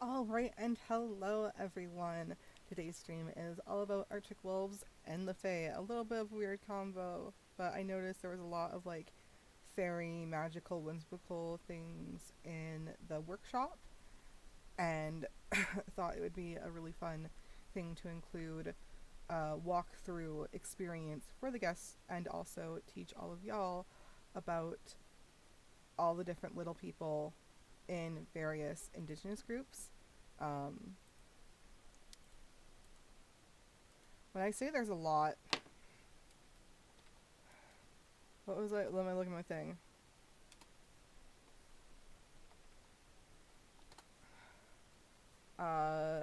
All right, and hello everyone. Today's stream is all about Arctic wolves and the Fae. A little bit of weird combo, but I noticed there was a lot of like fairy, magical, whimsical things in the workshop, and thought it would be a really fun thing to include a walkthrough experience for the guests and also teach all of y'all about all the different little people in various indigenous groups. Um, when I say there's a lot, what was I? Let me look at my thing. Uh,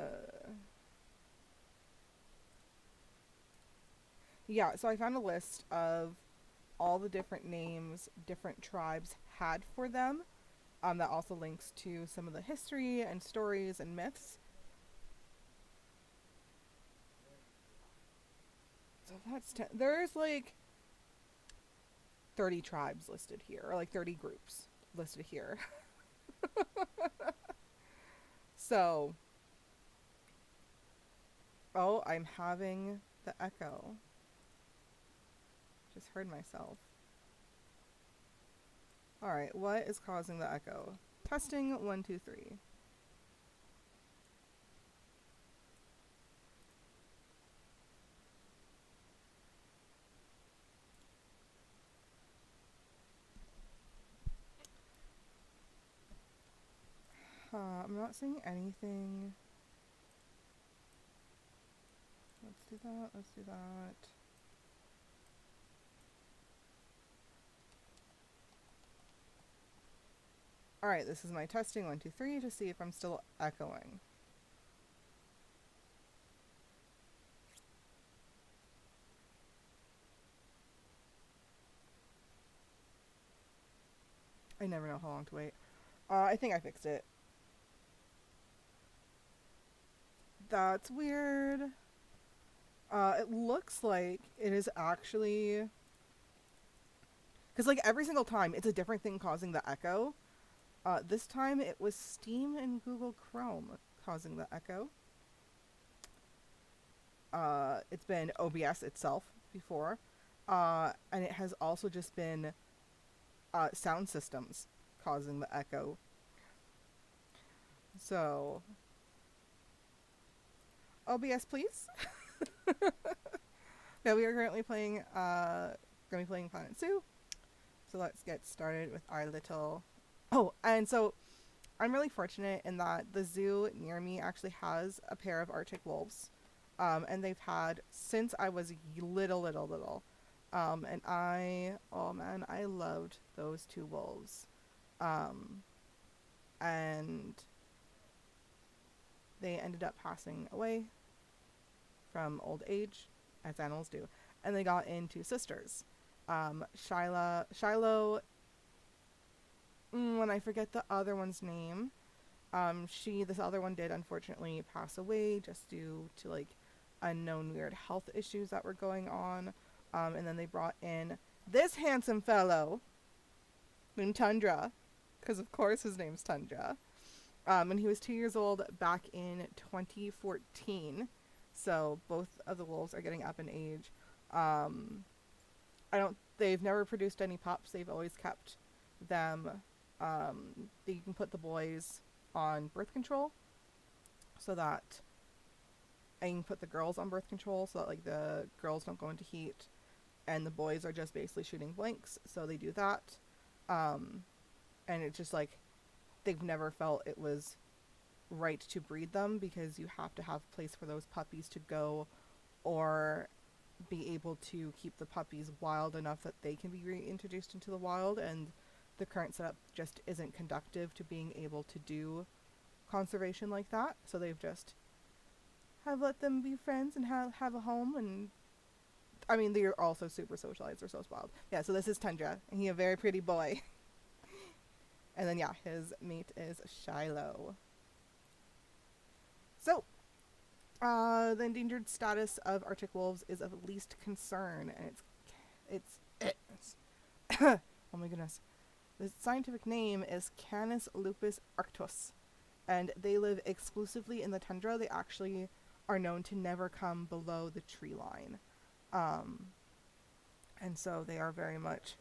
yeah, so I found a list of all the different names different tribes had for them. That also links to some of the history and stories and myths. So that's there's like 30 tribes listed here, or like 30 groups listed here. So, oh, I'm having the echo. Just heard myself. Alright, what is causing the echo? Testing 1, 2, 3. I'm not seeing anything. Let's do that, let's do that. Alright, this is my testing 1, 2, 3 to see if I'm still echoing. I never know how long to wait. I think I fixed it. That's weird. It looks like it is actually... Because, like, every single time, it's a different thing causing the echo. This time, it was Steam and Google Chrome causing the echo. It's been OBS itself before. And it has also just been sound systems causing the echo. So... OBS, please. Yeah, we are currently playing, going to be playing Planet Zoo. So let's get started with our little... Oh, and so I'm really fortunate in that the zoo near me actually has a pair of Arctic wolves. And they've had since I was little. And oh man, I loved those two wolves. And they ended up passing away from old age, as animals do. And they got into sisters. Shiloh, when I forget the other one's name, this other one did unfortunately pass away just due to like unknown weird health issues that were going on. And then they brought in this handsome fellow named Tundra, because of course his name's Tundra. And he was 2 years old back in 2014. So both of the wolves are getting up in age. They've never produced any pups. They've always kept them. You can put the boys on birth control, and you can put the girls on birth control so that like the girls don't go into heat, and the boys are just basically shooting blanks. So they do that, and it's just like they've never felt it was right to breed them because you have to have a place for those puppies to go, or be able to keep the puppies wild enough that they can be reintroduced into the wild, and the current setup just isn't conductive to being able to do conservation like that. So they've just have let them be friends and have a home. And I mean, they're also super socialized. They're so spoiled. Yeah, so this is Tundra, and he's a very pretty boy. And then yeah, his mate is Shiloh. So the endangered status of Arctic wolves is of least concern, and it's oh my goodness. The scientific name is Canis lupus arctos, and they live exclusively in the tundra. They actually are known to never come below the tree line. Um, and so they are very much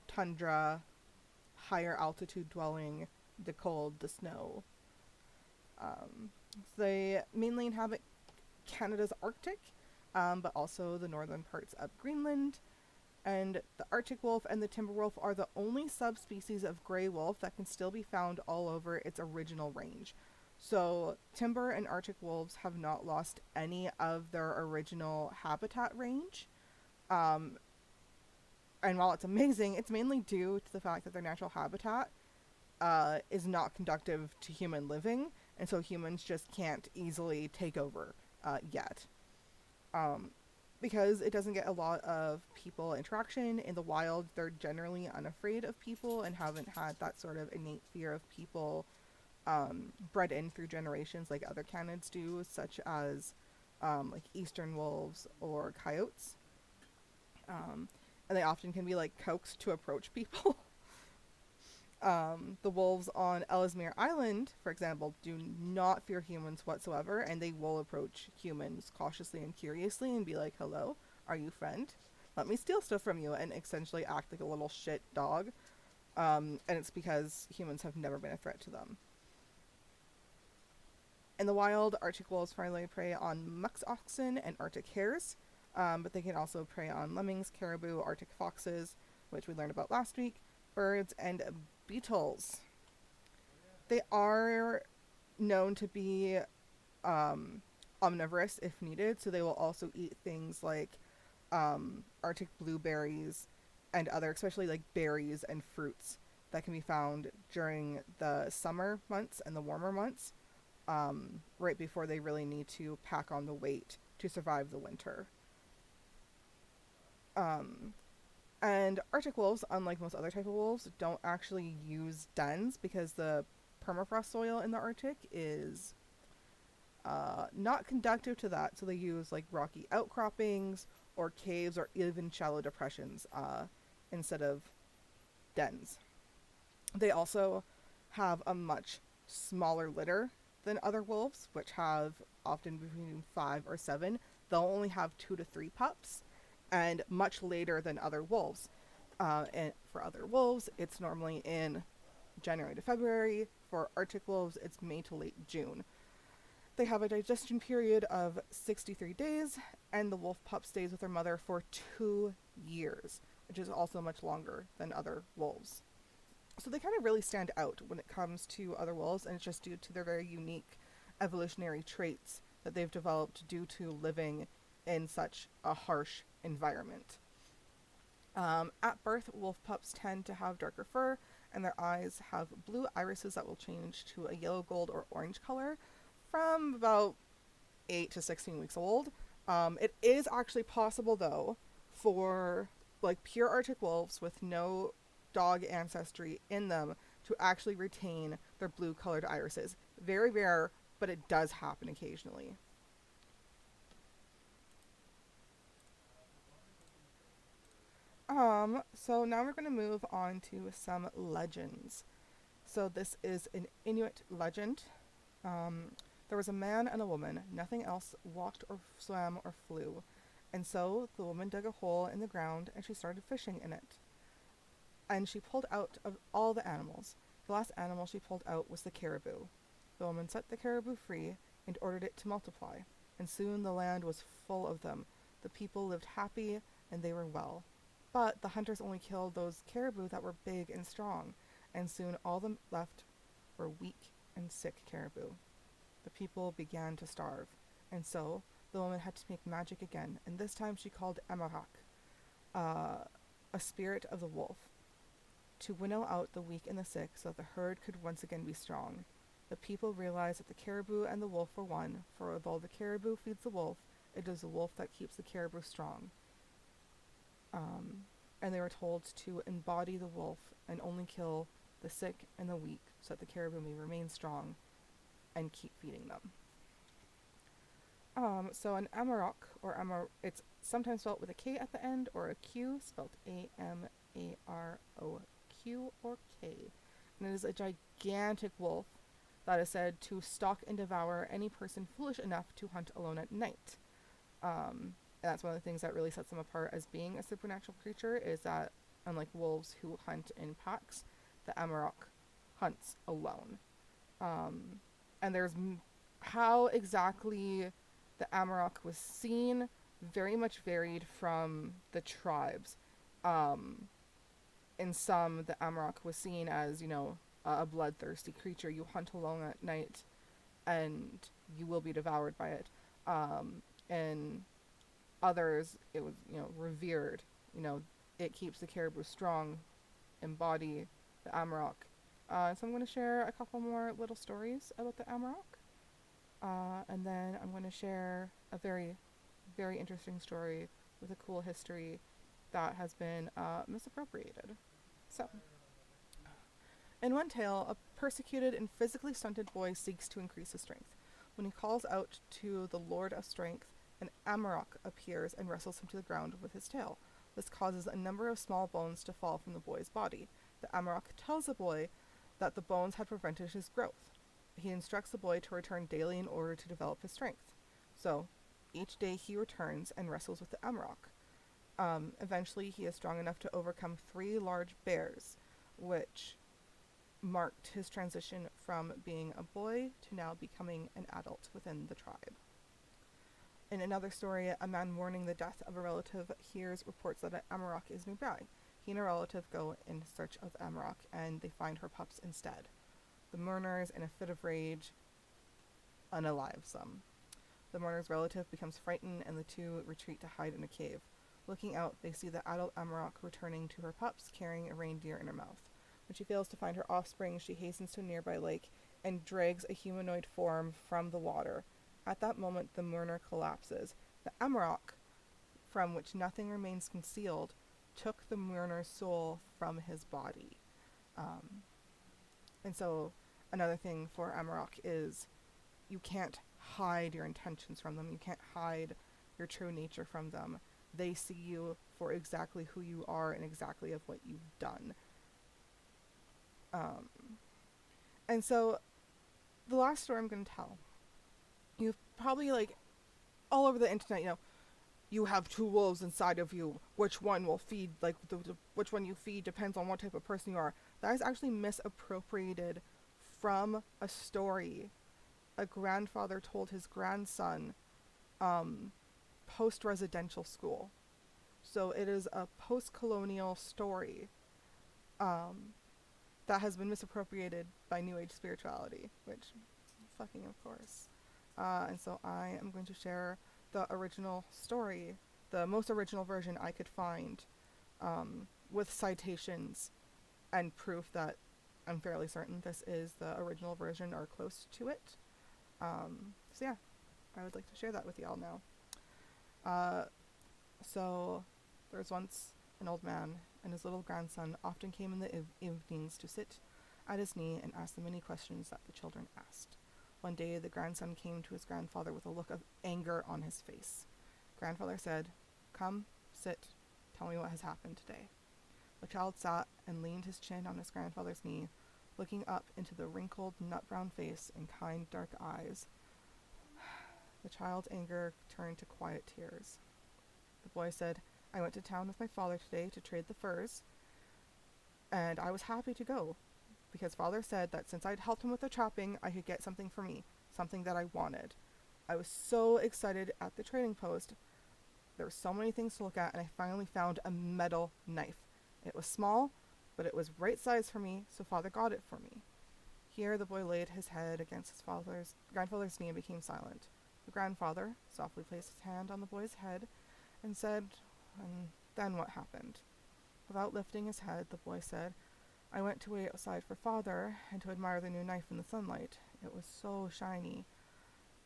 tundra, higher altitude dwelling, the cold, the snow. They mainly inhabit Canada's Arctic, but also the northern parts of Greenland. And the Arctic wolf and the timber wolf are the only subspecies of gray wolf that can still be found all over its original range. So, timber and Arctic wolves have not lost any of their original habitat range. Um, and while it's amazing, it's mainly due to the fact that their natural habitat is not conducive to human living, and so humans just can't easily take over yet. Um, because it doesn't get a lot of people interaction in the wild, they're generally unafraid of people and haven't had that sort of innate fear of people bred in through generations like other canids do, such as like eastern wolves or coyotes. And they often can be like coaxed to approach people. The wolves on Ellesmere Island, for example, do not fear humans whatsoever, and they will approach humans cautiously and curiously and be like, hello, are you friend? Let me steal stuff from you, and essentially act like a little shit dog. And it's because humans have never been a threat to them. In the wild, Arctic wolves primarily prey on musk oxen and Arctic hares, but they can also prey on lemmings, caribou, Arctic foxes, which we learned about last week, birds, and beetles. They are known to be omnivorous if needed, so they will also eat things like Arctic blueberries and other, especially like berries and fruits that can be found during the summer months and the warmer months, right before they really need to pack on the weight to survive the winter. And Arctic wolves, unlike most other type of wolves, don't actually use dens because the permafrost soil in the Arctic is not conducive to that. So they use like rocky outcroppings or caves or even shallow depressions instead of dens. They also have a much smaller litter than other wolves, which have often between 5 or 7. They'll only have 2 to 3 pups, and much later than other wolves. And for other wolves, it's normally in January to February. For Arctic wolves, it's May to late June. They have a digestion period of 63 days, and the wolf pup stays with their mother for 2 years, which is also much longer than other wolves. So they kind of really stand out when it comes to other wolves, and it's just due to their very unique evolutionary traits that they've developed due to living in such a harsh environment. At birth, wolf pups tend to have darker fur, and their eyes have blue irises that will change to a yellow, gold, or orange color from about 8 to 16 weeks old. It is actually possible, though, for like pure Arctic wolves with no dog ancestry in them to actually retain their blue colored irises. Very rare, but it does happen occasionally. So now we're going to move on to some legends. So this is an Inuit legend. There was a man and a woman. Nothing else walked or swam or flew. And so the woman dug a hole in the ground and she started fishing in it. And she pulled out of all the animals. The last animal she pulled out was the caribou. The woman set the caribou free and ordered it to multiply. And soon the land was full of them. The people lived happy and they were well. But the hunters only killed those caribou that were big and strong, and soon all them left were weak and sick caribou. The people began to starve, and so the woman had to make magic again, and this time she called Amarak, a spirit of the wolf, to winnow out the weak and the sick so that the herd could once again be strong. The people realized that the caribou and the wolf were one, for although the caribou feeds the wolf, it is the wolf that keeps the caribou strong. And they were told to embody the wolf and only kill the sick and the weak so that the caribou may remain strong and keep feeding them. So an amarok, it's sometimes spelled with a K at the end or a Q, spelled Amaroq or K. And it is a gigantic wolf that is said to stalk and devour any person foolish enough to hunt alone at night. And that's one of the things that really sets them apart as being a supernatural creature, is that unlike wolves who hunt in packs, the Amarok hunts alone. And there's how exactly the Amarok was seen very much varied from the tribes. In some, the Amarok was seen as, a bloodthirsty creature. You hunt alone at night and you will be devoured by it. In others, it was, revered. It keeps the caribou strong, embody the Amarok. So I'm going to share a couple more little stories about the Amarok. And then I'm going to share a very, very interesting story with a cool history that has been misappropriated. So, in one tale, a persecuted and physically stunted boy seeks to increase his strength. When he calls out to the Lord of Strength, an Amarok appears and wrestles him to the ground with his tail. This causes a number of small bones to fall from the boy's body. The Amarok tells the boy that the bones had prevented his growth. He instructs the boy to return daily in order to develop his strength. So, each day he returns and wrestles with the Amarok. Eventually, he is strong enough to overcome 3 large bears, which marked his transition from being a boy to now becoming an adult within the tribe. In another story, a man mourning the death of a relative hears reports that an Amarok is nearby. He and a relative go in search of Amarok, and they find her pups instead. The mourners, in a fit of rage, unalives them. The mourner's relative becomes frightened, and the two retreat to hide in a cave. Looking out, they see the adult Amarok returning to her pups, carrying a reindeer in her mouth. When she fails to find her offspring, she hastens to a nearby lake and drags a humanoid form from the water. At that moment, the mourner collapses. The Amarok, from which nothing remains concealed, took the mourner's soul from his body. And so, another thing for Amarok is you can't hide your intentions from them. You can't hide your true nature from them. They see you for exactly who you are and exactly of what you've done. And so, the last story I'm going to tell, you've probably, all over the internet, you have 2 wolves inside of you. Which one will feed, which one you feed depends on what type of person you are. That is actually misappropriated from a story a grandfather told his grandson post-residential school. So it is a post-colonial story that has been misappropriated by New Age spirituality, which, fucking of course. And so I am going to share the original story, the most original version I could find, with citations and proof that I'm fairly certain this is the original version or close to it. So yeah, I would like to share that with y'all now. So there was once an old man, and his little grandson often came in the evenings to sit at his knee and ask the many questions that the children asked. One day the grandson came to his grandfather with a look of anger on his face. Grandfather said, "Come, sit, tell me what has happened today." The child sat and leaned his chin on his grandfather's knee, looking up into the wrinkled, nut-brown face and kind, dark eyes. The child's anger turned to quiet tears. The boy said, "I went to town with my father today to trade the furs, and I was happy to go, because father said that since I'd helped him with the chopping, I could get something for me, something that I wanted. I was so excited at the trading post. There were so many things to look at, and I finally found a metal knife. It was small, but it was right size for me, so father got it for me." Here the boy laid his head against his grandfather's knee and became silent. The grandfather softly placed his hand on the boy's head and said, "And then what happened?" Without lifting his head, the boy said, "I went to wait outside for father and to admire the new knife in the sunlight. It was so shiny.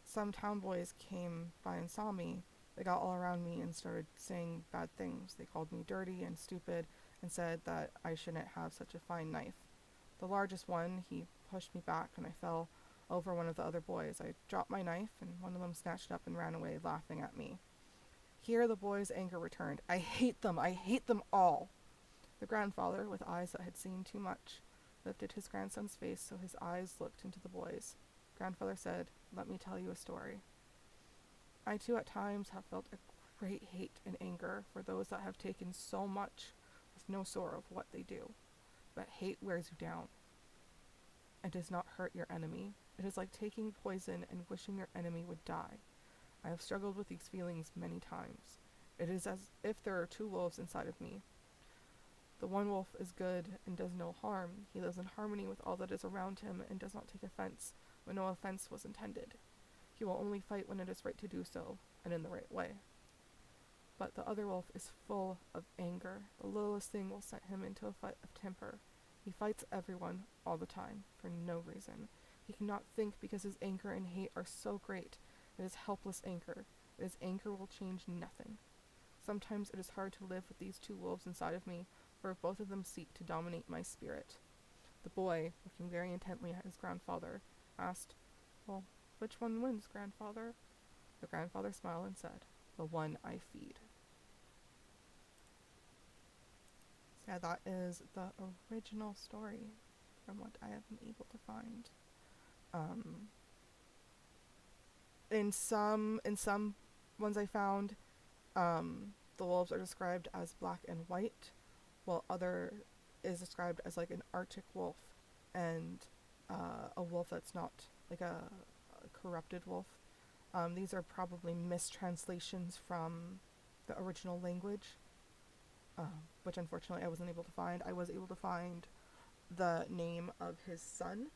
Some town boys came by and saw me. They got all around me and started saying bad things. They called me dirty and stupid and said that I shouldn't have such a fine knife. The largest one, he pushed me back and I fell over one of the other boys. I dropped my knife and one of them snatched it up and ran away, laughing at me." Here the boy's anger returned. "I hate them all." The grandfather, with eyes that had seen too much, lifted his grandson's face so his eyes looked into the boy's. Grandfather said, "Let me tell you a story. I too at times have felt a great hate and anger for those that have taken so much with no sorrow of what they do. But hate wears you down and does not hurt your enemy. It is like taking poison and wishing your enemy would die. I have struggled with these feelings many times. It is as if there are two wolves inside of me. The one wolf is good and does no harm. He lives in harmony with all that is around him and does not take offense when no offense was intended. He will only fight when it is right to do so, and in the right way. But the other wolf is full of anger. The littlest thing will set him into a fight of temper. He fights everyone all the time, for no reason. He cannot think because his anger and hate are so great. It is helpless anger. His anger will change nothing. Sometimes it is hard to live with these two wolves inside of me, for both of them seek to dominate my spirit." The boy, looking very intently at his grandfather, asked, "Well, which one wins, grandfather?" The grandfather smiled and said, "The one I feed." So yeah, that is the original story from what I have been able to find. In some ones I found, the wolves are described as black and white, while other is described as like an Arctic wolf and a wolf that's not like a corrupted wolf. These are probably mistranslations from the original language, which unfortunately I wasn't able to find. I was able to find the name of his son.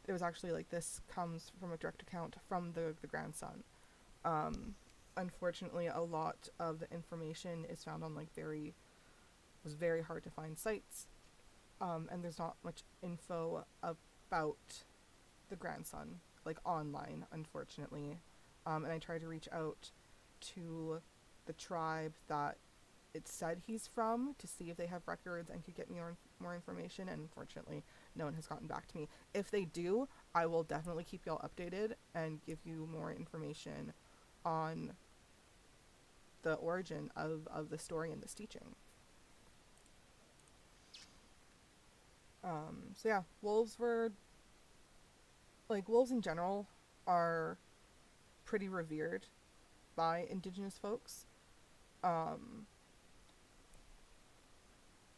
It was actually like this comes from a direct account from the grandson. Unfortunately, a lot of the information is found on was very hard to find sites, and there's not much info about the grandson like online, unfortunately. And I tried to reach out to the tribe that it said he's from to see if they have records and could get me more information, and unfortunately no one has gotten back to me. If they do, I will definitely keep y'all updated and give you more information on the origin of the story and this teaching. So yeah, wolves in general are pretty revered by indigenous folks.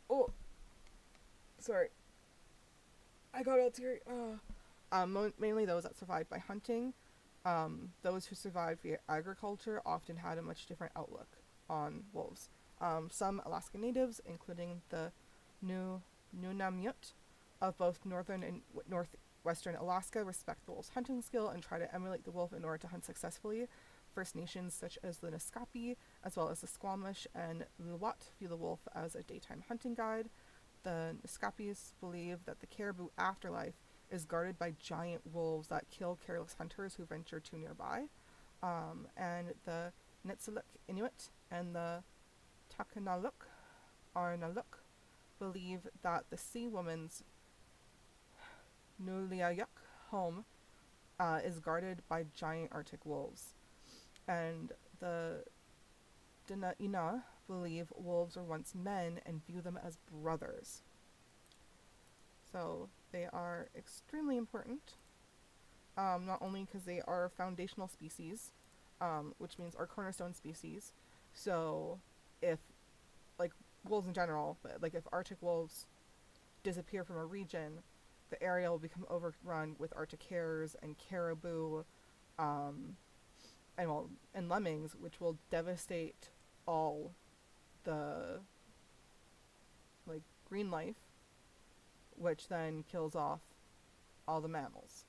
Oh, sorry. I got all teary. Mainly those that survived by hunting. Those who survived via agriculture often had a much different outlook on wolves. Some Alaska natives, including the Nunamut of both northern and northwestern Alaska, respect the wolf's hunting skill and try to emulate the wolf in order to hunt successfully. First Nations such as the Naskapi, as well as the Squamish and Luwat, view the wolf as a daytime hunting guide. The Naskapis believe that the caribou afterlife is guarded by giant wolves that kill careless hunters who venture too nearby. And the Netsiluk Inuit and the Takanaluk Arnaluk believe that the sea woman's Nuliayuk home is guarded by giant Arctic wolves. And the Dinaina believe wolves were once men and view them as brothers. So they are extremely important, not only because they are foundational species, which means are cornerstone species. So if, like wolves in general, but like if Arctic wolves disappear from a region, the area will become overrun with Arctic hares and caribou, and lemmings, which will devastate all the green life, which then kills off all the mammals.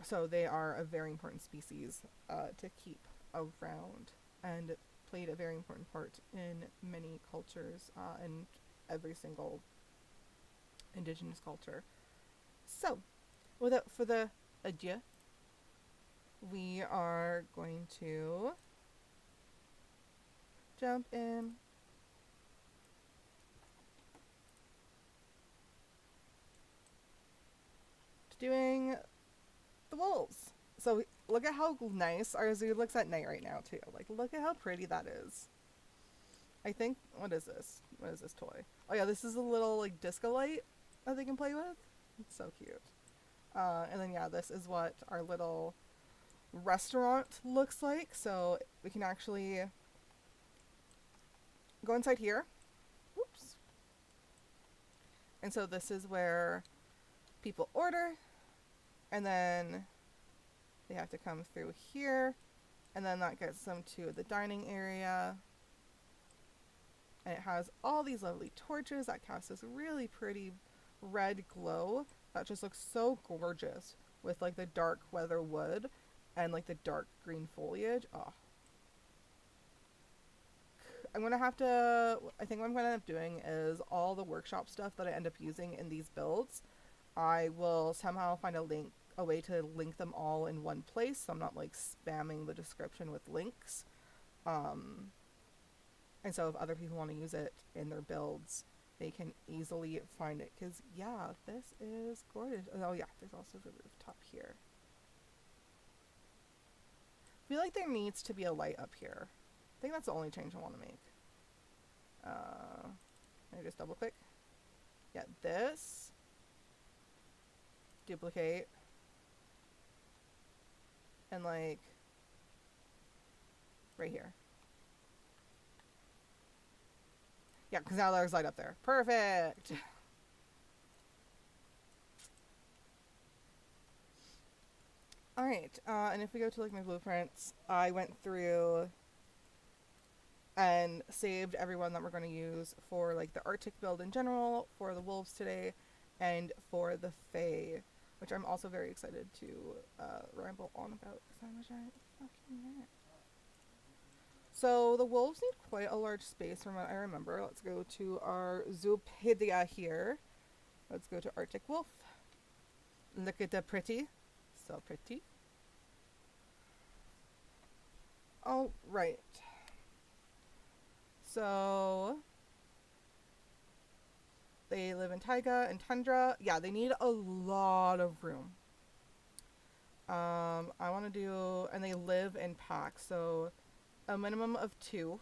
So they are a very important species to keep around, and played a very important part in many cultures and every single indigenous culture. So, without further ado, we are going to jump in to doing the wolves. So look at how nice our zoo looks at night right now too. Like, look at how pretty that is. I think, what is this? What is this toy? Oh yeah, this is a little like disco light that they can play with. It's so cute. And then yeah, this is what our little restaurant looks like. So we can actually go inside here. Whoops. And so this is where people order, and then they have to come through here, and then that gets them to the dining area. And it has all these lovely torches that cast this really pretty red glow that just looks so gorgeous with like the dark weather wood and like the dark green foliage. Oh, I'm gonna have to, I think what I'm gonna end up doing is all the workshop stuff that I end up using in these builds, I will somehow find a way to link them all in one place, so I'm not like spamming the description with links. And so if other people want to use it in their builds, they can easily find it. Because, yeah, this is gorgeous. Oh, yeah, there's also the rooftop here. I feel like there needs to be a light up here. I think that's the only change I want to make. Let me just double click. Yeah, this. Duplicate. And, like, right here. Yeah, because now there's light up there. Perfect! Alright, and if we go to like my blueprints, I went through and saved everyone that we're going to use for like the Arctic build in general, for the wolves today, and for the Fae, which I'm also very excited to ramble on about because I'm a giant fucking nerd. So the wolves need quite a large space from what I remember. Let's go to our Zoopedia here. Let's go to Arctic Wolf. Look at the pretty. So pretty. Oh, right. So they live in taiga and tundra. Yeah, they need a lot of room. I want to do, and they live in packs, so a minimum of 2.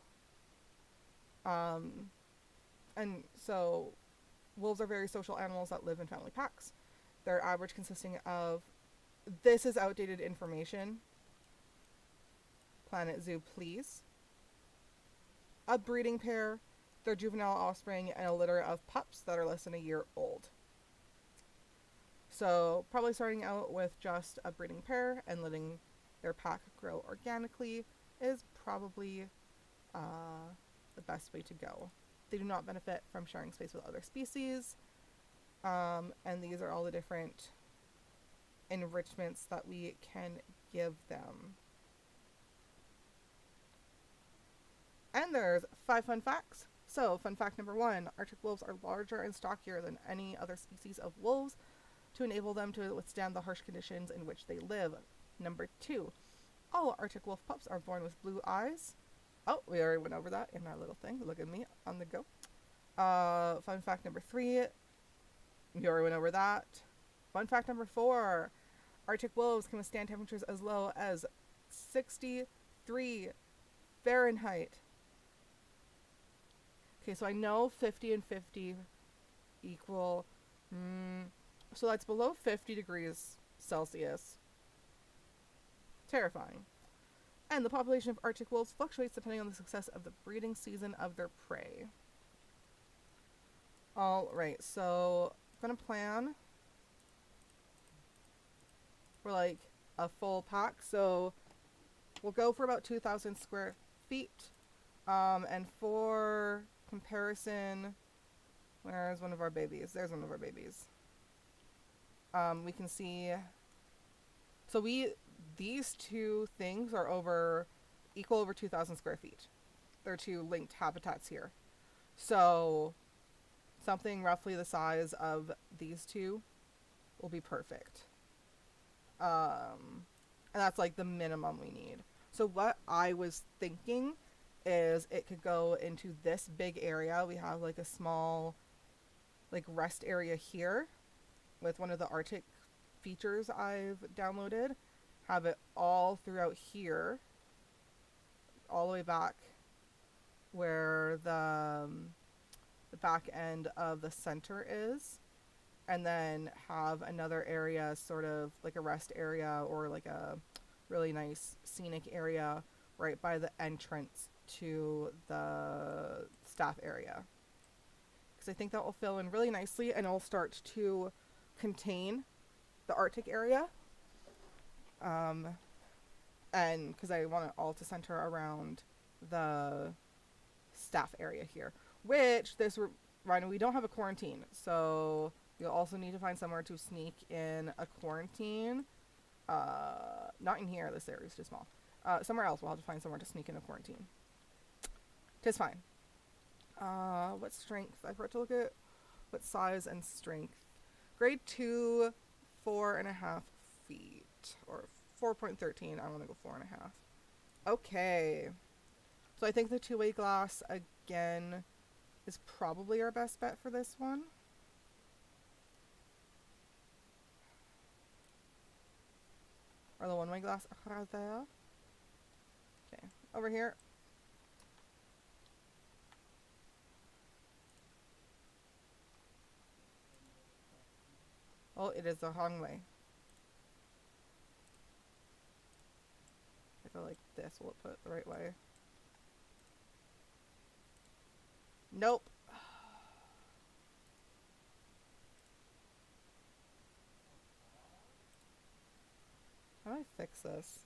And so wolves are very social animals that live in family packs. Their average consisting of, this is outdated information. Planet Zoo, please. A breeding pair, their juvenile offspring, and a litter of pups that are less than a year old. So probably starting out with just a breeding pair and letting their pack grow organically is probably the best way to go. They do not benefit from sharing space with other species. And these are all the different enrichments that we can give them. And there's 5 fun facts. So, fun fact number 1, Arctic wolves are larger and stockier than any other species of wolves to enable them to withstand the harsh conditions in which they live. Number 2, all Arctic wolf pups are born with blue eyes. Oh, we already went over that in our little thing. Look at me on the go. Fun fact number 3, we already went over that. Fun fact number 4, Arctic wolves can withstand temperatures as low as 63 Fahrenheit. Okay, so I know 50 and 50 equal, so that's below 50 degrees Celsius. Terrifying. And the population of Arctic wolves fluctuates depending on the success of the breeding season of their prey. Alright, so I'm gonna plan for like a full pack. So we'll go for about 2,000 square feet. And for comparison, where's one of our babies? There's one of our babies. We can see, so these two things are equal over 2,000 square feet. They're 2 linked habitats here. So something roughly the size of these 2 will be perfect. And that's like the minimum we need. So what I was thinking is it could go into this big area. We have like a small like rest area here with one of the Arctic features I've downloaded. Have it all throughout here, all the way back where the back end of the center is, and then have another area, sort of like a rest area or like a really nice scenic area right by the entrance to the staff area. Because I think that will fill in really nicely and it'll start to contain the Arctic area. And because I want it all to center around the staff area here, which this Rhino, we don't have a quarantine, so you'll also need to find somewhere to sneak in a quarantine. Not in here, this area is too small. Somewhere else we'll have to find somewhere to sneak in a quarantine. Tis fine. What strength? I forgot to look at what size and strength. Grade 2, 4.5 feet. Or 4.13. I want to go 4.5. Okay. So I think the two-way glass, again, is probably our best bet for this one. Or the one-way glass. Okay, over here. Oh, it is the wrong way. If I go like this, will it put it the right way? Nope. How do I fix this?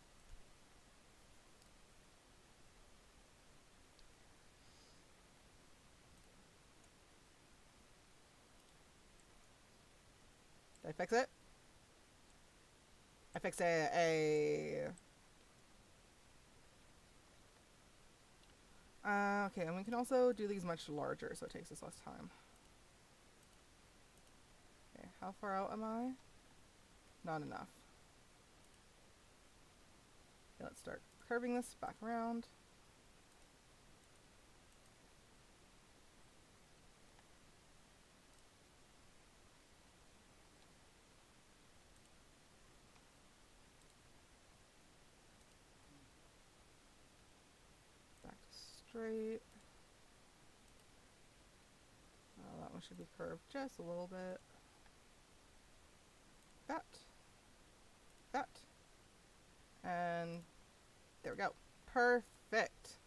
Did I fix it? I fixed it. Okay, and we can also do these much larger, so it takes us less time. Okay, how far out am I? Not enough. Okay, let's start curving this back around. Back to straight. Oh, that one should be curved just a little bit. That. And there we go. Perfect.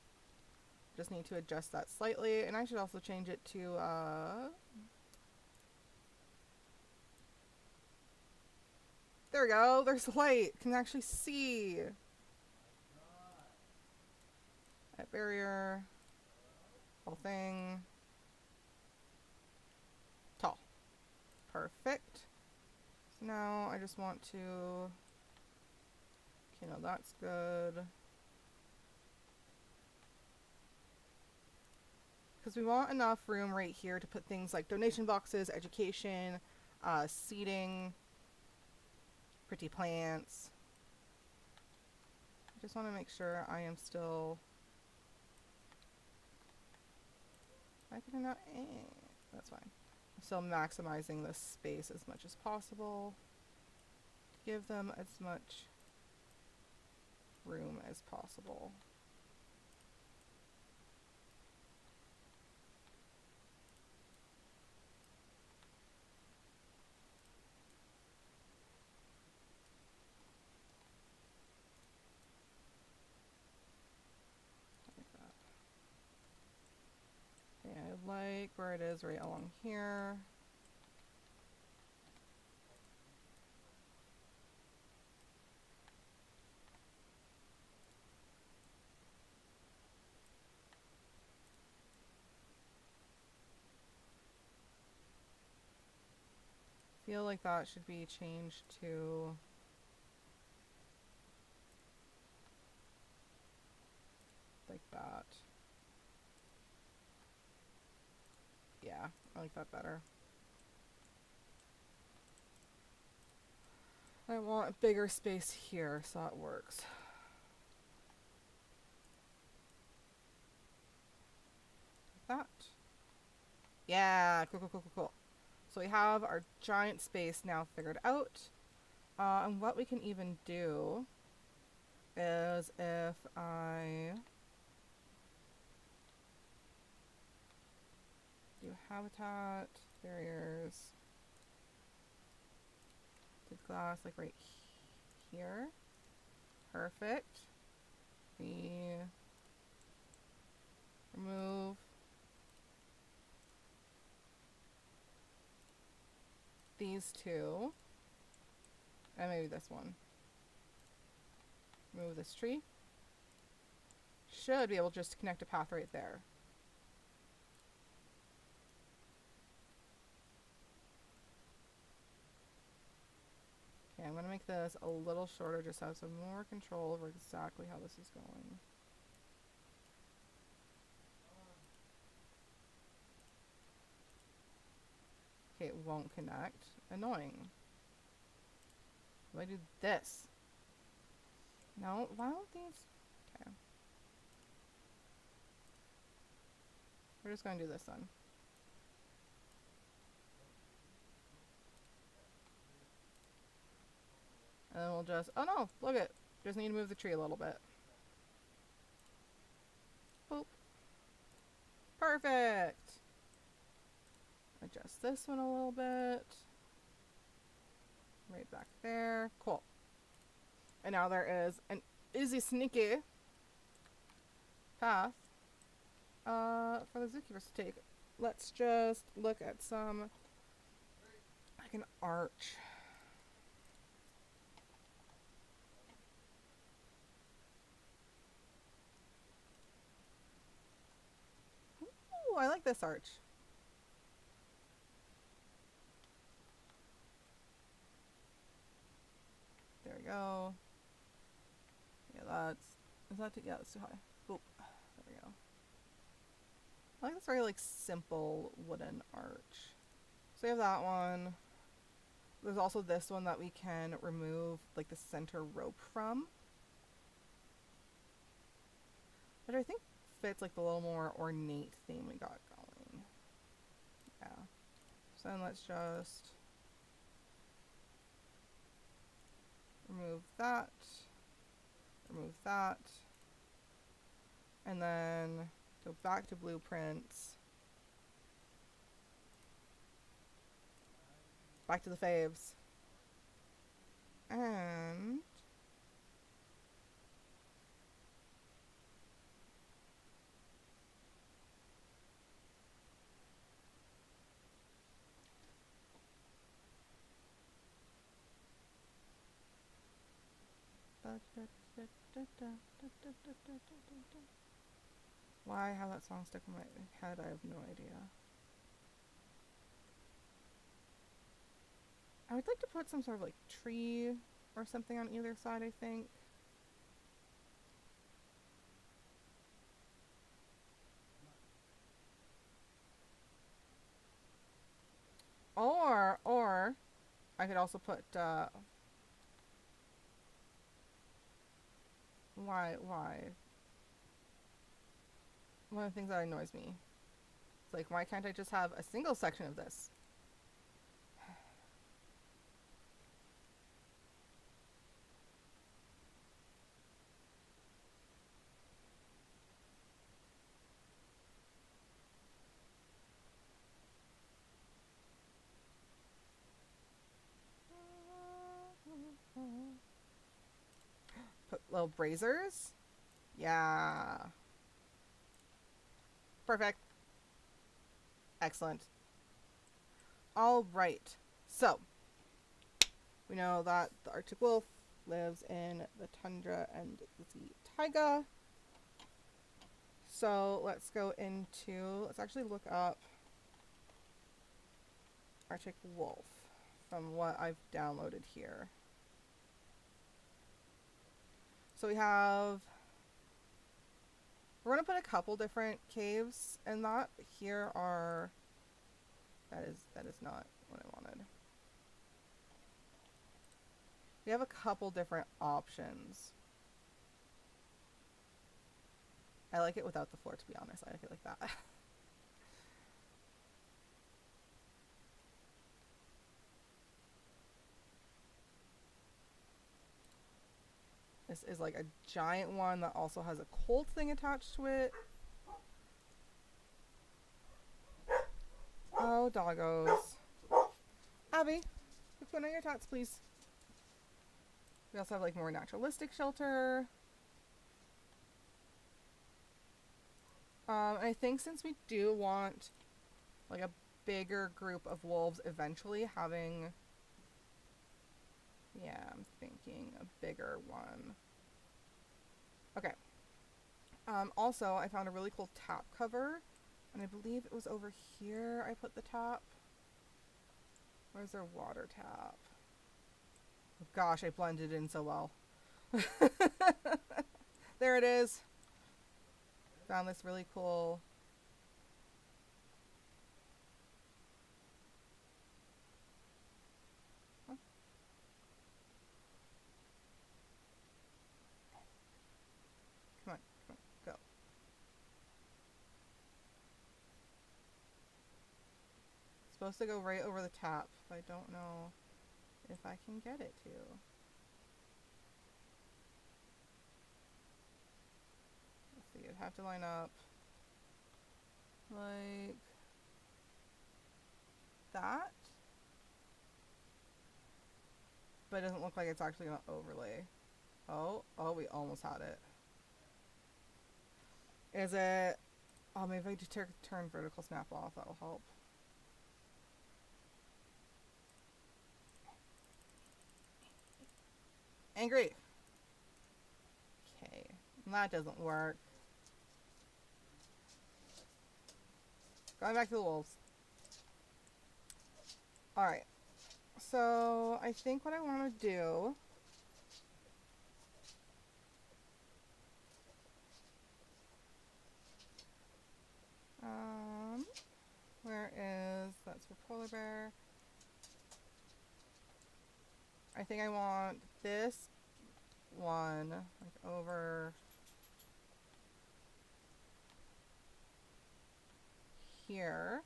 Just need to adjust that slightly, and I should also change it to there we go. There's the light. Can actually see that barrier. Whole thing. Tall. Perfect. So now I just want to. Okay, no, that's good. Because we want enough room right here to put things like donation boxes, education, seating, pretty plants. I just want to make sure I am still... That's fine. I'm still maximizing this space as much as possible. Give them as much room as possible. I like where it is right along here. Feel like that should be changed to like that. Yeah, I like that better. I want a bigger space here, so that works. That. Yeah, cool. So we have our giant space now figured out. And what we can even do is if I habitat, barriers, did glass like right here. Perfect. We remove these two, and maybe this one. Remove this tree. Should be able just to connect a path right there. Okay, I'm going to make this a little shorter just to have some more control over exactly how this is going. Okay, it won't connect. Annoying. Do I do this? No, why don't these... Okay. We're just going to do this then. And then we'll just... Oh no! Look it! Just need to move the tree a little bit. Boop. Perfect! Adjust this one a little bit. Right back there. Cool. And now there is an easy sneaky path for the zookeepers to take. Let's just look at some, like an arch. Ooh, I like this arch. There we go. Yeah, yeah, that's too high. Boop. There we go. I like this very like simple wooden arch. So we have that one. There's also this one that we can remove like the center rope from, which I think fits like the little more ornate theme we got going. Yeah. So then let's just remove that, and then go back to blueprints, back to the faves, and why I have that song stuck in my head, I have no idea. I would like to put some sort of like tree or something on either side, I think. Or I could also put why one of the things that annoys me. It's like, why can't I just have a single section of this? Put little braziers? Yeah. Perfect. Excellent. All right. So, we know that the Arctic wolf lives in the tundra and the taiga. So, let's actually look up Arctic wolf from what I've downloaded here. So we're going to put a couple different caves in that. Here are, that is not what I wanted. We have a couple different options. I like it without the floor, to be honest. I like it like that. This is like a giant one that also has a cold thing attached to it. Oh, doggos. Abby, put on your tots, please. We also have like more naturalistic shelter. And I think since we do want like a bigger group of wolves eventually, having, yeah, I'm thinking a bigger one. Okay. Also, I found a really cool tap cover, and I believe it was over here I put the tap. Where's their water tap? Oh, gosh, I blended in so well. There it is. Found this really cool. Oh. Come on, go. It's supposed to go right over the tap, but I don't know if I can get it to. Let's see, I'd have to line up like that. But it doesn't look like it's actually gonna overlay. Oh, we almost had it. Is it? Oh, maybe I just turn vertical snap off. That will help. Angry. Okay, that doesn't work. Going back to the wolves. All right. So I think what I want to do. Where is, that's for polar bear. I think I want this one like over here.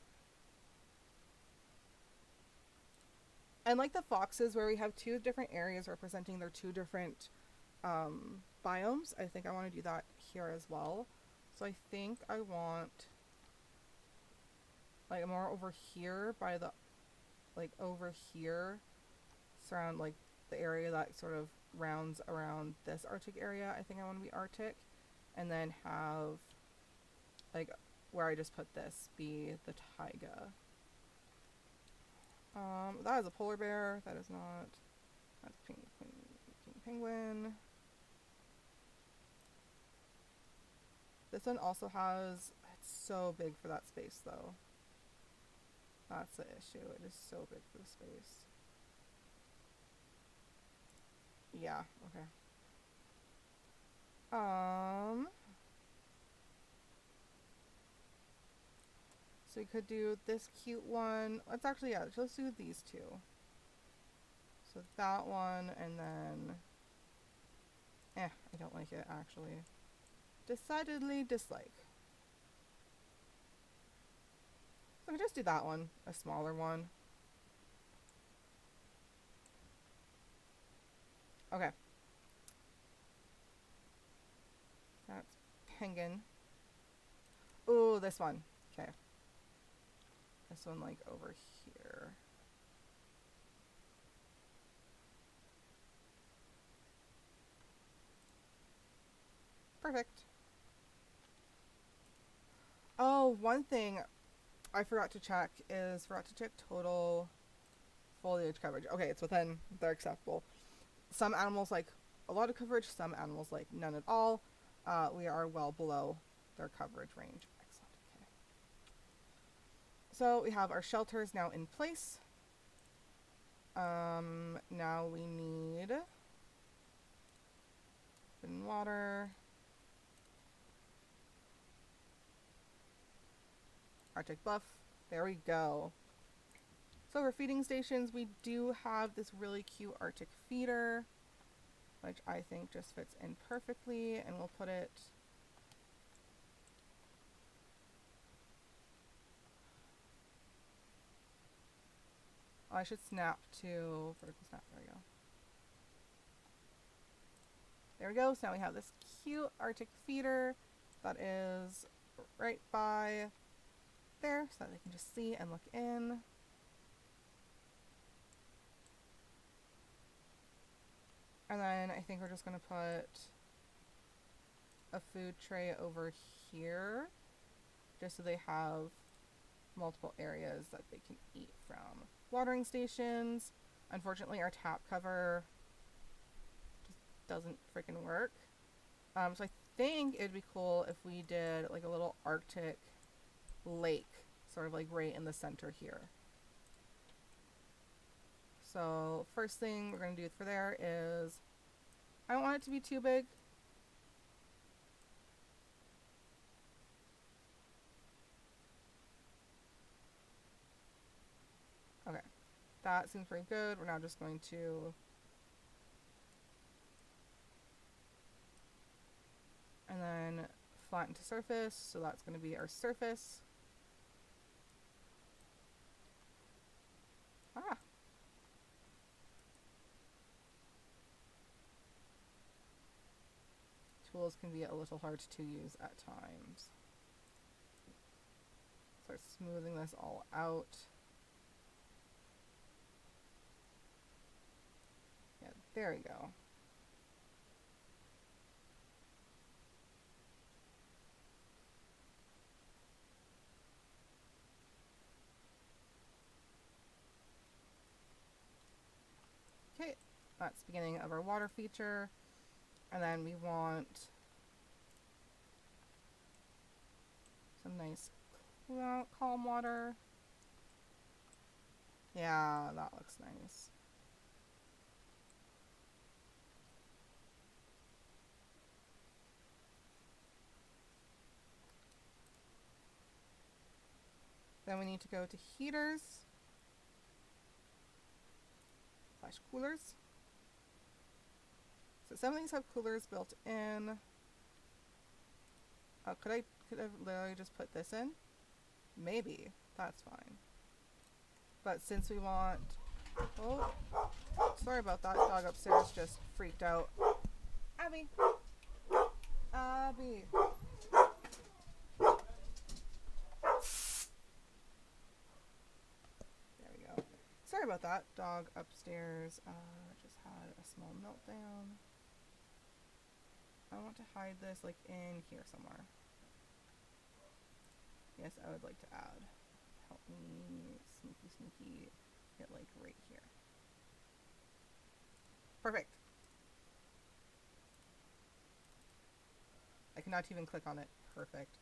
And like the foxes where we have two different areas representing their two different biomes, I think I want to do that here as well. So I think I want like more over here by the, like over here, surround like the area that sort of rounds around this Arctic area. I think I want to be Arctic, and then have like where I just put this be the taiga. That is a polar bear. That is not. That's pink penguin. This one also has. It's so big for that space, though. That's the issue. It is so big for the space. Yeah. Okay. So we could do this cute one. Let's actually, yeah, let's do these two. So that one, and then, I don't like it actually. Decidedly dislike. So we just do that one, a smaller one. Okay. That's penguin. Ooh, this one. Okay. This one like over here. Perfect. Oh, one thing I forgot to check total foliage coverage. Okay, it's within, they're acceptable. Some animals like a lot of coverage, some animals like none at all. We are well below their coverage range. Excellent. Okay. So we have our shelters now in place. Now we need food and water. Arctic buff. There we go. So for feeding stations, we do have this really cute Arctic feeder, which I think just fits in perfectly, and we'll put it I should snap to vertical snap. There we go. There we go. So now we have this cute Arctic feeder that is right by there so that they can just see and look in. And then I think we're just going to put a food tray over here just so they have multiple areas that they can eat from. Watering stations. Unfortunately, our tap cover just doesn't freaking work. So I think it'd be cool if we did like a little Arctic lake, sort of like right in the center here. So first thing we're going to do for there is, I don't want it to be too big. Okay, that seems pretty good. We're now just going to and then flatten to surface, so that's going to be our surface. Tools can be a little hard to use at times. Start smoothing this all out. Yeah, there we go. Okay, that's the beginning of our water feature. And then we want some nice calm water. Yeah, that looks nice. Then we need to go to heaters / coolers. So some of these have coolers built in. Oh, could I literally just put this in? Maybe. That's fine. But since we want... Oh, sorry about that. Dog upstairs just freaked out. Abby! Abby! There we go. Sorry about that. Dog upstairs just had a small meltdown. I want to hide this like in here somewhere. Yes, I would like to add. Help me sneaky get like right here. Perfect. I cannot even click on it. Perfect.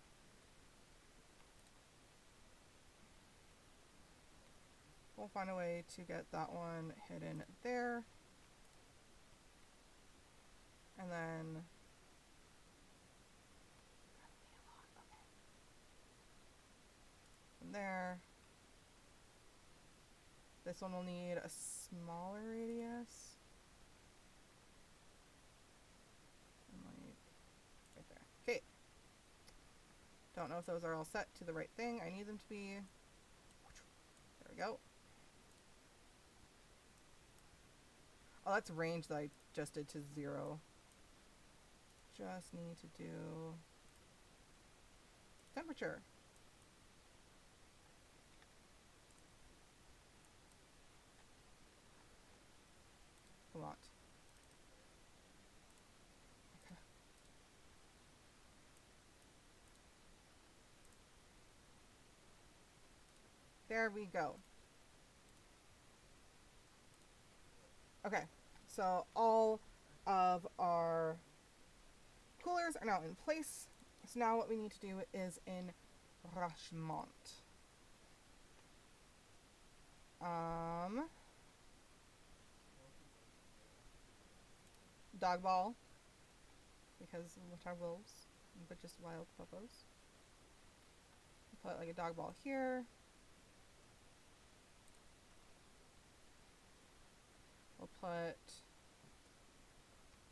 We'll find a way to get that one hidden there. And then from there, this one will need a smaller radius. And like right there. Okay. Don't know if those are all set to the right thing. I need them to be. There we go. Oh, that's range that I just did to 0. Just need to do temperature. Come on. Okay. There we go. Okay, so all of our coolers are now in place. So now what we need to do is enrichment. Dog ball, because what are wolves, but just wild puppos. Put like a dog ball here. We'll put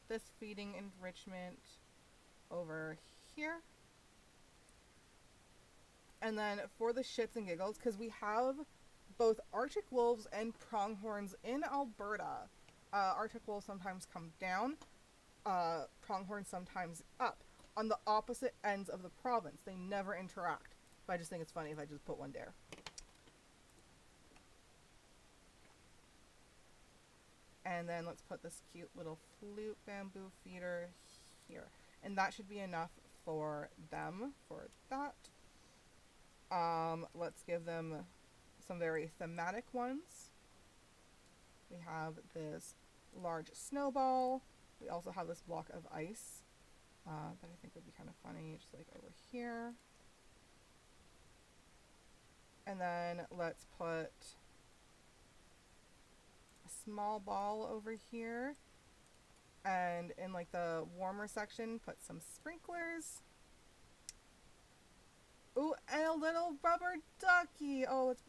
this feeding enrichment over here. And then for the shits and giggles, because we have both Arctic wolves and pronghorns in Alberta. Arctic wolves sometimes come down, pronghorns sometimes up, on the opposite ends of the province. They never interact. But I just think it's funny if I just put one there. And then let's put this cute little flute bamboo feeder here. And that should be enough for them, for that. Let's give them some very thematic ones. We have this large snowball. We also have this block of ice that I think would be kind of funny, just like over here. And then let's put a small ball over here. And in like the warmer section, put some sprinklers. Ooh, and a little rubber ducky. It's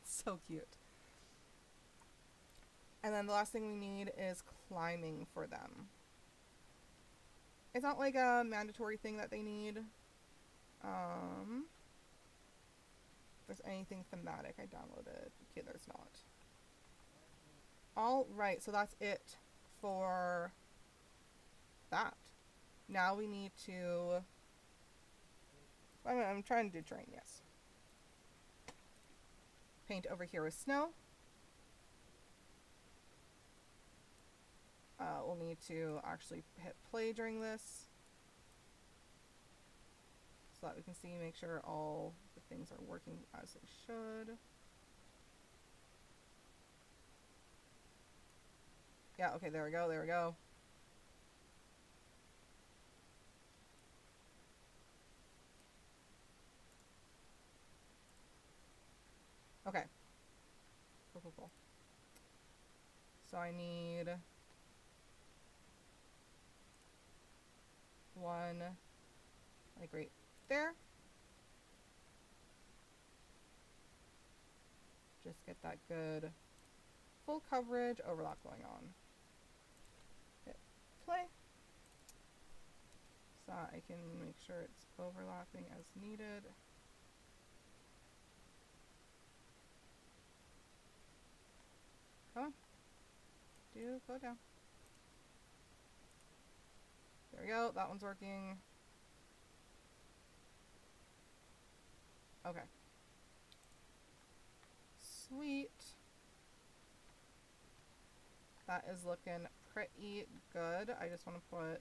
so cute. And then the last thing we need is climbing for them. It's not like a mandatory thing that they need. If there's anything thematic, I downloaded. Okay, there's not. Alright, so that's it for that. Now we need to... I'm trying to do terrain, yes. Paint over here with snow. We'll need to actually hit play during this so that we can see, make sure all the things are working as they should. Yeah, okay, there we go, there we go. Okay. Cool. So I need one, like right there. Just get that good full coverage overlap going on. Hit play. So I can make sure it's overlapping as needed. Come on. Go down. There we go. That one's working. Okay. Sweet. That is looking pretty good. I just want to put...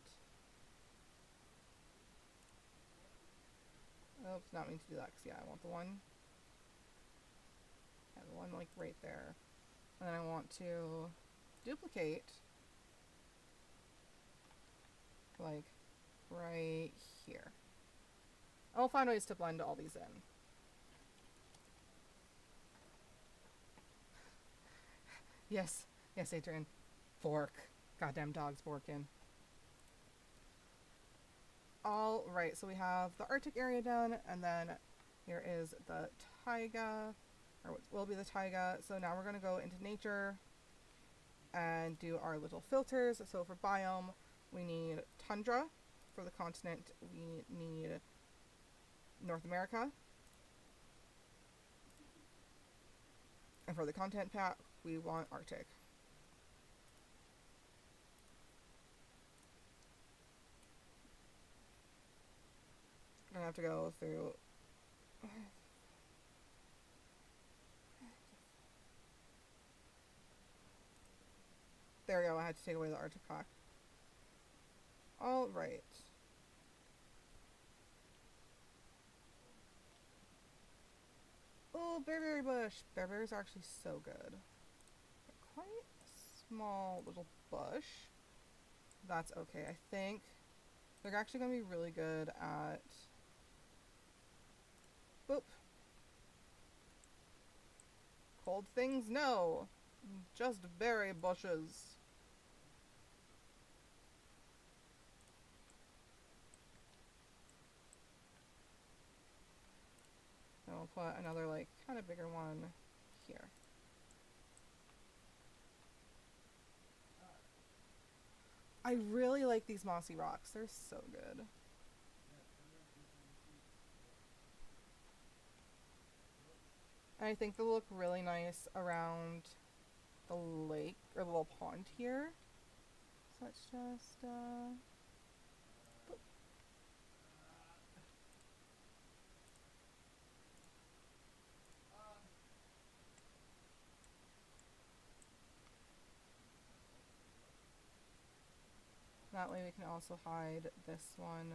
Oops, not mean to do that, because yeah, I want the one... Yeah, the one like right there. And then I want to duplicate like right here. I'll find ways to blend all these in. Yes, Adrian. Fork. Goddamn dog's borking. Alright, so we have the Arctic area done, and then here is the taiga, or what will be the taiga. So now we're going to go into nature and do our little filters. So for biome, we need tundra. For the continent, we need North America. And for the content pack, we want Arctic. I'm gonna have to go through. There we go, I had to take away the Arctic pack. Alright. Oh, bearberry bush. Bearberries are actually so good. Quite a small little bush. That's okay. I think they're actually going to be really good at... Boop. Cold things? No. Just berry bushes. Then we'll put another, like, kind of bigger one here. I really like these mossy rocks. They're so good. And I think they'll look really nice around the lake, or the little pond here. So let's just, boop. That way we can also hide this one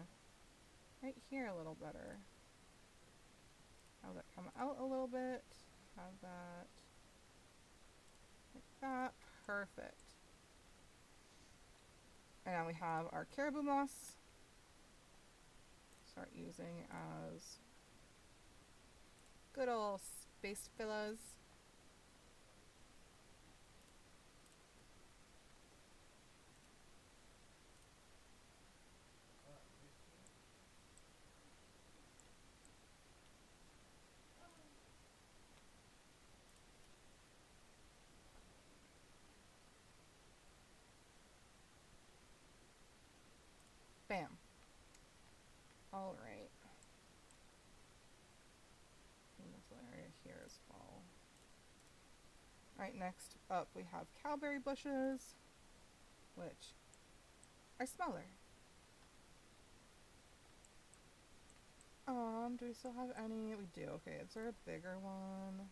right here a little better. Have that come out a little bit. Have that like that. Perfect. And now we have our caribou moss. Start using as good old space fillers. Bam. All right. And this area here as well. All right, next up we have cowberry bushes, which are smaller. Do we still have any? We do. Okay, is there a bigger one?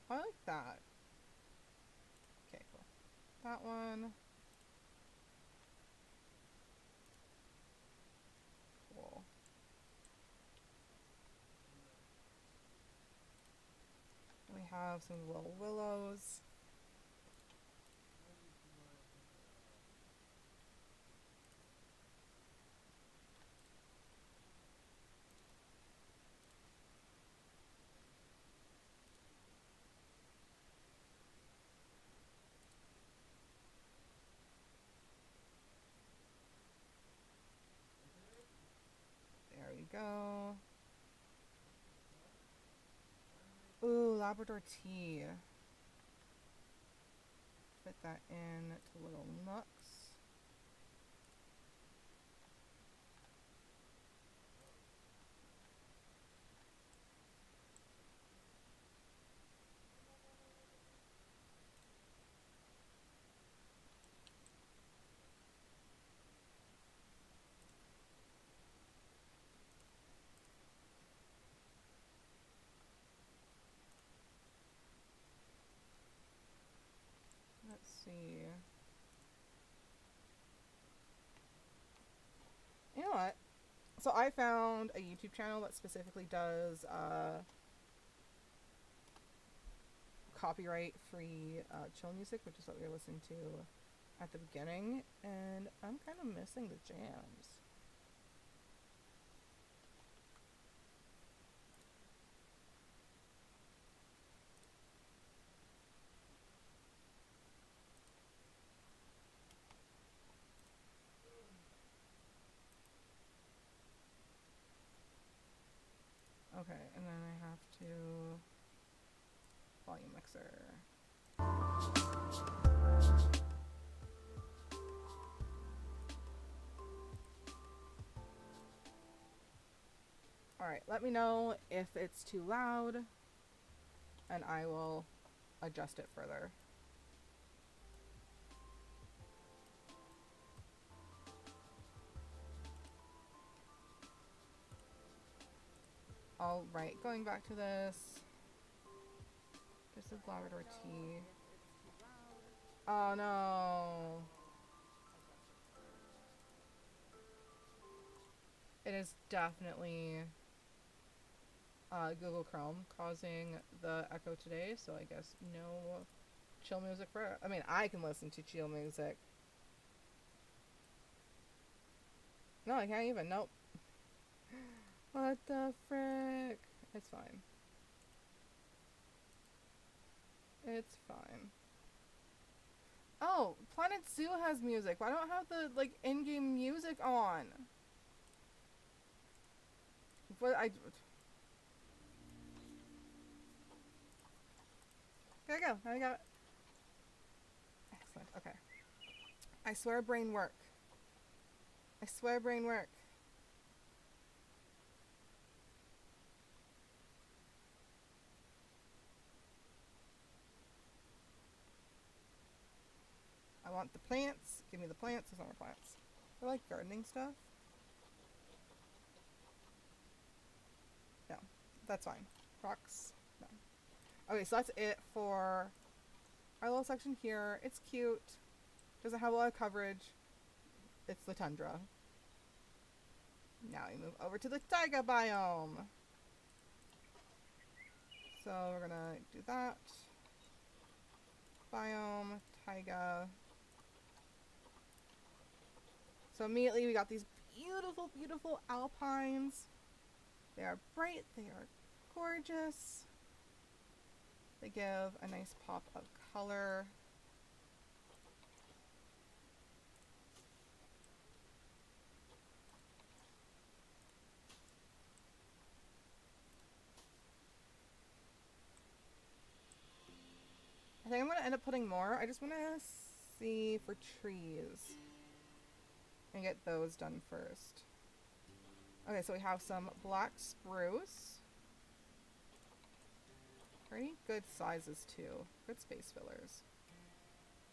I like that. Okay, cool. That one. Cool. We have some little willows. There we go. Ooh, Labrador tea. Fit that in to little nooks. Let's see. You know what? So I found a YouTube channel that specifically does copyright-free chill music, which is what we were listening to at the beginning, and I'm kind of missing the jams. Okay, and then I have to volume mixer. Alright, let me know if it's too loud, and I will adjust it further. Alright, going back to this. This is Labrador tea. Oh no. It is definitely Google Chrome causing the echo today, so I guess no chill music for... I mean, I can listen to chill music. No, I can't even. Nope. What the frick? It's fine. It's fine. Oh, Planet Zoo has music. Why don't I have the, like, in-game music on? But I... There we go. Now we got it. Excellent. Okay. I swear brain work. I swear brain work. I want the plants. Give me the plants. There's no more plants. I like gardening stuff. No. That's fine. Rocks. No. Okay, so that's it for our little section here. It's cute. Doesn't have a lot of coverage. It's the tundra. Now we move over to the taiga biome. So we're gonna do that. Biome, taiga. So immediately we got these beautiful, beautiful alpines. They are bright, they are gorgeous. They give a nice pop of color. I think I'm going to end up putting more. I just want to see for trees and get those done first. Okay, so we have some black spruce. Pretty good sizes too. Good space fillers.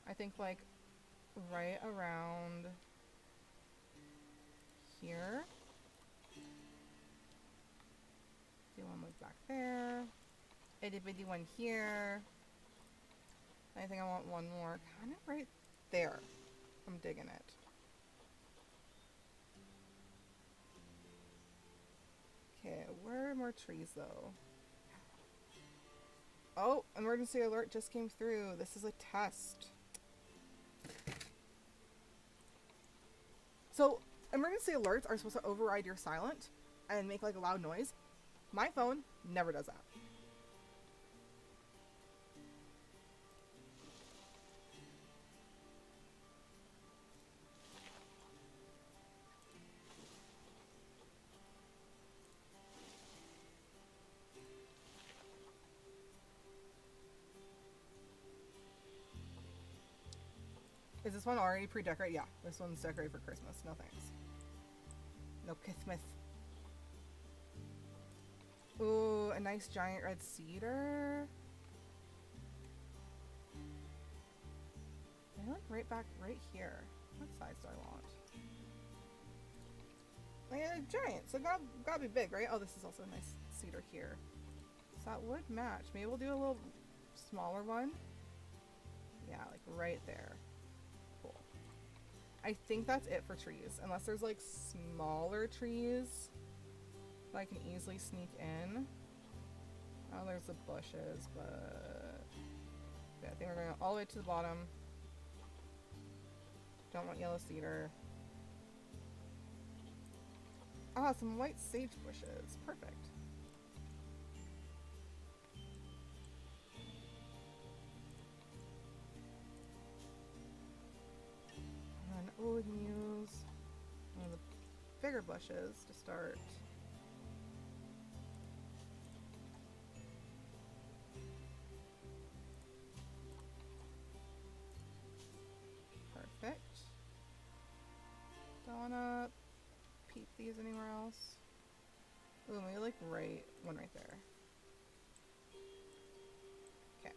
I think like right around here. Do one like back there. Itty bitty one here. I think I want one more kind of right there. I'm digging it. Okay, where are more trees though? Oh, emergency alert just came through. This is a test. So, emergency alerts are supposed to override your silent and make like a loud noise. My phone never does that. Is this one already pre-decorated? Yeah, this one's decorated for Christmas. No thanks. No Christmas. Ooh, a nice giant red cedar. I like right back right here. What size do I want? Like a giant, so gotta be big, right? Oh, this is also a nice cedar here. So that would match. Maybe we'll do a little smaller one. Yeah, like right there. Cool. I think that's it for trees, unless there's like smaller trees that I can easily sneak in. Oh, there's the bushes, but yeah, I think we're going all the way to the bottom. Don't want yellow cedar. Ah, some white sage bushes. Perfect. And oh, we can use one of the bigger bushes to start. Perfect. Don't wanna peep these anywhere else. Ooh, maybe like one right there. Okay.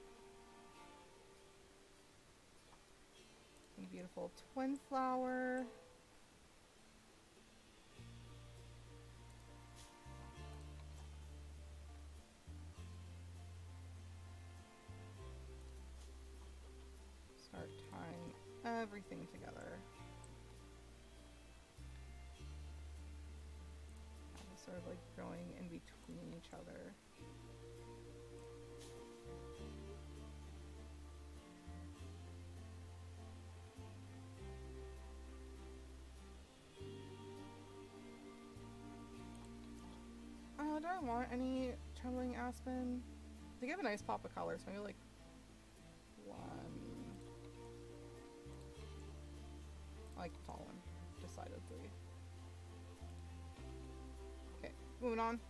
Beautiful twin flower. Start tying everything together. Sort of like growing in between each other. Do I want any trembling aspen? They give a nice pop of color, so maybe like one. I like the tall one, decidedly. Okay, moving on.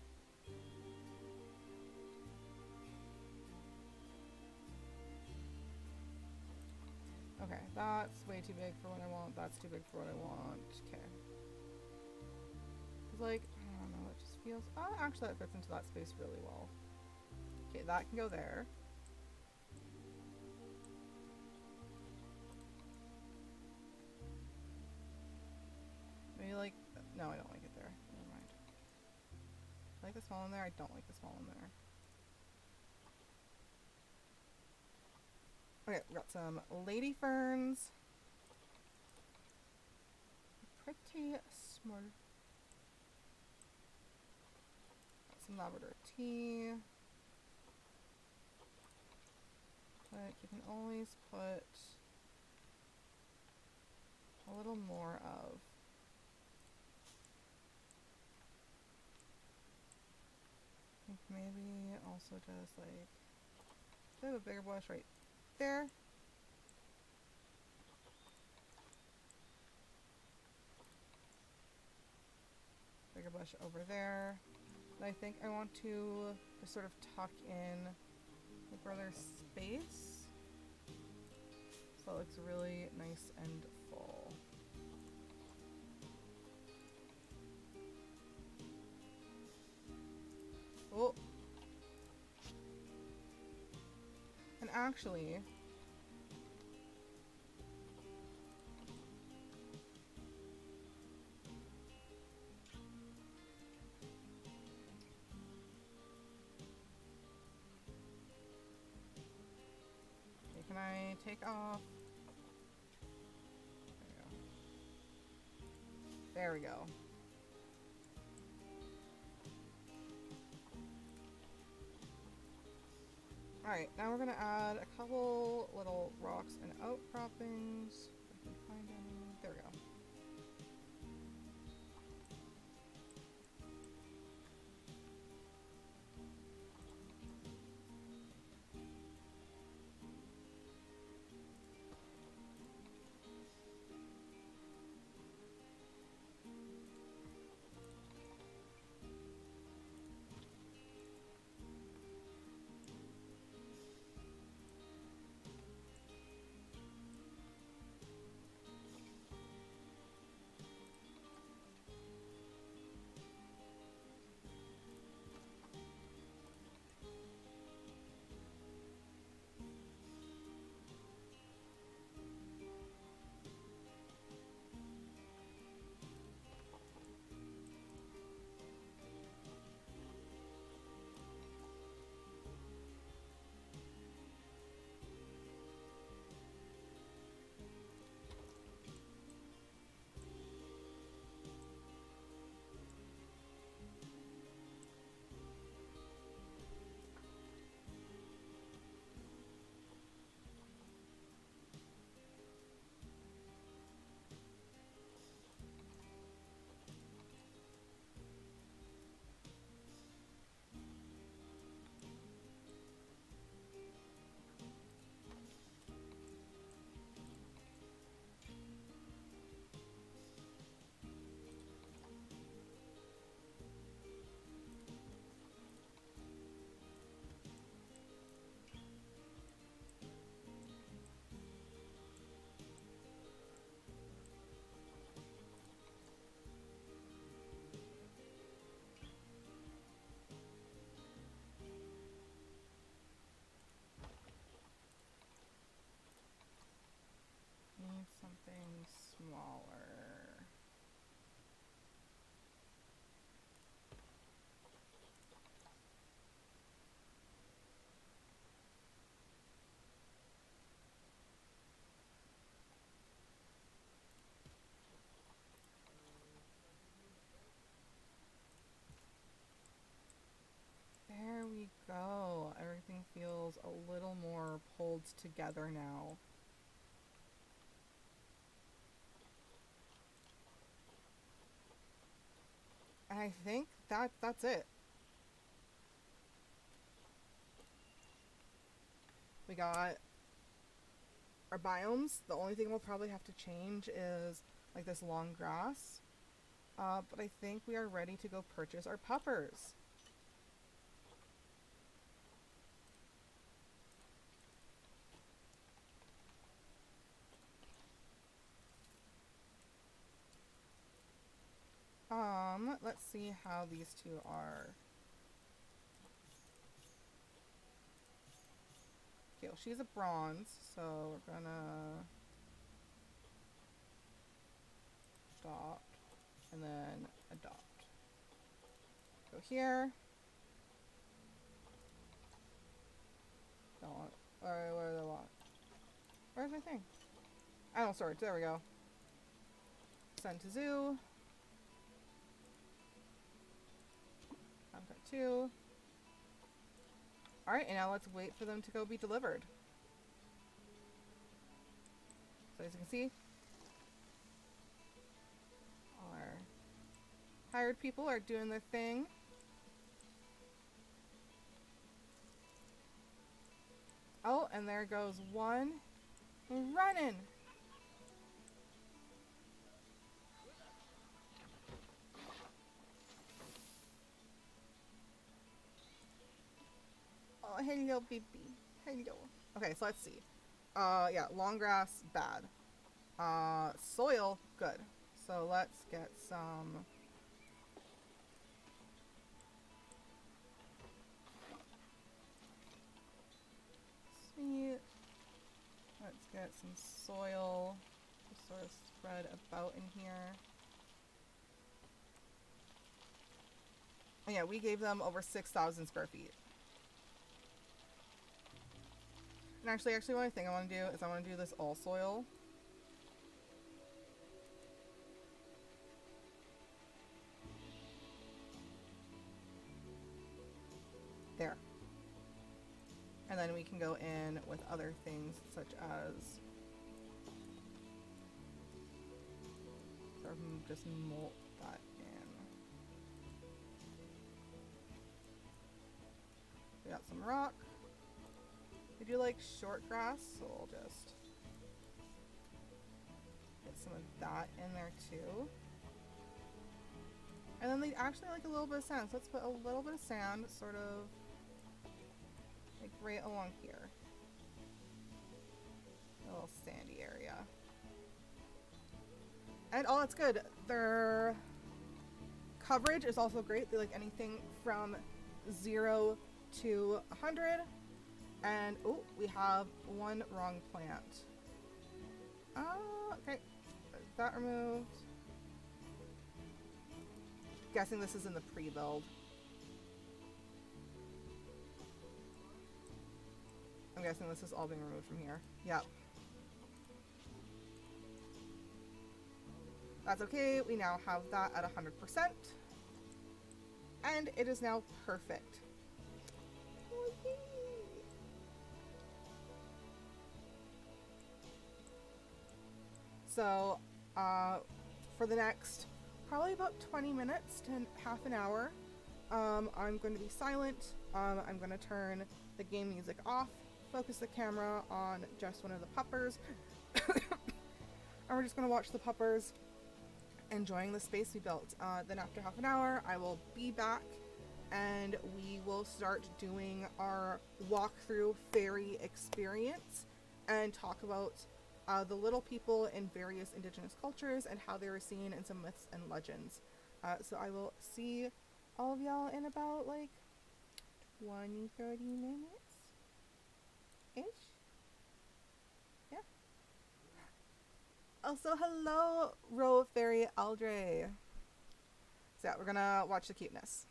Okay, that's way too big for what I want. That's too big for what I want. Okay. It's like, I don't know, it just feels... Oh, actually that fits into that space really well. Okay, that can go there. Maybe like... No, I don't like it there. Never mind. I like the small one there. I don't like the small one there. Okay, we got some lady ferns. pretty small. Some Labrador tea. But you can always put a little more of. I think maybe also just like a bit of a bigger bush right there. Bigger bush over there. And I think I want to just sort of tuck in like where there's space. So it looks really nice and full. Oh. And actually, okay, can I take off? There we go. Alright, now we're gonna add a couple little rocks and outcroppings. If I can find any. There we go. Need something smaller. There we go. Everything feels a little more pulled together now. And I think that's it. We got our biomes. The only thing we'll probably have to change is like this long grass. But I think we are ready to go purchase our puppers. Let's see how these two are. Okay, well, she's a bronze, so we're gonna adopt and then adopt. Go here. Don't want. Where do I want? Where's my thing? I don't storage. There we go. Send to zoo. Habitat 2. Alright, and now let's wait for them to go be delivered. So as you can see, our hired people are doing their thing. Oh, and there goes one running. Oh, hello, baby. Hello. Okay, so let's see. Yeah, long grass, bad. Soil, good. So let's get some... Sweet. Let's get some soil to sort of spread about in here. And yeah, we gave them over 6,000 square feet. And actually one thing I want to do is I want to do this all soil. There. And then we can go in with other things such as sort of just mold that in. We got some rock. We do like short grass, so we'll just get some of that in there too. And then they actually like a little bit of sand, so let's put a little bit of sand sort of like right along here. A little sandy area. And oh, that's good. Their coverage is also great. They like anything from 0 to 100. And oh, we have one wrong plant. Okay. There's that removed. Guessing this is in the pre-build. I'm guessing this is all being removed from here. Yep. That's okay. We now have that at 100%. And it is now perfect. So, for the next probably about 20 minutes to half an hour, I'm going to be silent. I'm going to turn the game music off, focus the camera on just one of the puppers, and we're just going to watch the puppers enjoying the space we built. Then after half an hour, I will be back and we will start doing our walkthrough fairy experience and talk about the little people in various indigenous cultures and how they were seen in some myths and legends. So I will see all of y'all in about like 20-30 minutes ish. Yeah. Also, hello, Row Fairy Aldre. So yeah, we're gonna watch the cuteness.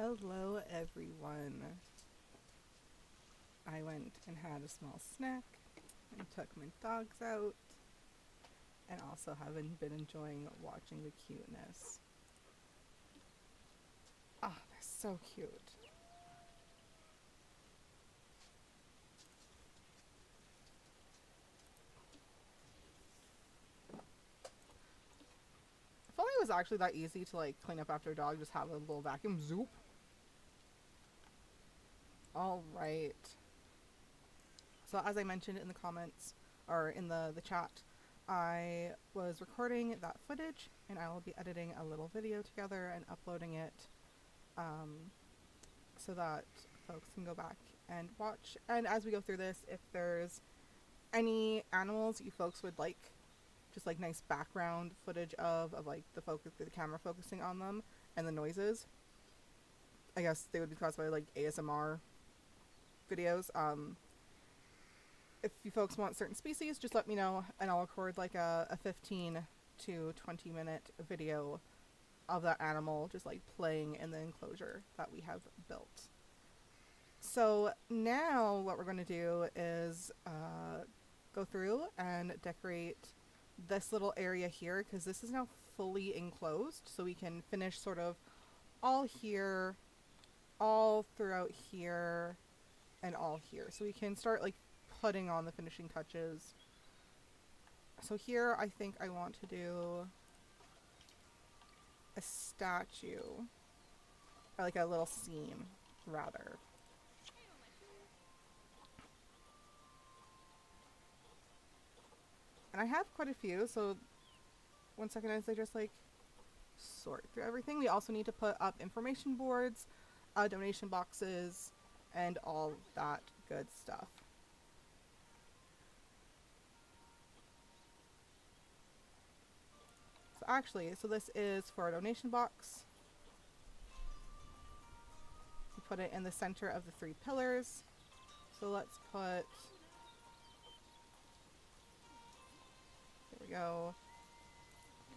Hello everyone. I went and had a small snack and took my dogs out, and also haven't been enjoying watching the cuteness. Ah, they're so cute. If only it was actually that easy to like clean up after a dog, just have a little vacuum. Zoop. Alright. So as I mentioned in the comments, or in the chat, I was recording that footage and I will be editing a little video together and uploading it so that folks can go back and watch. And as we go through this, if there's any animals you folks would like, just like nice background footage of like the camera focusing on them and the noises, I guess they would be classified like ASMR videos. If you folks want certain species, just let me know and I'll record like a 15 to 20 minute video of that animal just like playing in the enclosure that we have built. So now what we're going to do is go through and decorate this little area here, because this is now fully enclosed, so we can finish sort of all here, all throughout here, and all here. So we can start like putting on the finishing touches. So here I think I want to do a statue, or like a little scene rather. And I have quite a few, so one second as I just like sort through everything. We also need to put up information boards, donation boxes, and all that good stuff. So actually, this is for a donation box. We put it in the center of the 3 pillars. So let's put, there we go.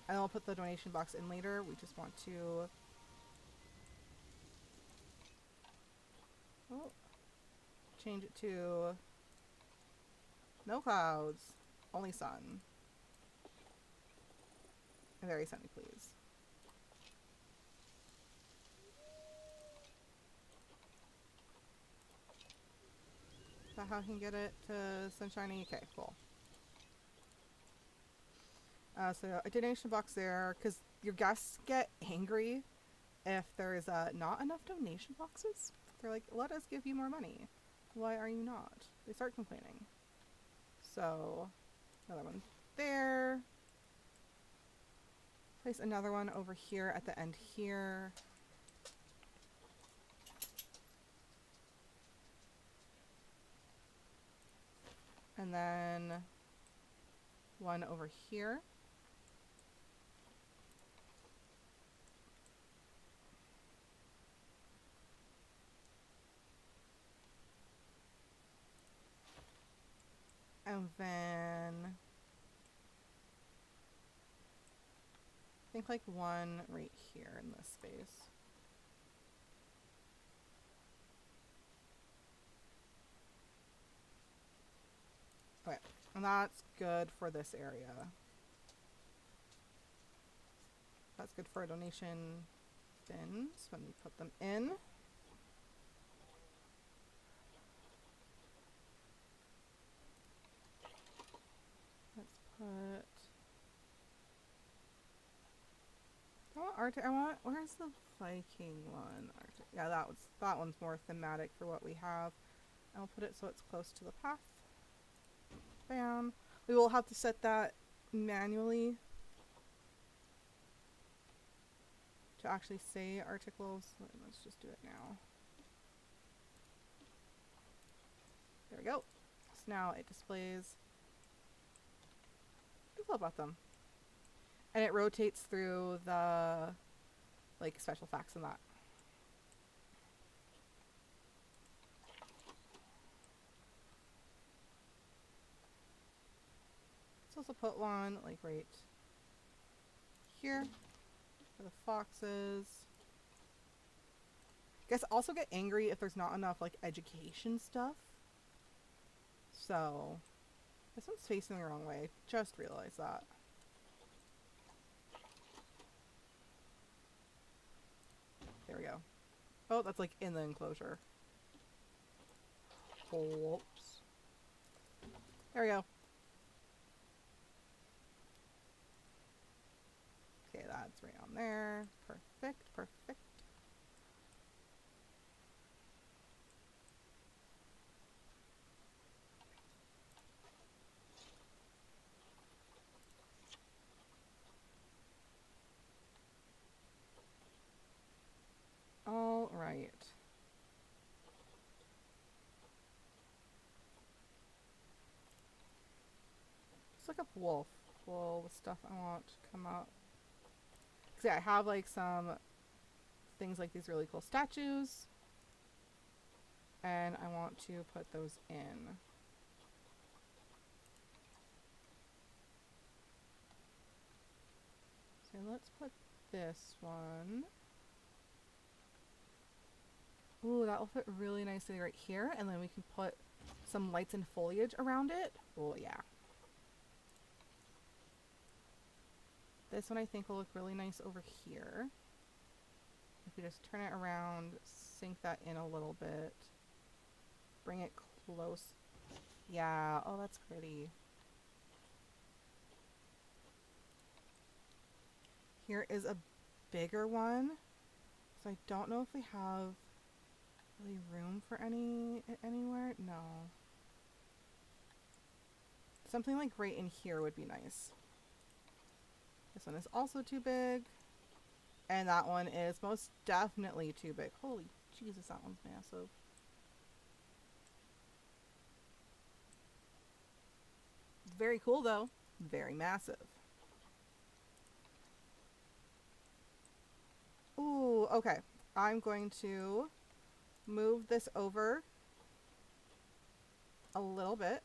And I'll put the donation box in later. We just want to change it to no clouds, only sun. And very sunny, please. Is that how I can get it to sunshiny? Okay, cool. So a donation box there, because your guests get angry if there is not enough donation boxes. They're like, let us give you more money. Why are you not? They start complaining. So another one there. Place another one over here at the end here. And then one over here. And then I think like one right here in this space. Okay, and that's good for this area. That's good for donation bins when we put them in. Let's put, where's the Viking one? Arctic. Yeah, that one's more thematic for what we have. I'll put it so it's close to the path. Bam. We will have to set that manually to actually say articles. Let's just do it now. There we go. So now it displays the club about them. And it rotates through the like special facts and that. Let's also put one like right here for the foxes. Guess also get angry if there's not enough like education stuff. So this one's facing the wrong way. Just realized that. There we go. Oh, that's like in the enclosure. Whoops. There we go. Okay, that's right on there. Perfect, perfect. All right. Let's look up wolf. Well, the stuff I want to come up. Cause yeah, I have like some things like these really cool statues. And I want to put those in. So let's put this one. Ooh, that will fit really nicely right here. And then we can put some lights and foliage around it. Oh, yeah. This one I think will look really nice over here. If we just turn it around, sink that in a little bit. Bring it close. Yeah, oh, that's pretty. Here is a bigger one. So I don't know if we have really room for anywhere. No. Something like right in here would be nice. This one is also too big. And that one is most definitely too big. Holy Jesus, that one's massive. Very cool though. Very massive. Ooh, okay. I'm going to move this over a little bit.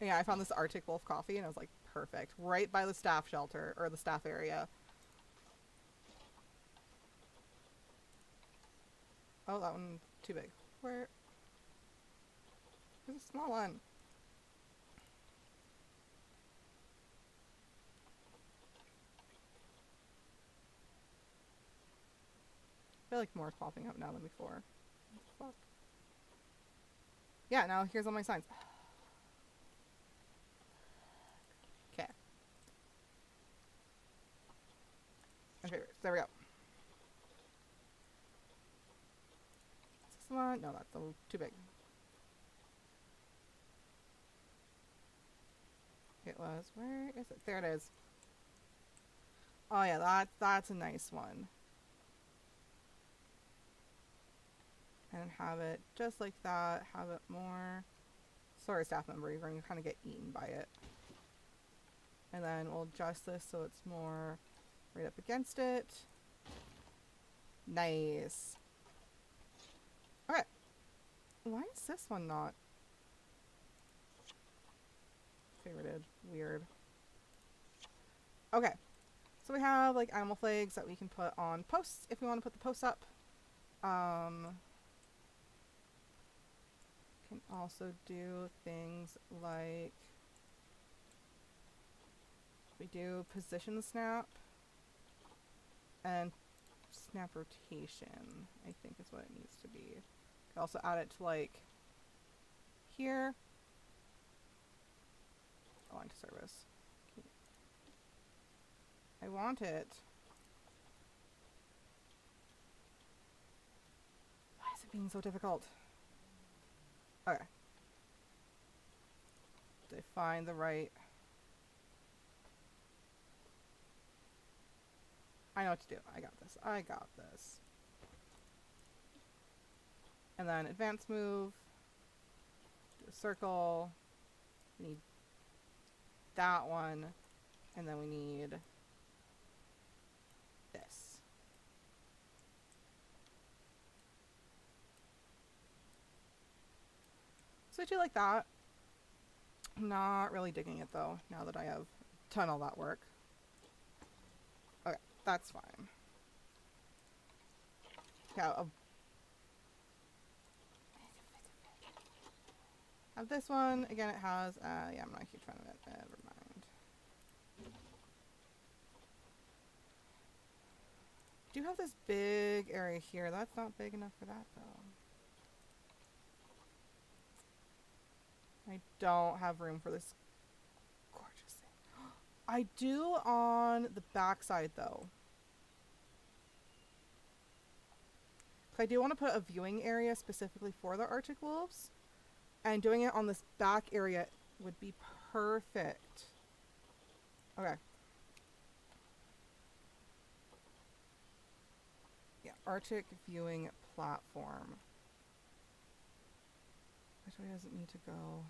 Yeah, I found this Arctic Wolf coffee and I was like, perfect. Right by the staff shelter, or the staff area. Oh, that one's too big. Where's a small one? I feel like more is popping up now than before. Fuck. Yeah, now here's all my signs. Okay. My favorites. There we go. Is this one? No, that's a little too big. It was. Where is it? There it is. Oh yeah, that's a nice one. And have it just like that. Have it more. Sorry, staff member, you're going to kind of get eaten by it. And then we'll adjust this so it's more right up against it. Nice. Okay. Why is this one not favorited? Weird. Okay. So we have like animal flags that we can put on posts if we want to put the posts up. Can also do things like we do position snap and snap rotation, I think is what it needs to be. Can also add it to like here. Align to service. I want it. Why is it being so difficult? Okay. Define the right. I know what to do. I got this. I got this. And then advanced move. Do a circle. We need that one. And then we need this. So I do like that. I'm not really digging it though, now that I have done all that work. That's fine. Yeah, I'll have this one. Again, it has, yeah, I'm not a huge fan of it. Never mind. Do have this big area here. That's not big enough for that, though. I don't have room for this gorgeous thing. I do on the back side, though. I do want to put a viewing area specifically for the Arctic wolves. And doing it on this back area would be perfect. Okay. Yeah, Arctic viewing platform. Which way does it need to go?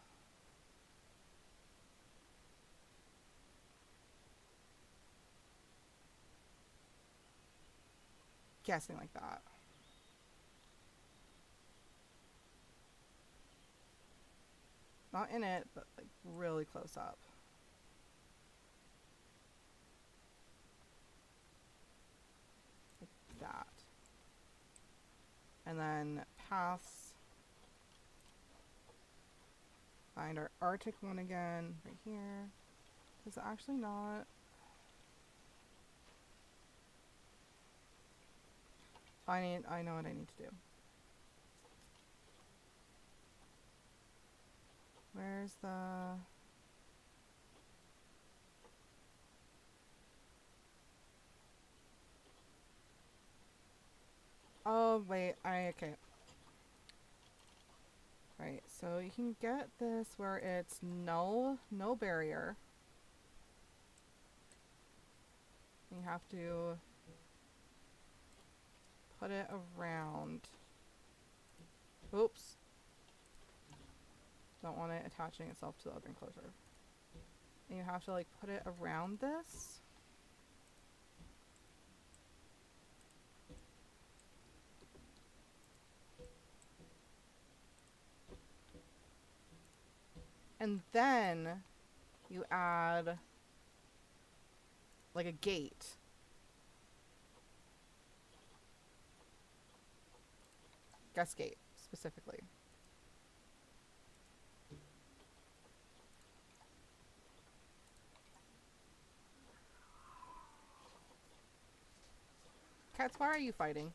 Guessing like that. Not in it, but like really close up. Like that. And then paths. Find our Arctic one again, right here. Is it actually not? I know what I need to do. Where's the... Oh, wait, okay. Right, so you can get this where it's no barrier. You have to put it around. Oops. Don't want it attaching itself to the other enclosure. And you have to like put it around this. And then you add like a gate. Guest gate, specifically. Cats, why are you fighting?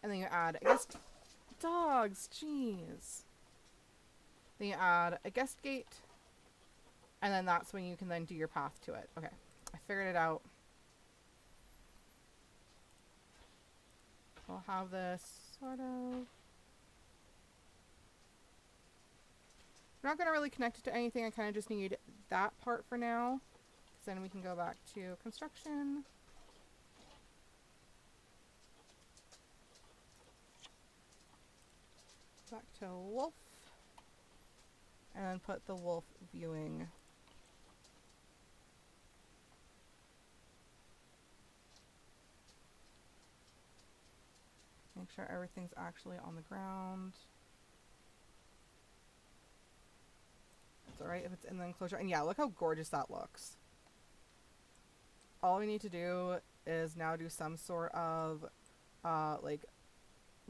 And then you add a guest... Dogs, jeez. Then you add a guest gate. And then that's when you can then do your path to it. Okay, I figured it out. We'll have this sort of... I'm not going to really connect it to anything. I kind of just need that part for now. So then we can go back to construction. Back to wolf. And then put the wolf viewing. Make sure everything's actually on the ground. It's alright if it's in the enclosure. And yeah, look how gorgeous that looks. All we need to do is now do some sort of like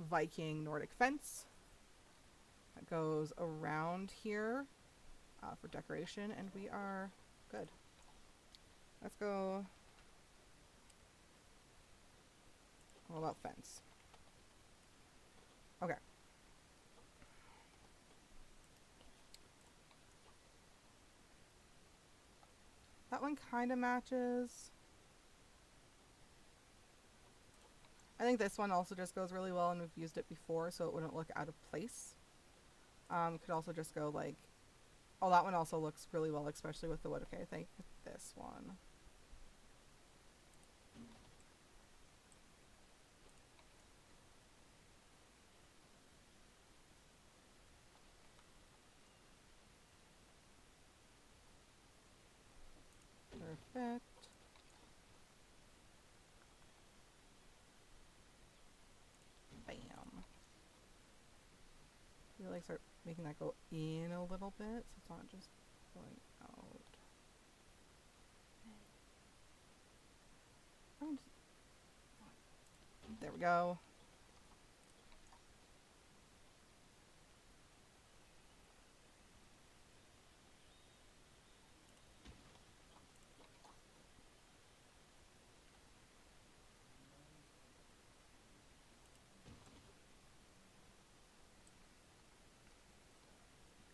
Viking Nordic fence that goes around here for decoration, and we are good. Let's go. What about fence? Okay. That one kind of matches. I think this one also just goes really well, and we've used it before, so it wouldn't look out of place. Could also just go like, oh, that one also looks really well, especially with the wood. Okay, I think this one. Perfect. Bam. Really like start making that go in a little bit, so it's not just going out. There we go.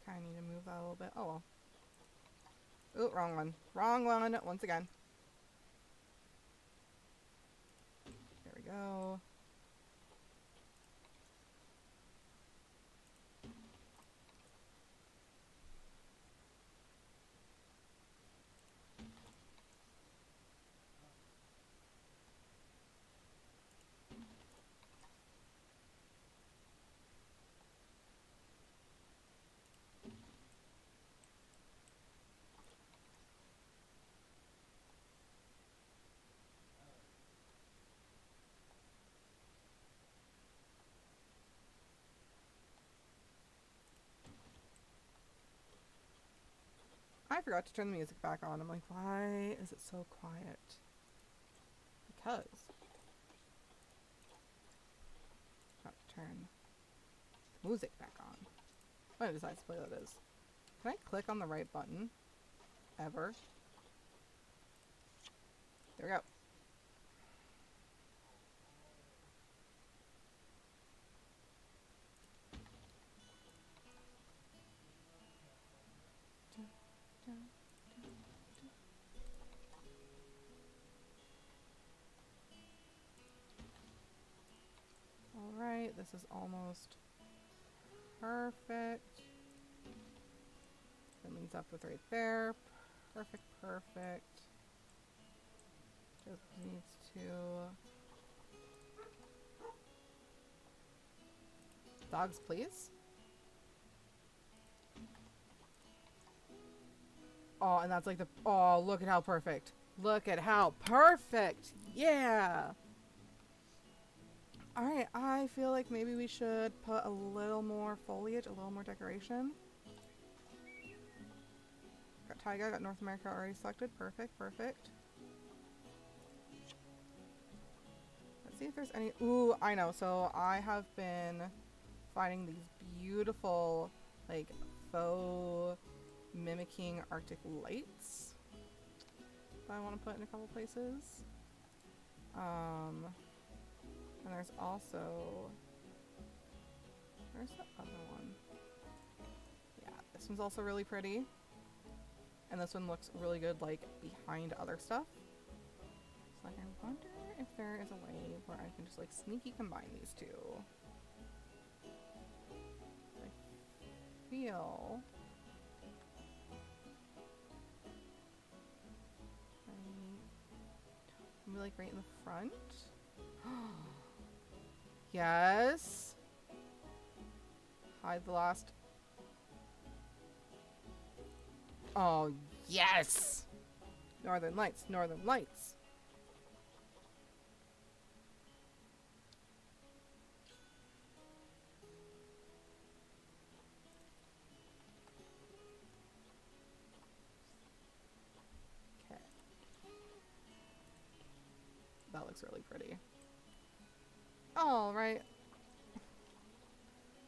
Kind of need to move that a little bit. Oh well. Ooh, wrong one. Wrong one once again. There we go. I forgot to turn the music back on. I'm like, why is it so quiet? Because I forgot to turn the music back on. When I decide to play that is. Can I click on the right button? Ever? There we go. Alright, this is almost perfect. That means up with right there. Perfect, perfect. Just needs to... Dogs, please. Oh, and that's like the... Oh, look at how perfect. Look at how perfect. Yeah. Alright, I feel like maybe we should put a little more foliage, a little more decoration. Got Taiga, got North America already selected. Perfect, perfect. Let's see if there's any... Ooh, I know. So I have been finding these beautiful, like, faux mimicking Arctic lights that I want to put in a couple places. And there's also... Where's the other one? Yeah, this one's also really pretty. And this one looks really good, like, behind other stuff. So, like, I wonder if there is a way where I can just, like, sneaky combine these two. I feel... Maybe, like, right in the front? Yes! Hide the last... Oh, yes! Northern Lights, Northern Lights. Okay. That looks really pretty. Alright.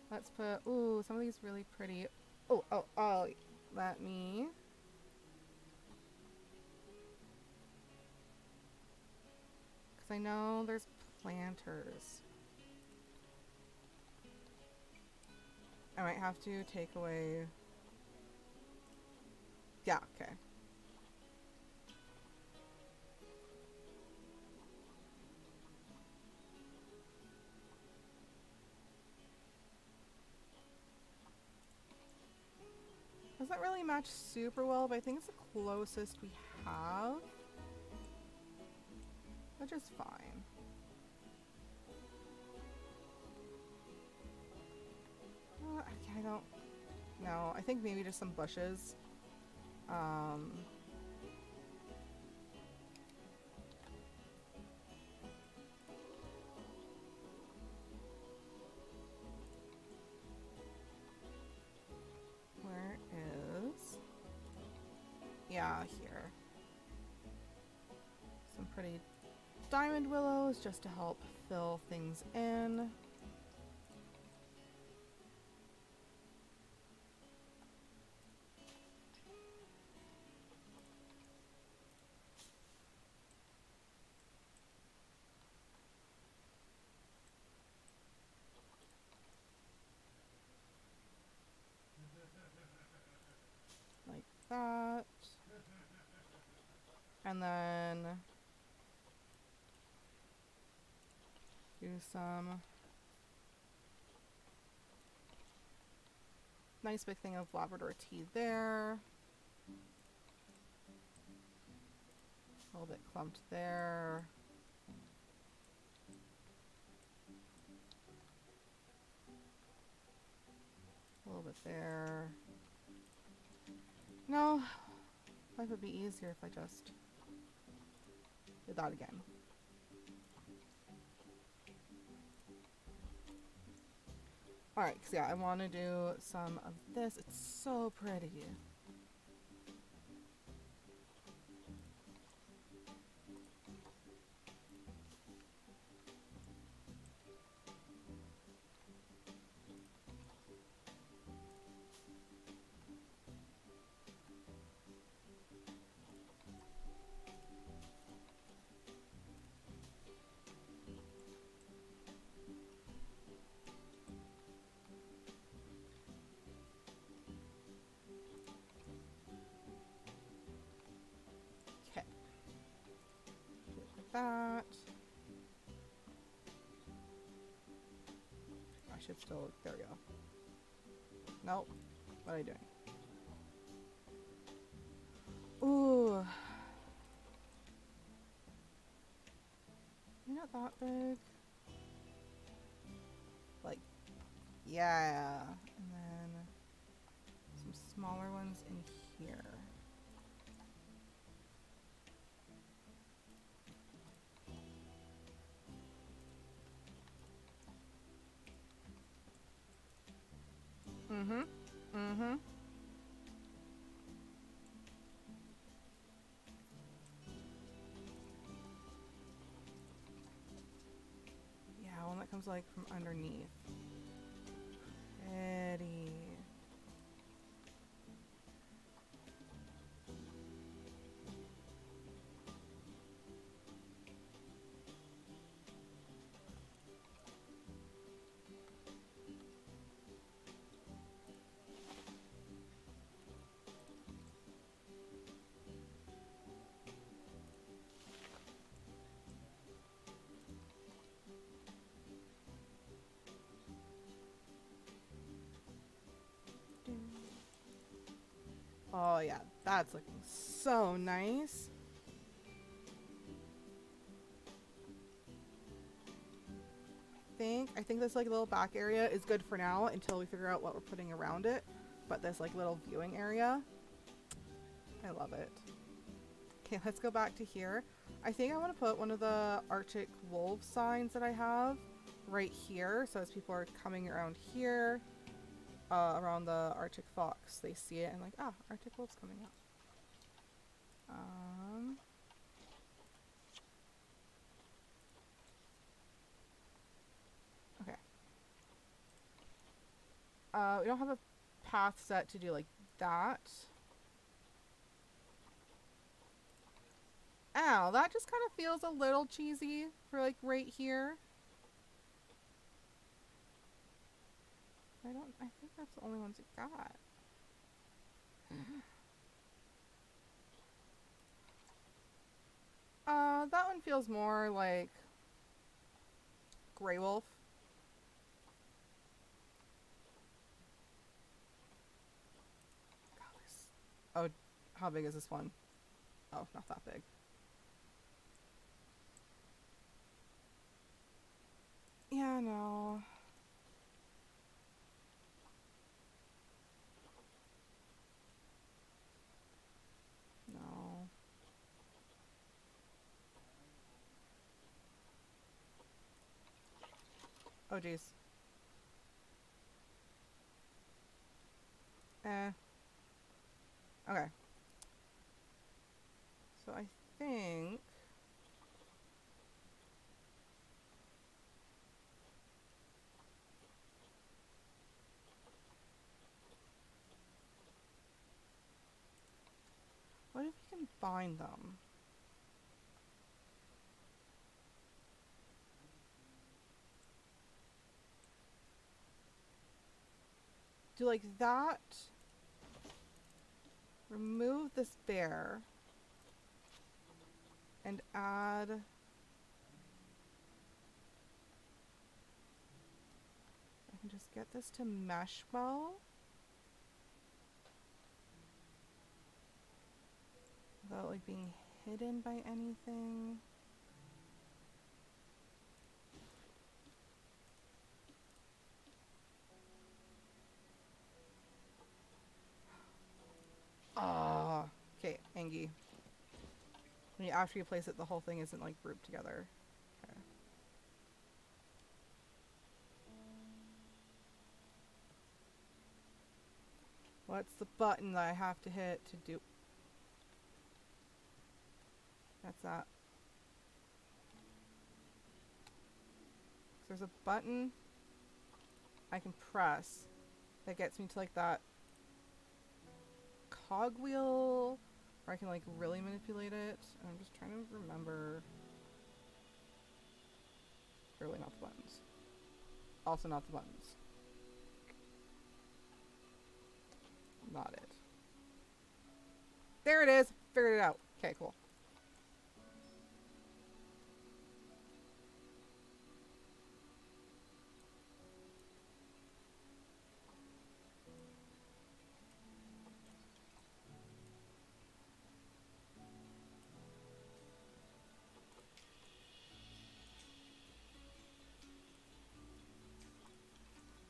Let's put... Ooh, some of these really pretty... Oh, let me... Because I know there's planters. I might have to take away... Yeah, okay. Doesn't really match super well, but I think it's the closest we have. Which is fine. I don't know. I think maybe just some bushes. Where is... Yeah, here. Some pretty diamond willows just to help fill things in. Like that. And then do some nice big thing of Labrador tea there. A little bit clumped there. A little bit there. No, life would be easier if I just did that again. Alright, because yeah, I want to do some of this. It's so pretty. That. I should still, there we go. Nope. What are you doing? Ooh. You're not that big. Like, yeah. And then some smaller ones in here. Mm-hmm. Mm-hmm. Yeah, one that comes like from underneath. Pretty. Oh yeah, that's looking so nice. I think this like little back area is good for now until we figure out what we're putting around it. But this like little viewing area, I love it. Okay, let's go back to here. I think I want to put one of the Arctic wolf signs that I have right here. So as people are coming around here, around the Arctic fox, they see it and like, ah, Arctic wolf's coming up. Okay. We don't have a path set to do like that. Ow, that just kind of feels a little cheesy for like right here. I think that's the only ones we got. That one feels more like gray wolf. Oh, how big is this one? Oh, not that big. Yeah, no. No. Oh, jeez. Okay. So I think can find them. Do like that. Remove this bear. And add... I can just get this to mesh well. Without like being hidden by anything. Ah, okay, Angie. After you place it, the whole thing isn't like grouped together. Okay. What's the button that I have to hit to do? That's that. So there's a button I can press that gets me to like that cogwheel, or I can like really manipulate it. I'm just trying to remember. Clearly not the buttons. Also not the buttons. Not it. There it is! Figured it out. Okay, cool.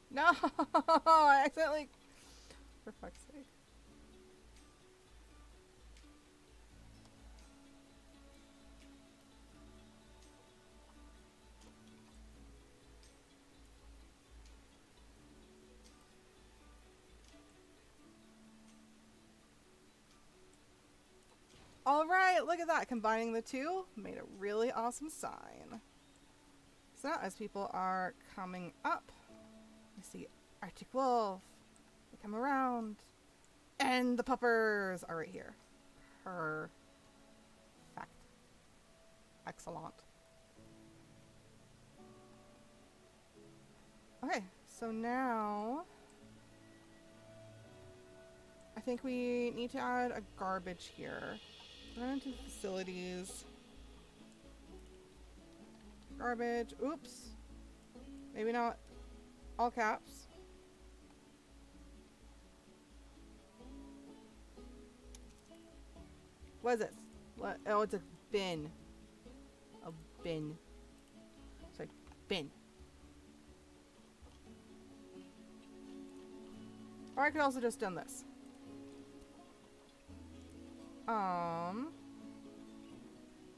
No! I accidentally... For fuck's sake. Alright, look at that. Combining the two made a really awesome sign. So now as people are coming up, you see Arctic Wolf. They come around. And the puppers are right here. Perfect. Excellent. Okay, so now I think we need to add a garbage here. Run into facilities. Garbage. Oops. Maybe not all caps. What is this? What? Oh, it's a bin. A bin. Sorry, bin. Or I could also just done this.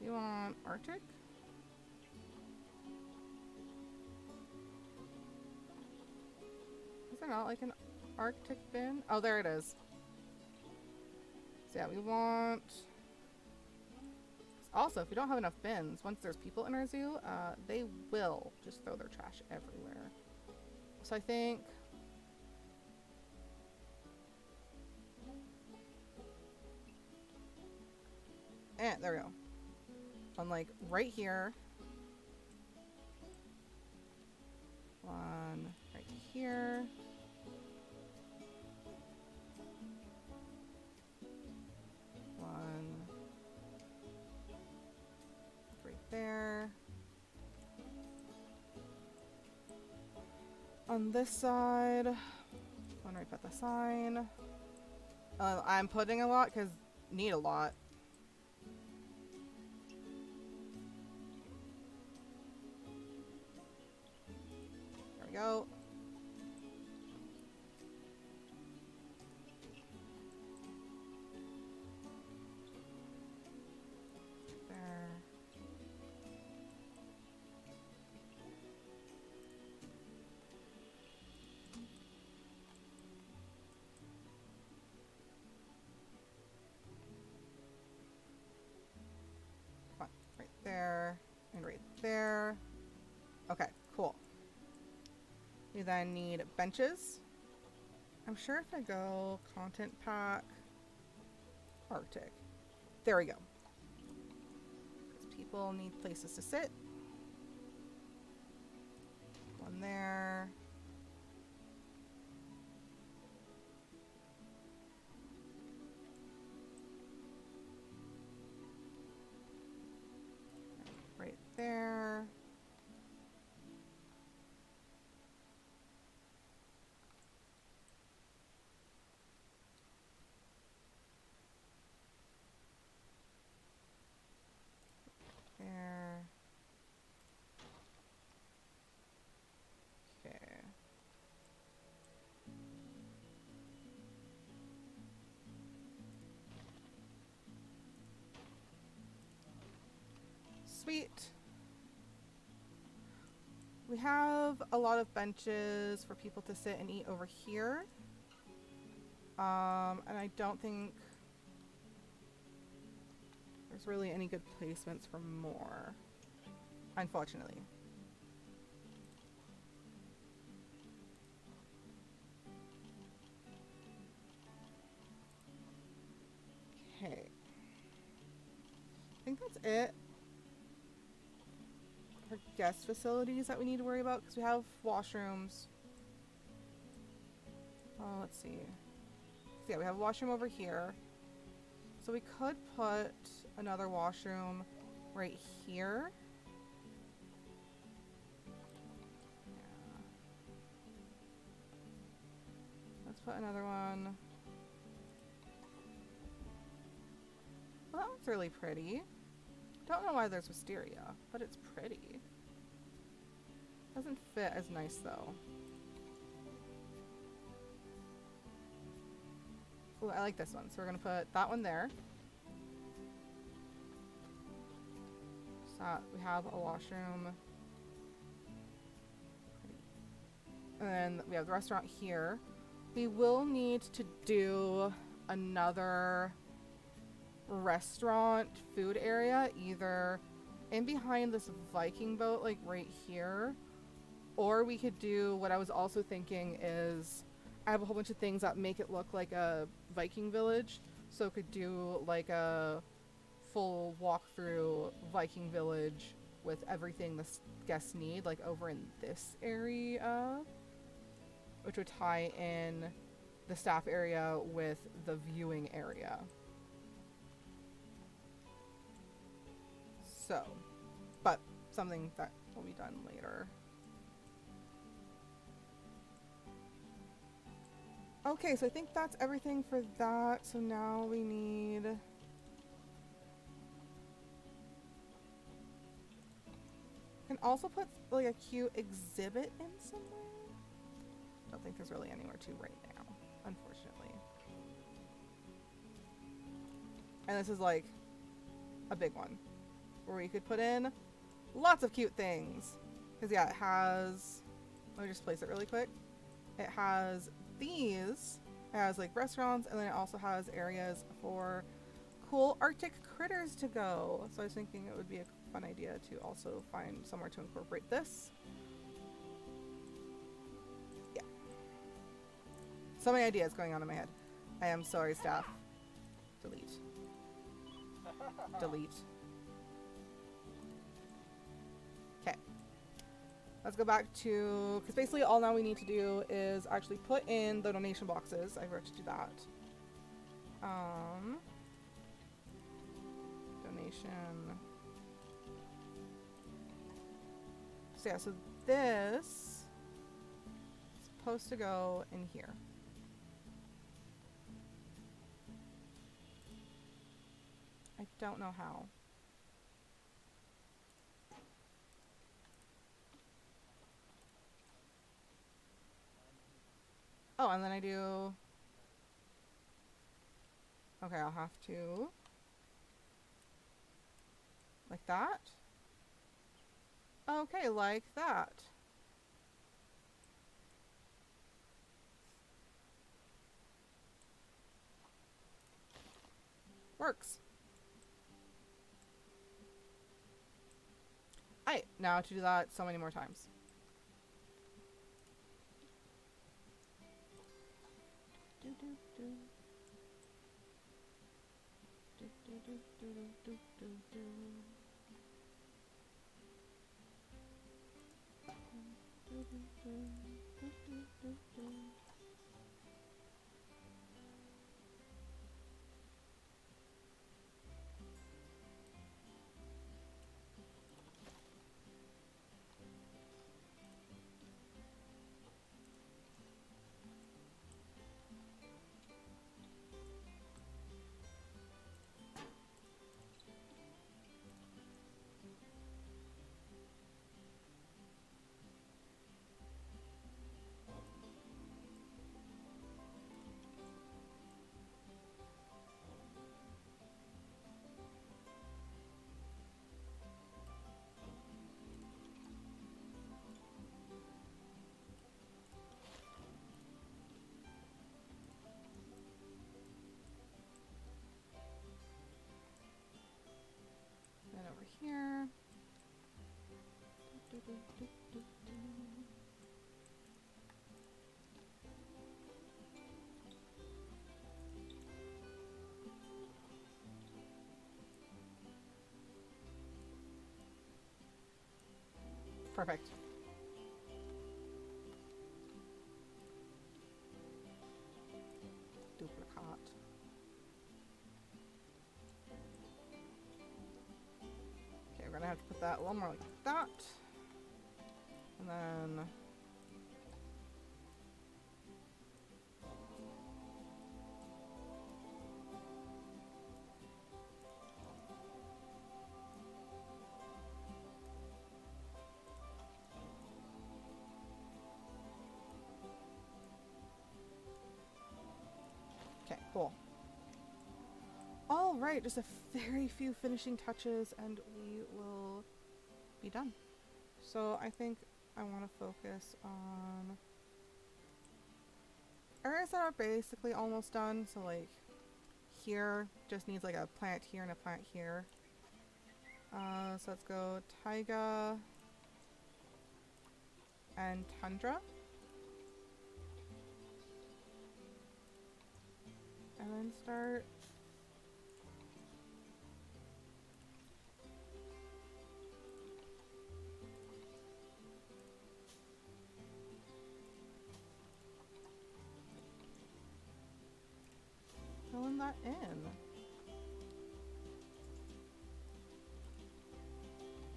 You want Arctic? Is there not like an Arctic bin? Oh, there it is. So yeah, we want... Also, if we don't have enough bins, once there's people in our zoo, they will just throw their trash everywhere. So I think... And there we go. On like right here. One right here. One right there. On this side. One right by the sign. I'm putting a lot because need a lot. Go. There. Come on. Right there. And right there. Okay, cool. We then need benches. I'm sure if I go content pack, Arctic. There we go. Because people need places to sit. One there. Right there. There. Okay. Sweet. We have a lot of benches for people to sit and eat over here. And I don't think there's really any good placements for more, unfortunately. Okay. I think that's it for guest facilities that we need to worry about, because we have washrooms. Oh, let's see. So yeah, we have a washroom over here. So we could put another washroom right here. Yeah. Let's put another one. Well, that one's really pretty. Don't know why there's wisteria, but it's pretty. Doesn't fit as nice though. Ooh, I like this one, so we're gonna put that one there. So we have a washroom. And then we have the restaurant here. We will need to do another restaurant food area, either in behind this Viking boat, like right here, or we could do what I was also thinking is I have a whole bunch of things that make it look like a Viking village, so we could do like a full walkthrough Viking village with everything the guests need, like over in this area, which would tie in the staff area with the viewing area. So, but something that will be done later. Okay, so I think that's everything for that. So now we need... Can also put like a cute exhibit in somewhere. Don't think there's really anywhere to right now, unfortunately. And this is like a big one where we could put in lots of cute things. Because yeah, it has... Let me just place it really quick. It has these. It has like restaurants, and then it also has areas for cool Arctic critters to go. So I was thinking it would be a fun idea to also find somewhere to incorporate this. Yeah. So many ideas going on in my head. I am sorry, staff. Delete. Delete. Okay. Let's go back to, because basically all now we need to do is actually put in the donation boxes. I forgot to do that. Donation. So yeah, so this is supposed to go in here. I don't know how. Oh, and then I do... Okay, I'll have to... Like that? Okay, like that. Works. Alright, now to do that so many more times. Do, do, do. Do, do. Then over here. Perfect. Duplicate. Okay, we're gonna have to put that a little more like that. And then okay, cool. All right, just a very few finishing touches and we will be done. So I think I want to focus on areas that are basically almost done. So like here just needs like a plant here and a plant here. So let's go taiga and tundra. And then start filling that in.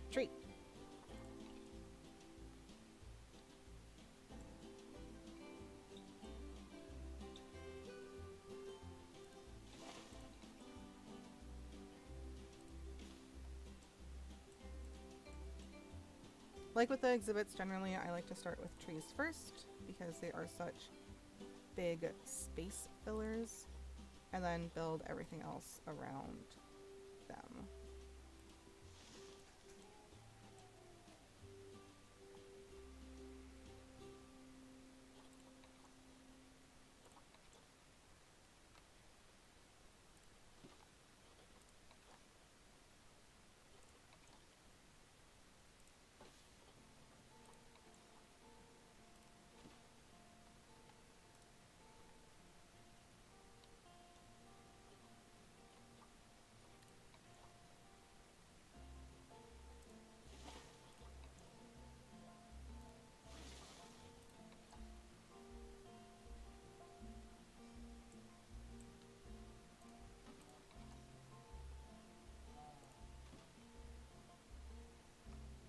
Tree. Like with the exhibits, generally I like to start with trees first because they are such big space fillers, and then build everything else around them.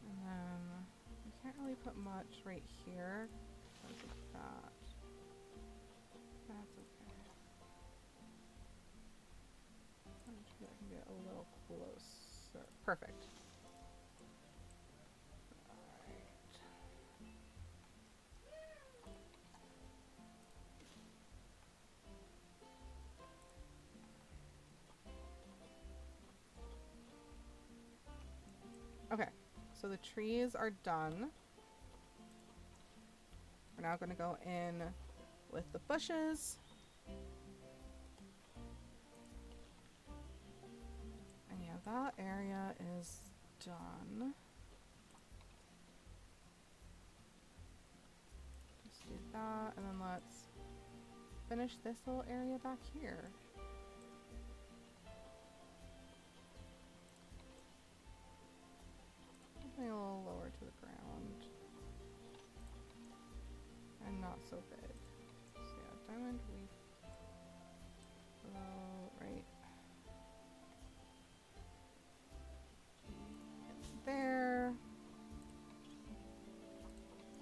And then we can't really put much right here because of that. That's okay. Maybe I can get a little closer. Perfect. Okay, so the trees are done. We're now going to go in with the bushes. And yeah, that area is done. Just do that, and then let's finish this little area back here. Maybe a little lower to the ground. And not so big. So yeah, diamond leaf. Right there.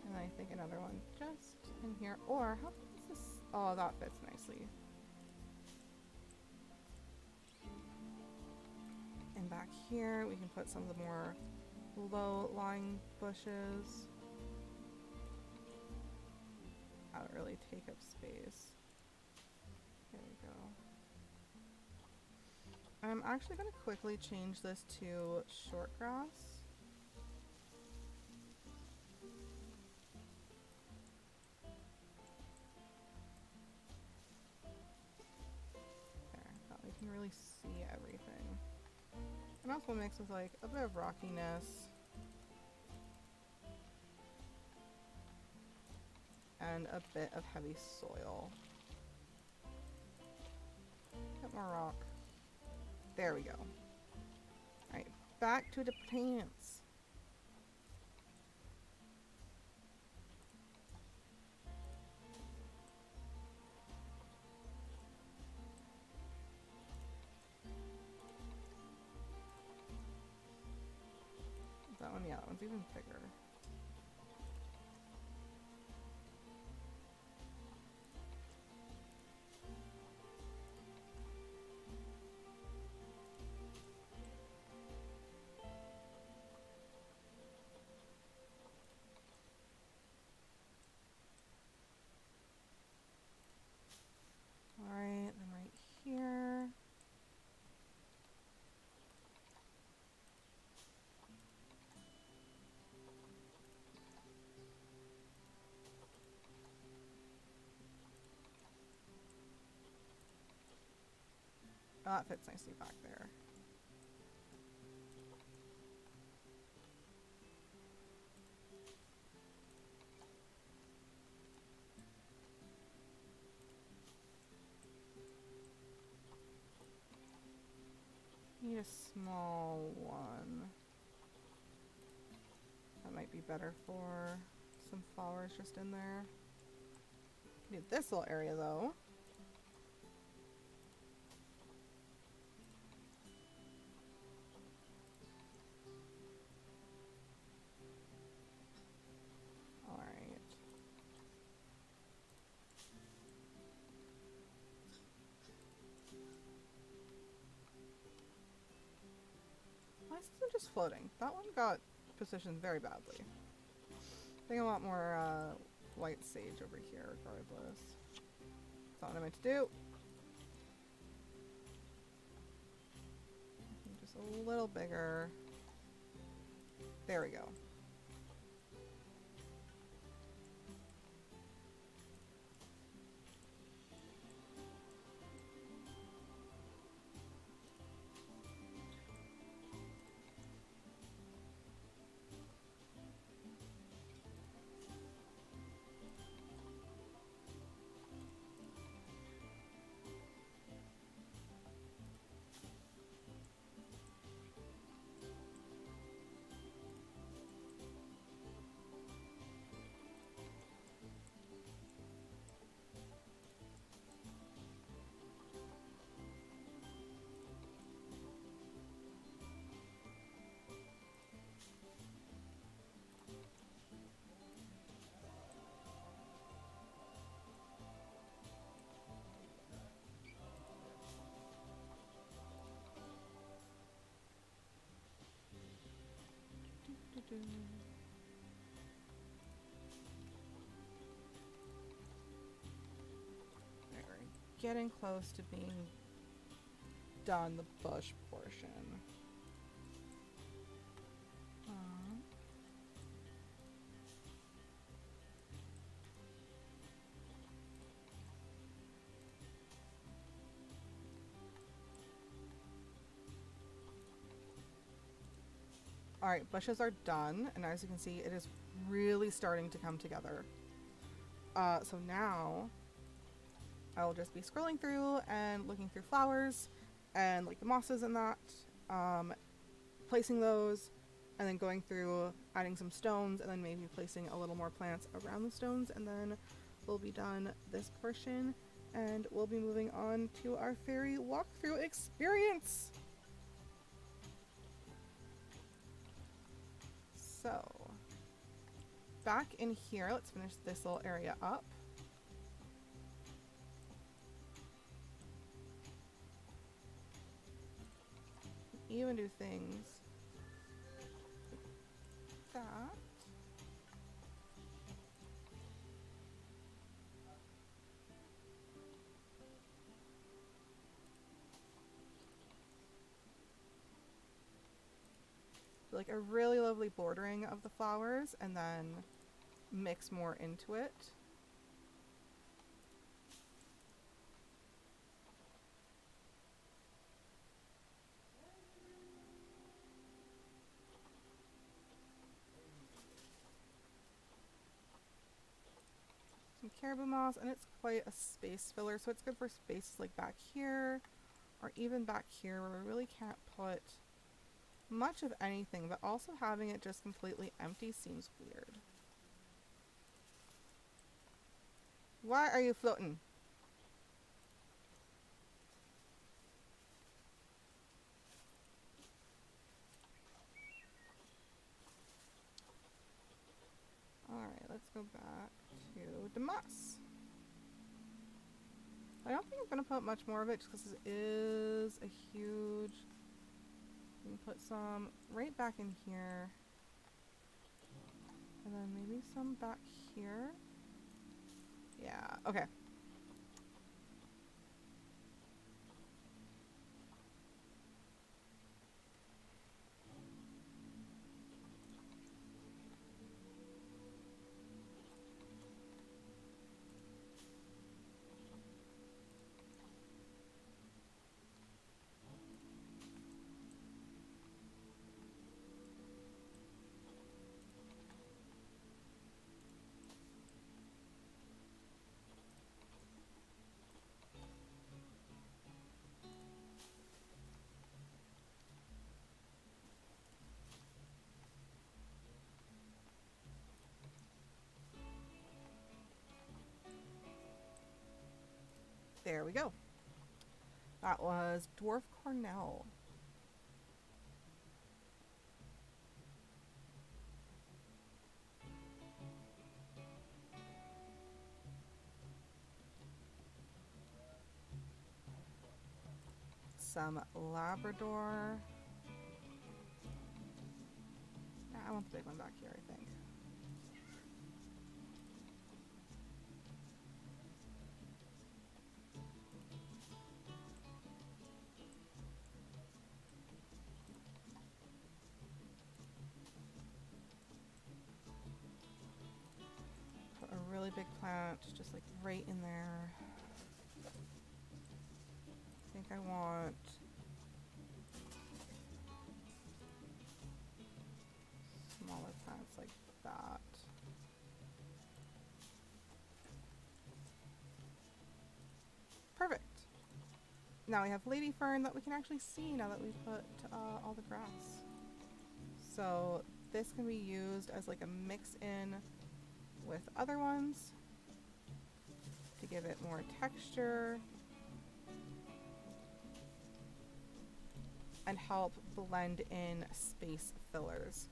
And I think another one just in here. Or how big is this? Oh, that fits nicely. And back here we can put some of the more low-lying bushes. That would really take up space. There we go. I'm actually going to quickly change this to short grass. There, that we can really see everything. And also mix with like a bit of rockiness. And a bit of heavy soil. A bit more rock. There we go. Alright, back to the plants. That one, yeah, that one's even bigger. Alright, then right here. Oh, that fits nicely back there. Need a small one. That might be better for some flowers just in there. Need this little area though. Alright. Why is this one just floating? That one got positioned very badly. I think I want more white sage over here regardless. That's not what I meant to do. Just a little bigger. There we go. There, we're getting close to being done the bush portion. Alright, bushes are done, and as you can see, it is really starting to come together. So now, I will just be scrolling through and looking through flowers, and like the mosses and that, placing those, and then going through adding some stones and then maybe placing a little more plants around the stones, and then we'll be done this portion and we'll be moving on to our fairy walkthrough experience. So back in here, let's finish this little area up. Even do things like that. So like a really lovely bordering of the flowers, and then mix more into it. Some caribou moss, and it's quite a space filler, so it's good for spaces like back here or even back here where we really can't put much of anything, but also having it just completely empty seems weird. Why are you floating? Alright, let's go back to the moss. I don't think I'm going to put much more of it just because it is a huge... We can put some right back in here. And then maybe some back here. Yeah, okay. There we go. That was Dwarf Cornell. Some Labrador. I want the big one back here, I think. Put a really big plant just like right in there. I think I want smaller plants like that. Perfect. Now we have lady fern that we can actually see now that we've put all the grass. So this can be used as like a mix in with other ones to give it more texture and help blend in space fillers.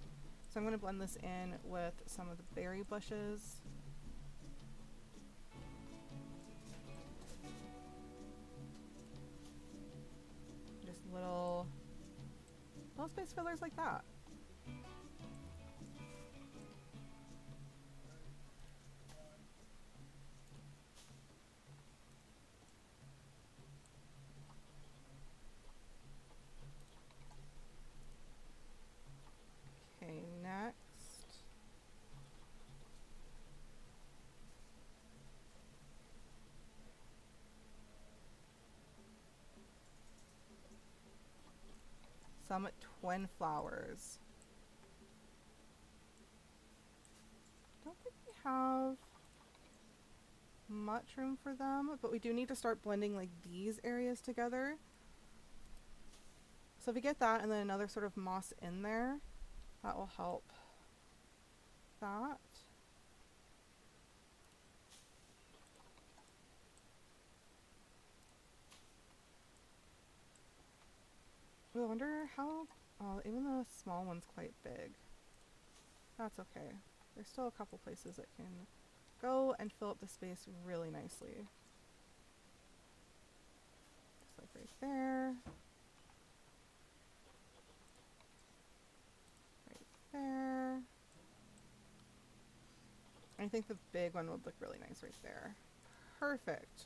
So I'm going to blend this in with some of the berry bushes. Just little space fillers like that. Okay, next. Some twin flowers. Don't think we have much room for them, but we do need to start blending like these areas together. So if we get that and then another sort of moss in there, That will help that. I wonder how... Oh, even the small one's quite big. That's okay. There's still a couple places that can go and fill up the space really nicely. Just like right there. Right there. I think the big one would look really nice right there. Perfect.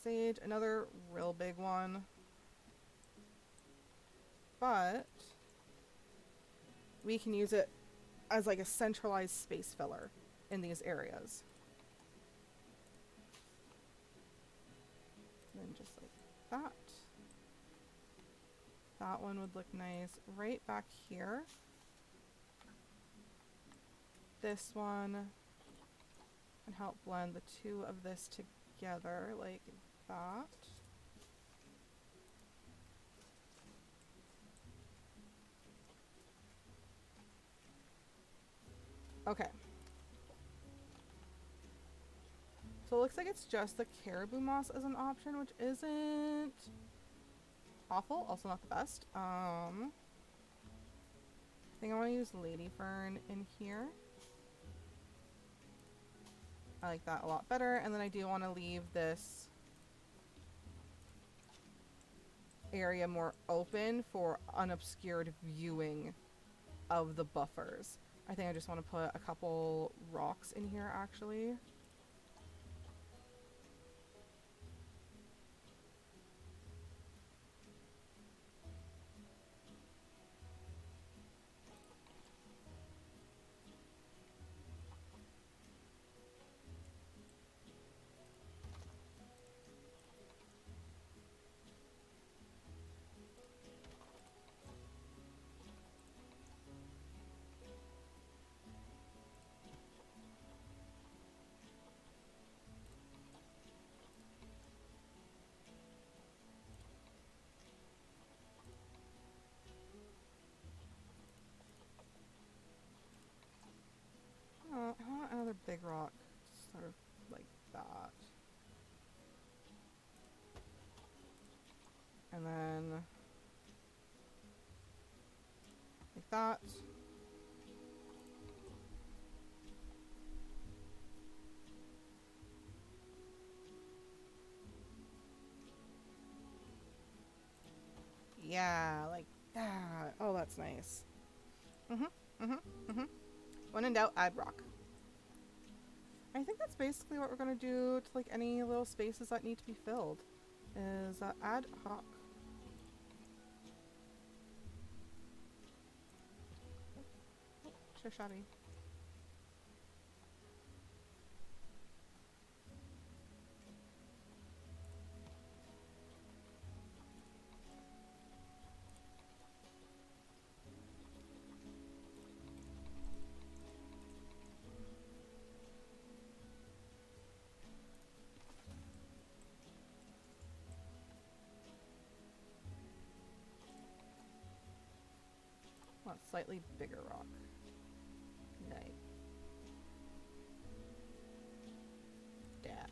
Sage, another real big one. But we can use it as like a centralized space filler in these areas. And then just like that. That one would look nice right back here. This one can help blend the two of this together like that. Okay. So it looks like it's just the caribou moss as an option, which isn't awful, also not the best. I think I want to use lady fern in here. I like that a lot better. And then I do want to leave this area more open for unobscured viewing of the buffers. I think I just want to put a couple rocks in here actually. I want another big rock, sort of like that. And then like that. Yeah, like that. Oh, that's nice. When in doubt, add rock. I think that's basically what we're gonna do to like any little spaces that need to be filled. Is add rock. Oh, Shishadi. Want slightly bigger rock. Nice. Dat.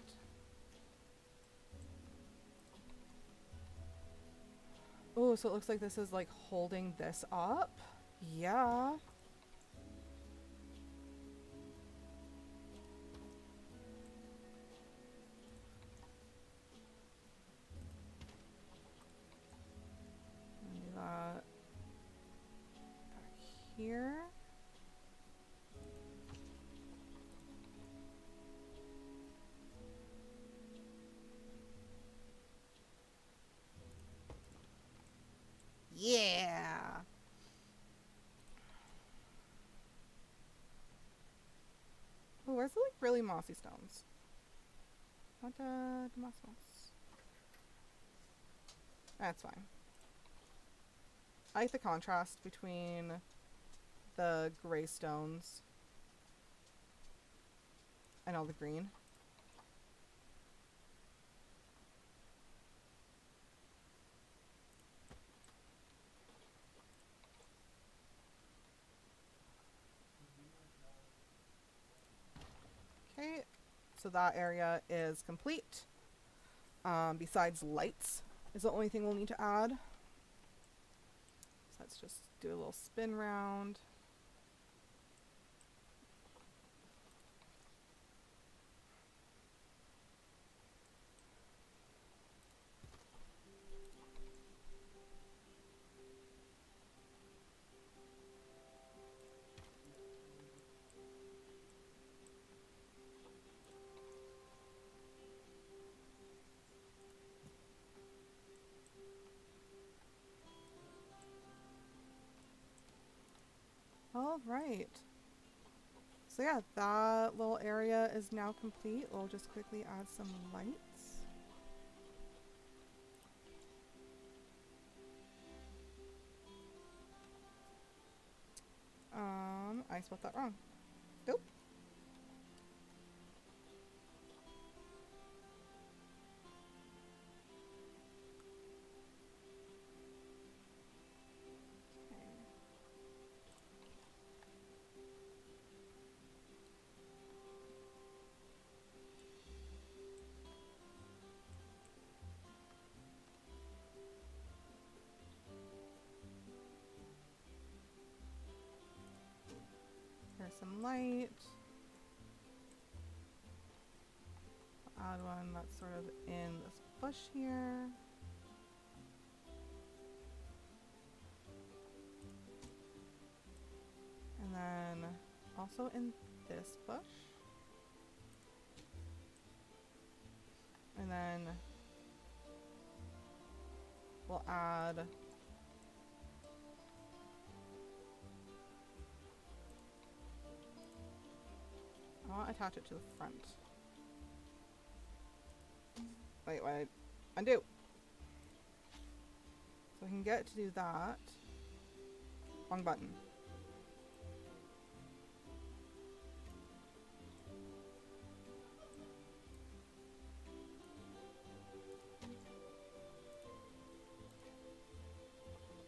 Oh, so it looks like this is like holding this up. Yeah. Do that back here. Yeah. Oh, where's the like really mossy stones? What the moss? That's fine. I like the contrast between the gray stones and all the green. So that area is complete. Besides lights is the only thing we'll need to add. So let's just do a little spin round. All right. So yeah, that little area is now complete. We'll just quickly add some lights. I spelled that wrong. Nope. Here's some light. I'll add one that's sort of in this bush here. And then also in this bush. And then we'll add I want to attach it to the front. Wait, undo. So I can get to do that. Wrong button.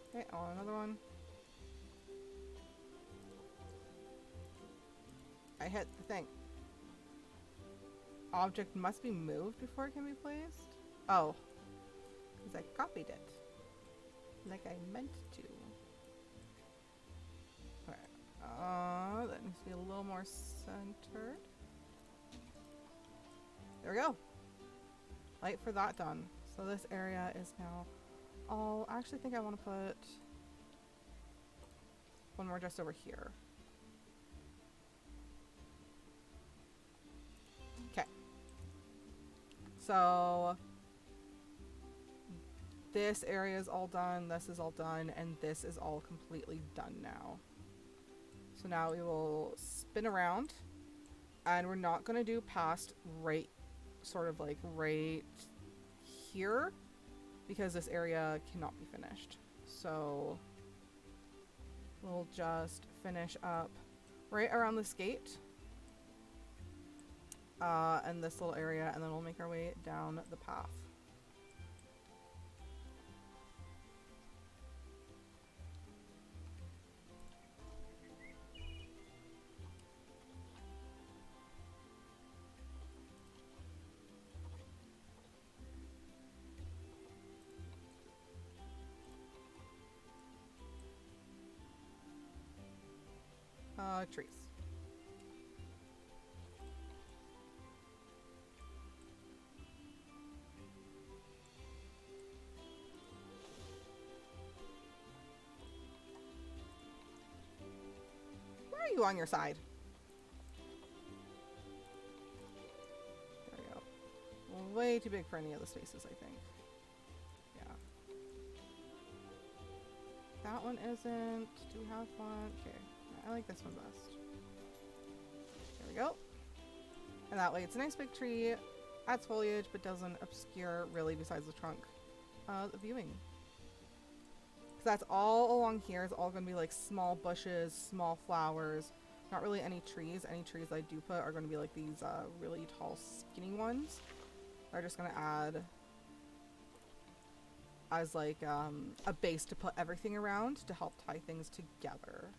Okay, I want another one. I hit the thing. Object must be moved before it can be placed? Oh. Because I copied it. Like I meant to. Okay. That needs to be a little more centered. There we go. Light for that done. So this area is now all... I actually think I want to put one more just over here. Okay. So this area is all done, this is all done, and this is all completely done now. So now we will spin around, and we're not going to do past right, sort of like right here, because this area cannot be finished. So we'll just finish up right around this gate, and this little area, and then we'll make our way down the path. Trees. Where are you on your side? There we go. Way too big for any of the spaces, I think. Yeah. That one isn't. Do we have one? Okay. I like this one best. There we go. And that way it's a nice big tree, adds foliage, but doesn't obscure really besides the trunk the viewing. Because that's all along here is all going to be like small bushes, small flowers, not really any trees. Any trees I do put are going to be like these really tall skinny ones. They're just going to add as like a base to put everything around to help tie things together.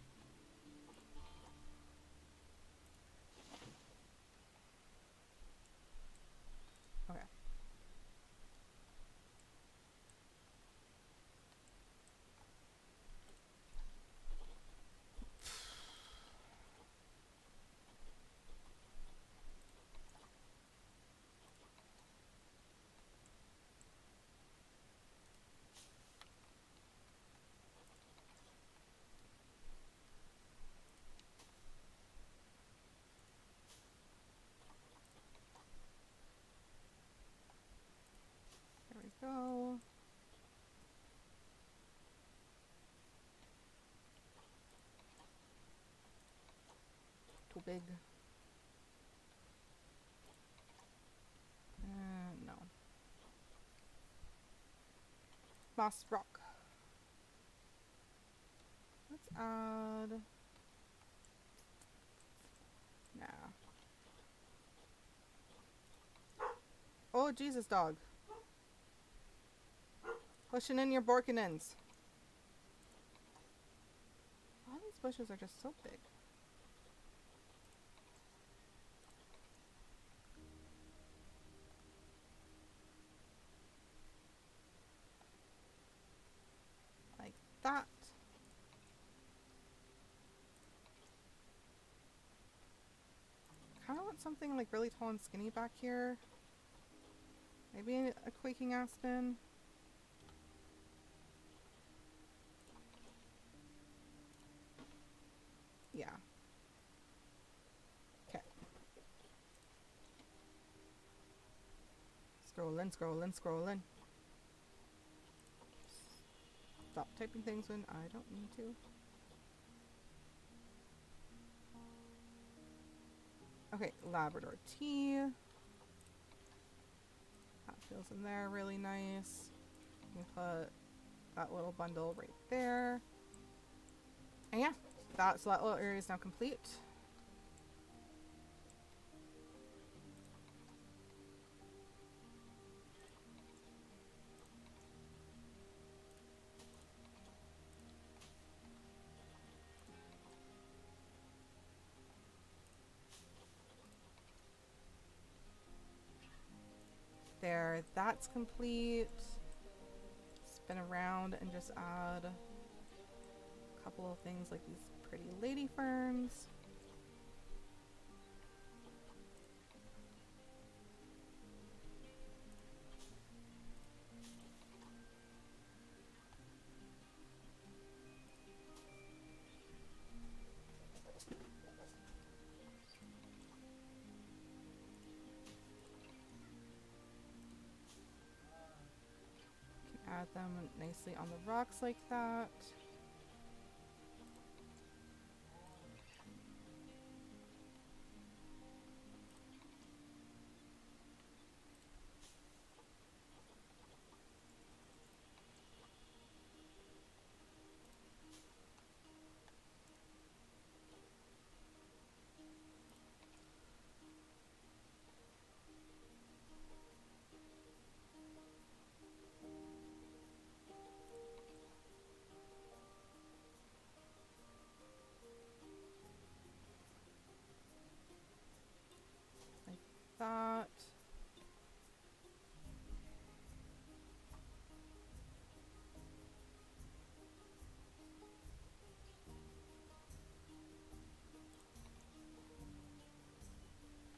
big. No. Moss rock. Let's add. Nah. Oh, Jesus, dog. Pushing in your borkinins. All these bushes are just so big. Like that. Kind of want something like really tall and skinny back here. Maybe a quaking aspen. Yeah. Okay. Scrolling, scrolling, scrolling. Stop typing things when I don't need to. Okay, Labrador tea. That feels in there really nice. You can put that little bundle right there. And yeah, that little area is now complete. There, that's complete. Spin around and just add a couple of things like these pretty lady ferns. Add them nicely on the rocks like that. Like that.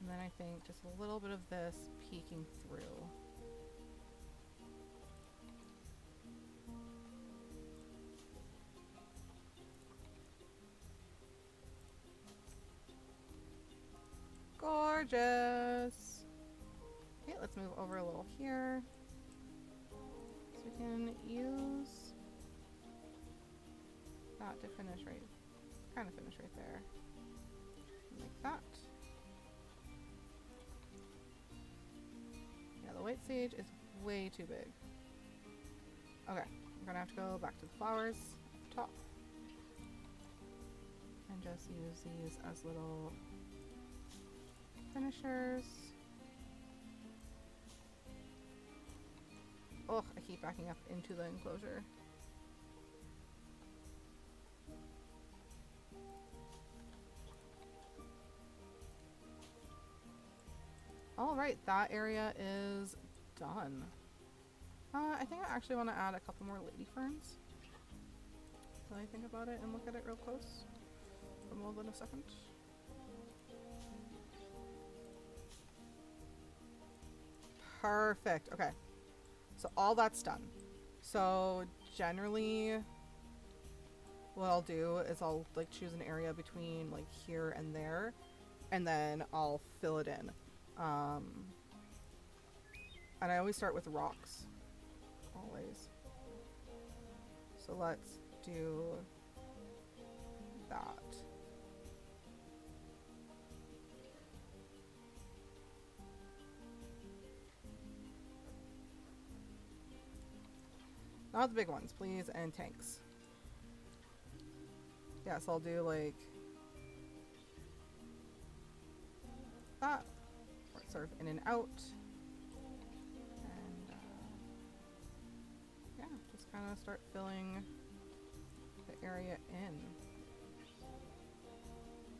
And then I think just a little bit of this peeking through. Gorgeous! Okay, let's move over a little here. So we can use that to finish right, kind of finish right there. Like that. Yeah, the white sage is way too big. Okay, I'm gonna have to go back to the flowers up top. And just use these as little finishers. Oh, I keep backing up into the enclosure. Alright, that area is done. I think I actually want to add a couple more lady ferns. So I think about it and look at it real close for more than a second. Perfect. Okay. So all that's done. So generally what I'll do is I'll like choose an area between like here and there, and then I'll fill it in. And I always start with rocks. Always. So let's do that. Not the big ones, please, and tanks. Yeah, so I'll do like that, sort of in and out, and yeah, just kind of start filling the area in.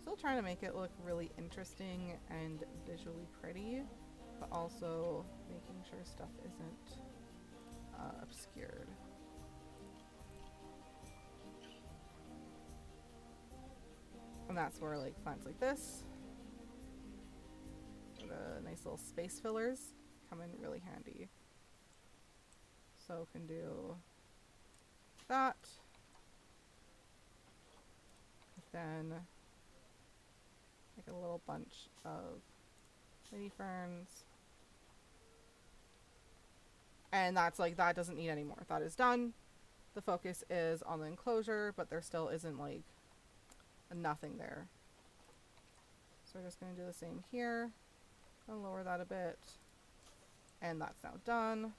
Still trying to make it look really interesting and visually pretty, but also making sure stuff isn't obscured. And that's where like plants like this, the nice little space fillers, come in really handy. So can do that. Then like a little bunch of lady ferns. And that's like, that doesn't need any more. That is done. The focus is on the enclosure, but there still isn't like nothing there. So we're just going to do the same here. I'll lower that a bit. And that's now done.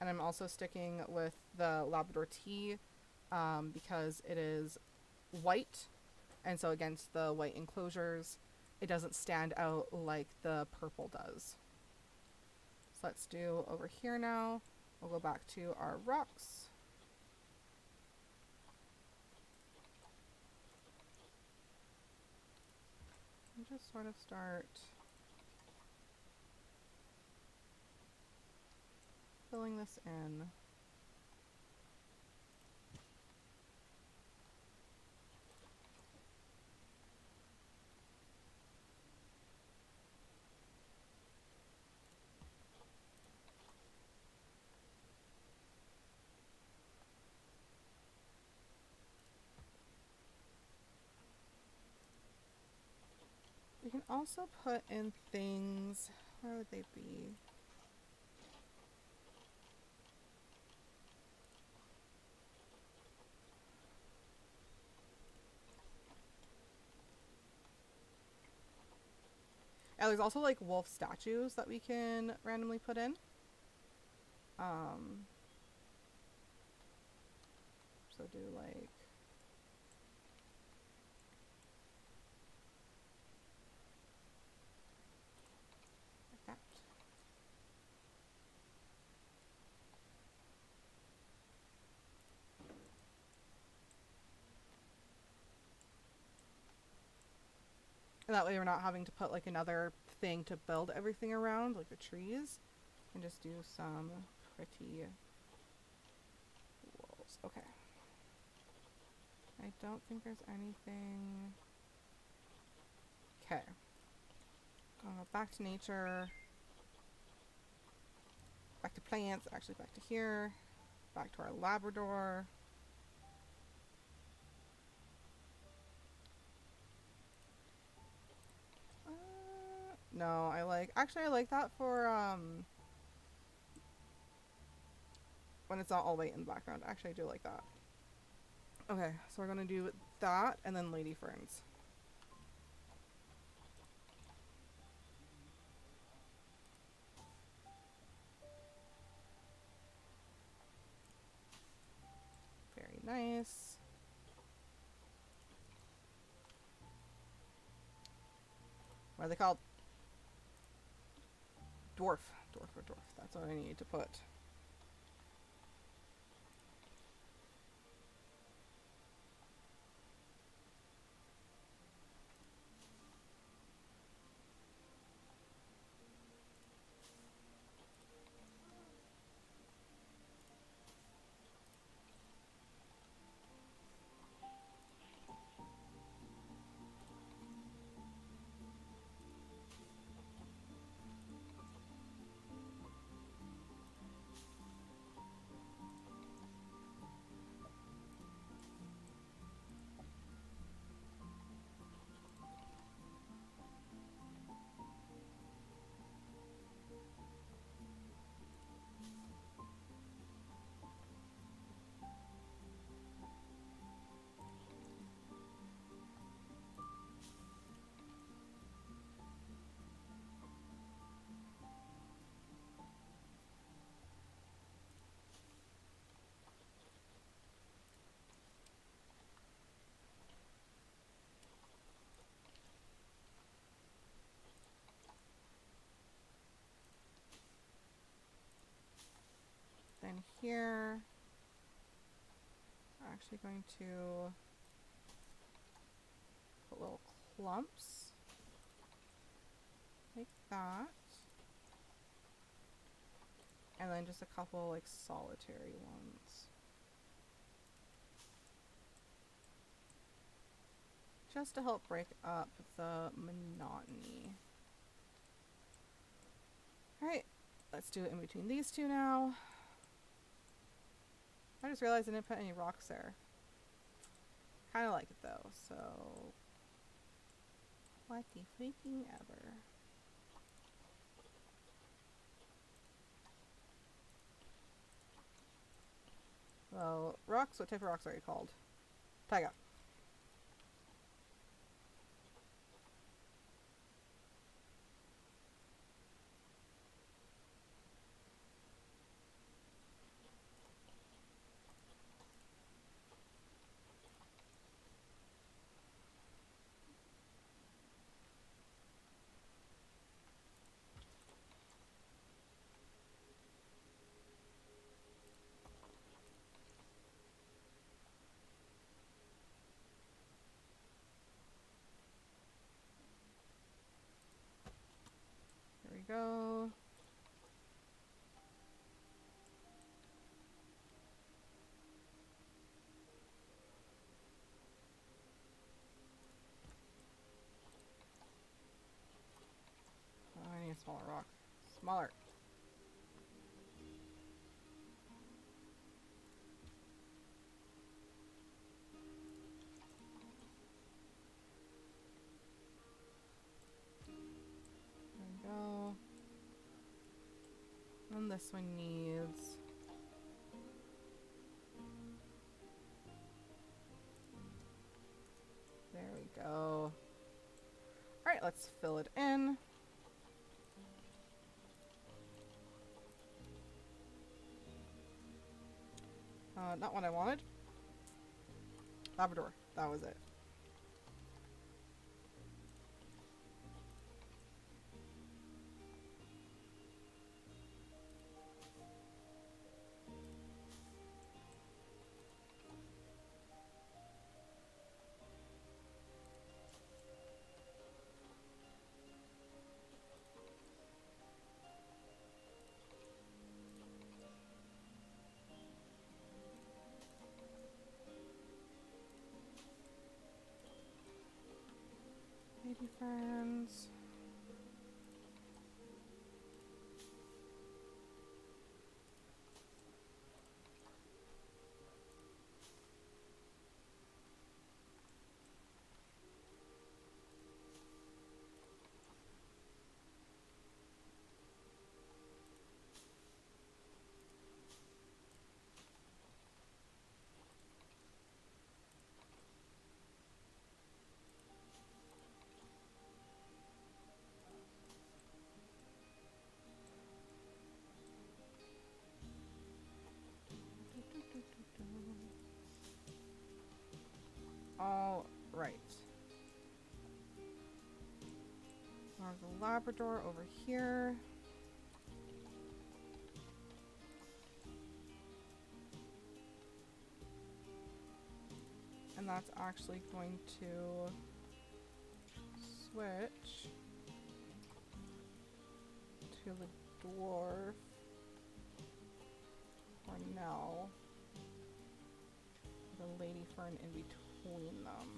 And I'm also sticking with the Labrador tea because it is white. And so against the white enclosures, it doesn't stand out like the purple does. So let's do over here now. We'll go back to our rocks. And just sort of start filling this in. We can also put in things, where would they be? And there's also like wolf statues that we can randomly put in. So do like that. And that way we're not having to put like another thing to build everything around, like the trees. And just do some pretty walls. Okay. I don't think there's anything. Okay. Back to nature. Back to plants. Actually, back to here. Back to our Labrador. No, I like that for when it's not all white in the background. Actually, I do like that. Okay, so we're gonna do that and then lady ferns. Very nice. What are they called? Dwarf. Dwarf or dwarf. That's what I need to put. in here. We're actually going to put little clumps like that. And then just a couple like solitary ones. Just to help break up the monotony. Alright, let's do it in between these two now. I just realized I didn't put any rocks there. Kind of like it though, so... What the freaking ever. Well, rocks? What type of rocks are you called? Taiga. Here we go. Oh, I need a smaller rock. Smaller. There we go. And this one needs... There we go. Alright, let's fill it in. Not what I wanted. Labrador. That was it. Lady friends. All right. There's a Labrador over here. And that's actually going to switch to the dwarf for now. The lady fern in between them.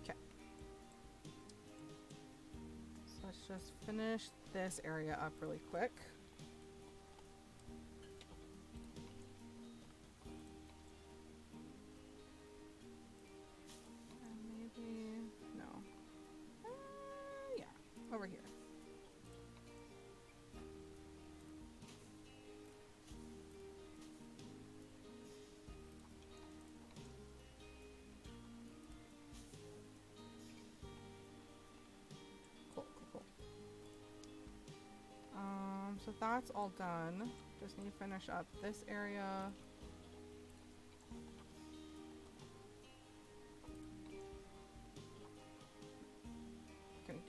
Okay. So let's just finish this area up really quick. Over here. Cool, cool, cool. So that's all done. Just need to finish up this area.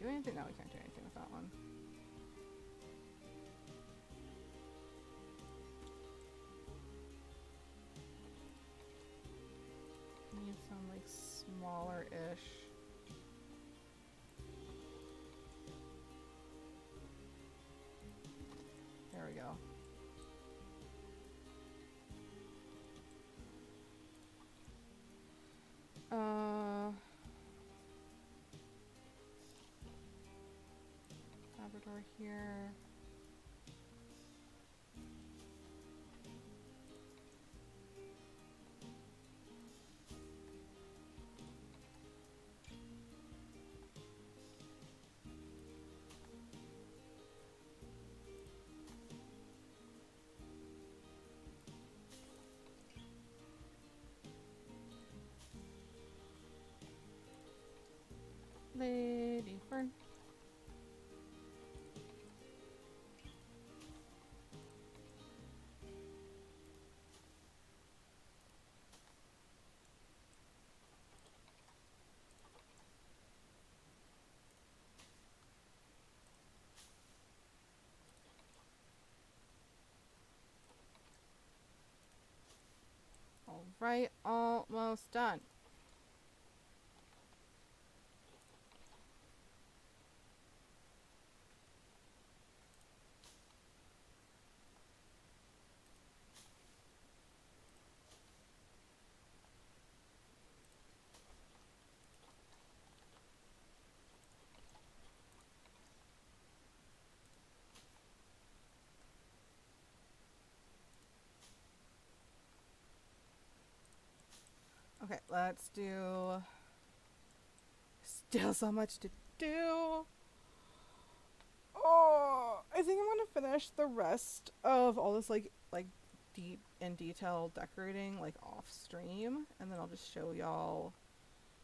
do anything? No, we can't do anything with that one. Need some like smaller-ish. There we go. Labrador here. Lady Fern. All right, almost done. Okay, let's do. Still so much to do. Oh, I think I'm gonna finish the rest of all this like deep and detailed decorating like off stream, and then I'll just show y'all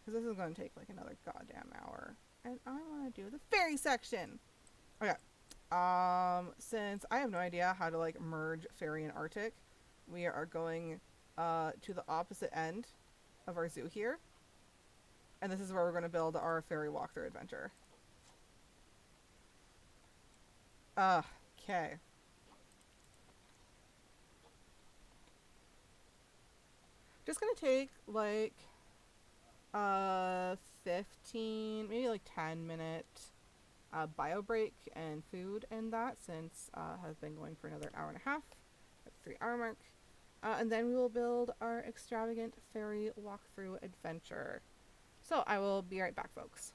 because this is gonna take like another goddamn hour, and I want to do the fairy section. Okay. Since I have no idea how to like merge fairy and Arctic, we are going to the opposite end of our zoo here, and this is where we're going to build our fairy walkthrough adventure. Okay. Just gonna take like 15, maybe like 10 minute bio break and food and that, since have been going for another hour and a half at the 3 hour mark. And then we will build our extravagant fairy walkthrough adventure. So I will be right back, folks.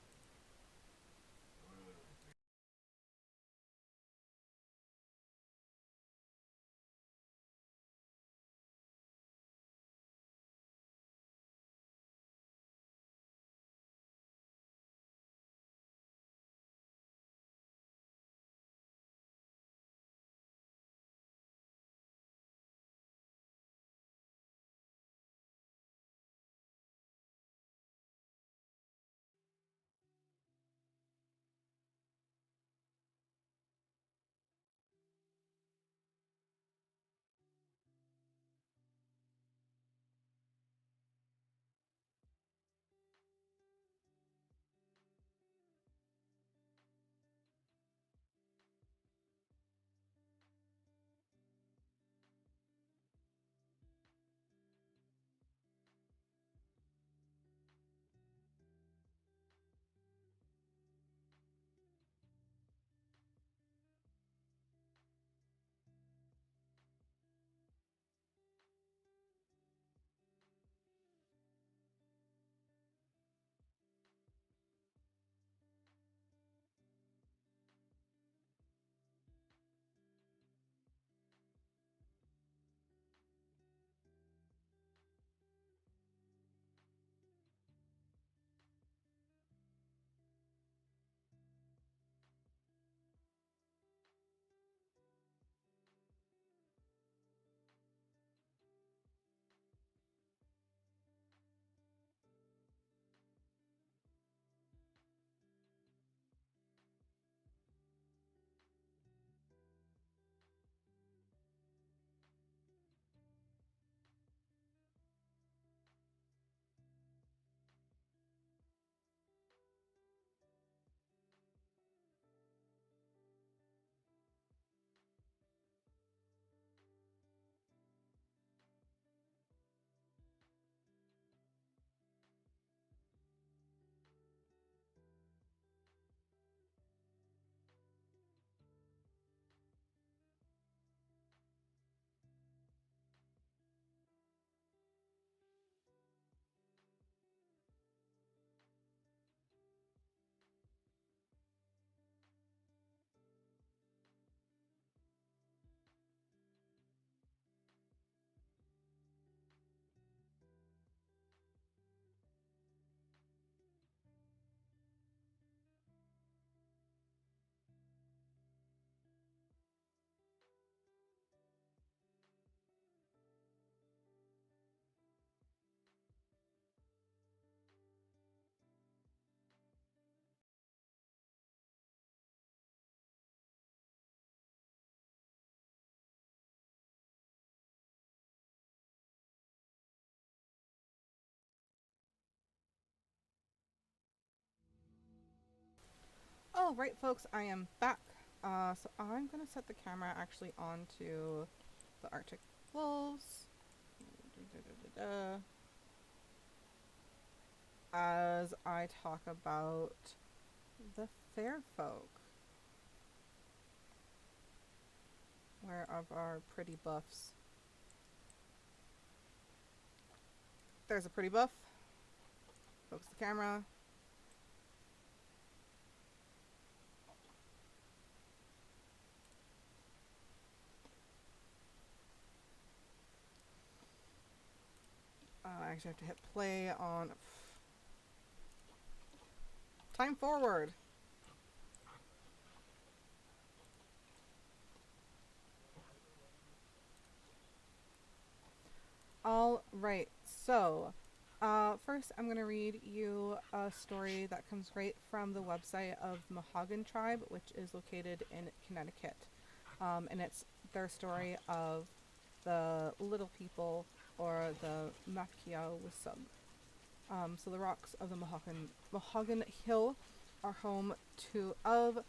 All right, folks, I am back. So I'm going to set the camera actually onto the Arctic wolves. As I talk about the fair folk. Where of our pretty buffs? There's a pretty buff. Focus the camera. I actually have to hit play on... Time forward! Alright, so... first I'm going to read you a story that comes right from the website of the Mohegan tribe, which is located in Connecticut. And it's their story of the little people, or the Makiawisug. So the rocks of the Mohegan Hill are home of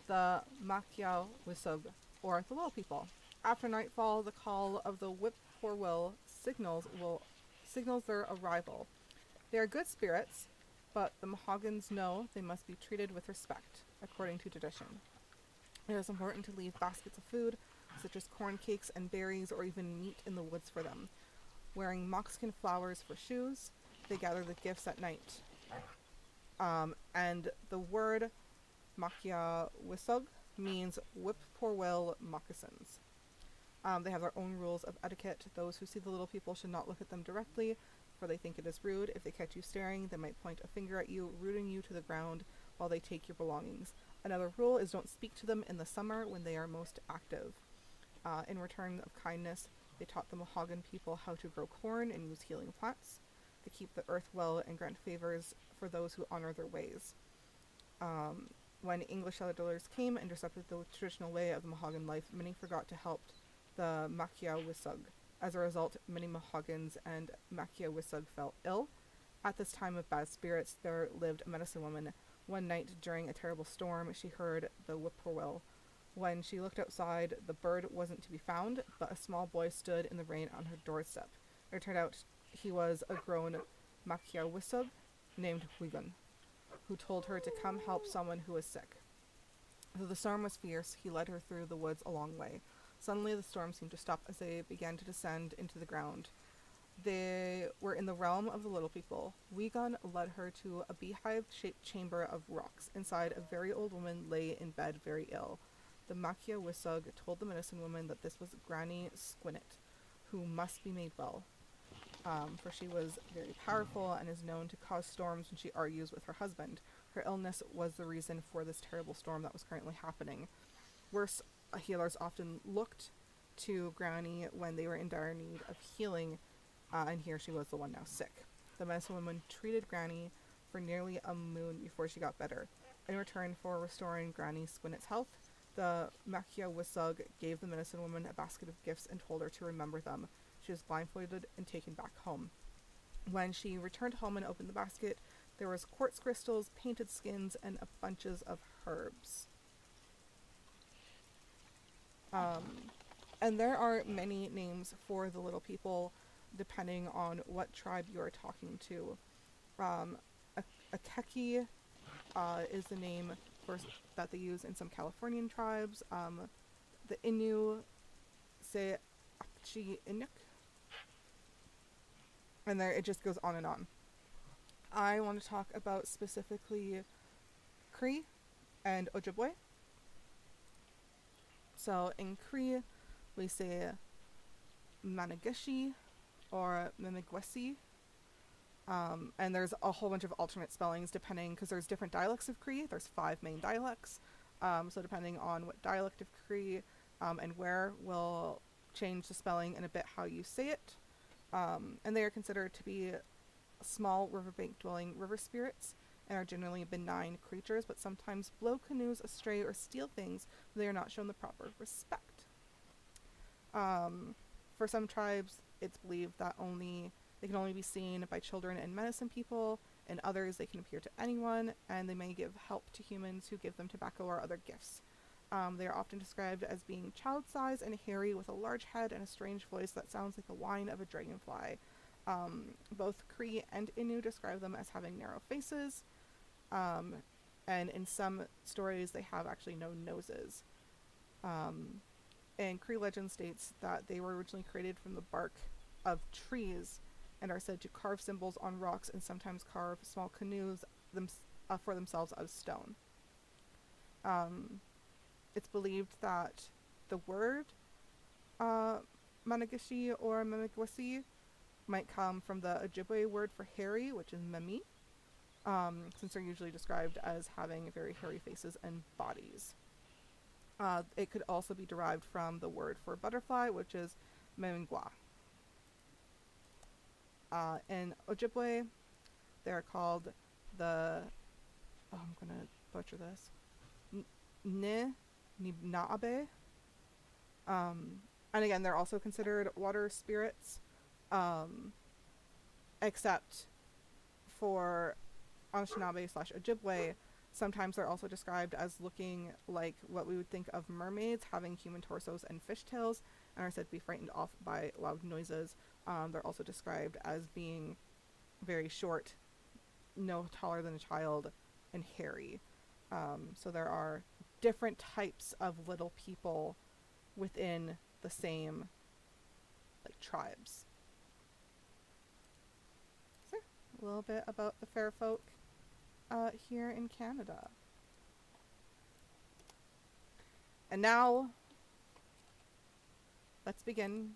the Makiawisug, or the little people. After nightfall, the call of the whippoorwill signals their arrival. They are good spirits, but the Mohegans know they must be treated with respect, according to tradition. It is important to leave baskets of food, such as corn cakes and berries, or even meat in the woods for them. Wearing mockskin flowers for shoes, they gather the gifts at night. And the word Makiawisug means whippoorwill moccasins. They have their own rules of etiquette. Those who see the little people should not look at them directly, for they think it is rude. If they catch you staring, they might point a finger at you, rooting you to the ground while they take your belongings. Another rule is don't speak to them in the summer when they are most active. In return of kindness, they taught the Mohegan people how to grow corn and use healing plants. They keep the earth well and grant favors for those who honor their ways. When English settlers came and disrupted the traditional way of the Mohegan life, many forgot to help the Makiawisug. As a result, many Mohegans and Makiawisug fell ill. At this time of bad spirits, there lived a medicine woman. One night during a terrible storm, she heard the whippoorwill. When she looked outside, the bird wasn't to be found, but a small boy stood in the rain on her doorstep. It turned out he was a grown Makiawisug named Wigan, who told her to come help someone who was sick. Though the storm was fierce, he led her through the woods a long way. Suddenly the storm seemed to stop as they began to descend into the ground. They were in the realm of the little people. Wigan led her to a beehive-shaped chamber of rocks. Inside, a very old woman lay in bed very ill. The Makiawisug told the medicine woman that this was Granny Squinnet, who must be made well, for she was very powerful and is known to cause storms when she argues with her husband. Her illness was the reason for this terrible storm that was currently happening. Worse, healers often looked to Granny when they were in dire need of healing, and here she was the one now sick. The medicine woman treated Granny for nearly a moon before she got better. In return for restoring Granny Squinnet's health, the Makiawisug gave the medicine woman a basket of gifts and told her to remember them. She was blindfolded and taken back home. When she returned home and opened the basket, there was quartz crystals, painted skins, and bunches of herbs. And there are many names for the little people, depending on what tribe you are talking to. Akeki is the name that they use in some Californian tribes. The Innu say Akchi Inuk. And there it just goes on and on. I want to talk about specifically Cree and Ojibwe. So in Cree, we say Manigishi or Mimigwesi. And there's a whole bunch of alternate spellings depending, because there's different dialects of Cree. There's 5 main dialects. So depending on what dialect of Cree and where will change the spelling and a bit how you say it. And they are considered to be small riverbank dwelling river spirits and are generally benign creatures, but sometimes blow canoes astray or steal things when they are not shown the proper respect. For some tribes, it's believed that they can only be seen by children and medicine people, In others, they can appear to anyone, and they may give help to humans who give them tobacco or other gifts. They are often described as being child-sized and hairy with a large head and a strange voice that sounds like the whine of a dragonfly. Both Cree and Innu describe them as having narrow faces, and in some stories they have actually no noses. And Cree legend states that they were originally created from the bark of trees and are said to carve symbols on rocks and sometimes carve small canoes for themselves out of stone. It's believed that the word Managishi or Memigwasi might come from the Ojibwe word for hairy, which is memi, since they're usually described as having very hairy faces and bodies. It could also be derived from the word for butterfly, which is memingwa. In Ojibwe, they're called the... Oh, I'm going to butcher this. Naabe. And again, they're also considered water spirits, except for Anishinaabe/Ojibwe. Sometimes they're also described as looking like what we would think of mermaids, having human torsos and fishtails, and are said to be frightened off by loud noises. They're also described as being very short, no taller than a child, and hairy. So there are different types of little people within the same tribes. So a little bit about the fair folk here in Canada. And now let's begin.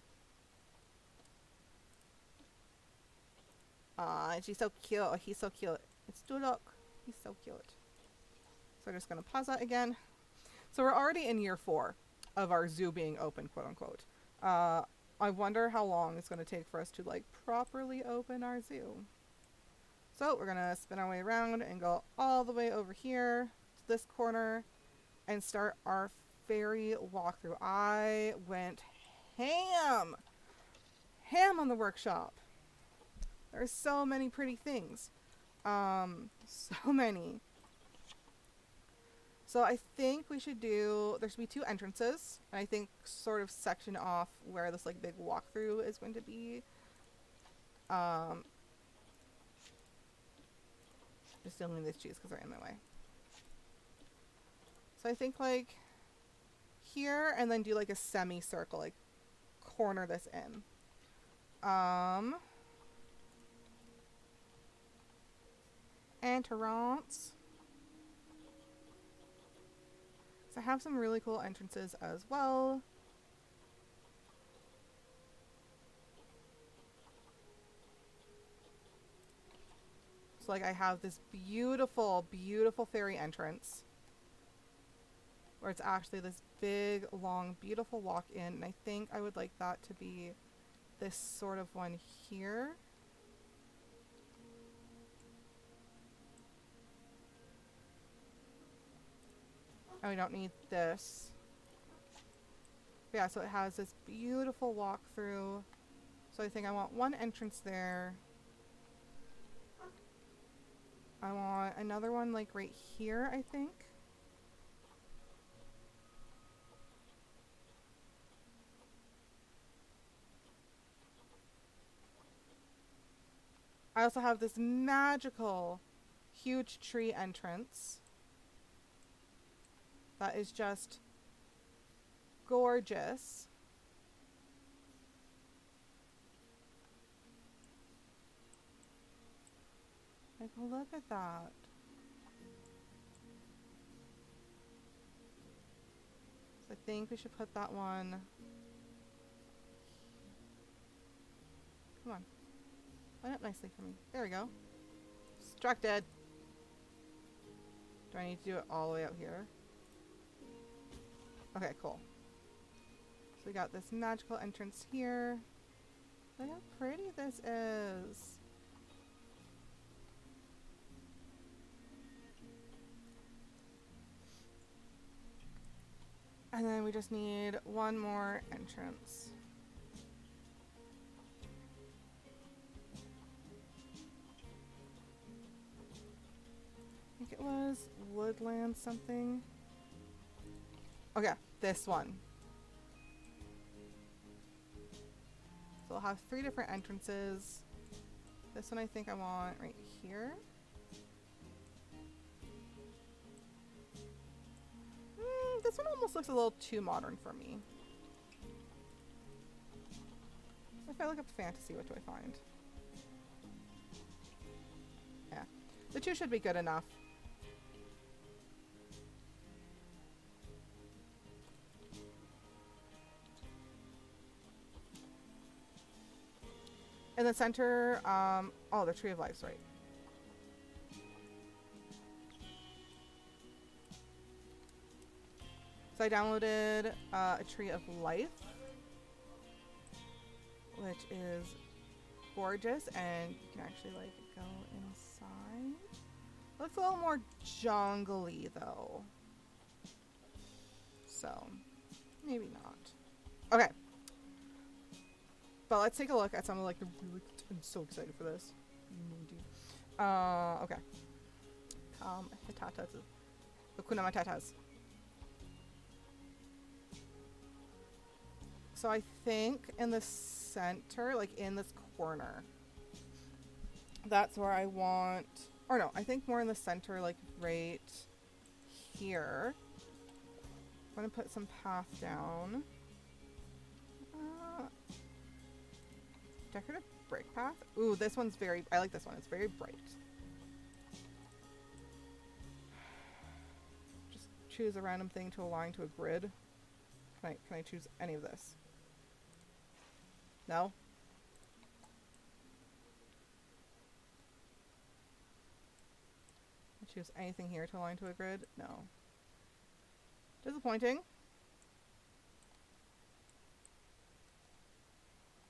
She's so cute. Oh, he's so cute. It's Dulok. He's so cute. So we're just going to pause that again. So we're already in year 4 of our zoo being open, quote unquote. I wonder how long it's going to take for us to properly open our zoo. So we're going to spin our way around and go all the way over here to this corner and start our fairy walkthrough. I went ham on the workshop. There's so many pretty things. So many. So I think we should do, there should be 2 entrances, and I think sort of section off where this big walkthrough is going to be. Just dealing with these cheese because they're in my way. So I think here, and then do a semicircle, corner this in. Entrance. So I have some really cool entrances as well. So I have this beautiful, beautiful fairy entrance where it's actually this big, long, beautiful walk-in, and I think I would like that to be this sort of one here. And we don't need this. But yeah, so it has this beautiful walk-through. So I think I want one entrance there. I want another one right here, I think. I also have this magical, huge tree entrance that is just gorgeous. Look at that. So I think we should put that one. Come on. Line up nicely for me. There we go. Distracted. Do I need to do it all the way out here? Okay, cool. So we got this magical entrance here. Look how pretty this is. And then we just need one more entrance. think it was woodland something. Okay, this one. So I'll have 3 different entrances. This one I think I want right here. This one almost looks a little too modern for me. If I look up fantasy, what do I find? Yeah. The 2 should be good enough. In the center, oh, the Tree of Life's right. So I downloaded a Tree of Life, which is gorgeous, and you can actually like go inside. Looks a little more jungly though, so maybe not. Okay, but let's take a look at some of like the really. I'm so excited for this. Okay. Hitatas. Hakuna Matatas. So I think in the center, like in this corner, that's where I want, or no, I think more in the center, like right here. I'm going to put some path down. Decorative break path. Ooh, this one's I like this one. It's very bright. Just choose a random thing to align to a grid. Can I choose any of this? No? I choose anything here to align to a grid? No. Disappointing.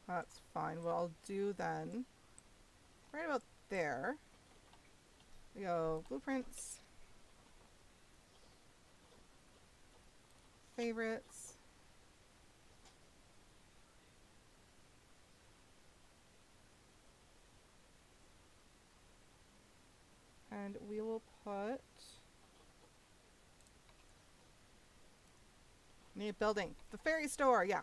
That's fine. What I'll do then, right about there, we go blueprints, favorites, and we will put new building, the fairy store, yeah.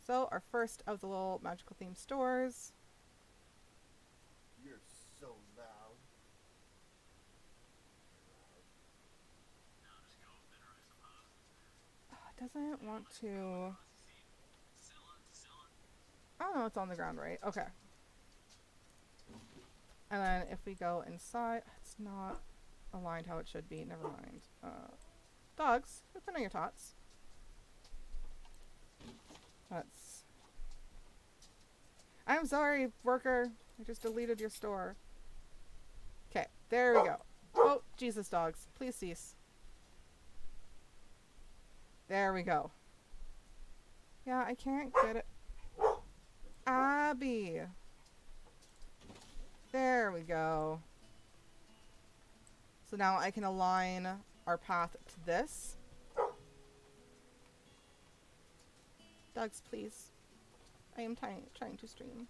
So our first of the little magical themed stores. You're so loud. It doesn't want to. Oh no, it's on the ground, right? Okay. And then if we go inside, it's not aligned how it should be. Never mind. Dogs, put on your tots. That's. I'm sorry, worker. I just deleted your store. Okay, there we go. Oh, Jesus, dogs. Please cease. There we go. Yeah, I can't get it. Abby. There we go. So now I can align our path to this. Dogs, please. I am trying to stream.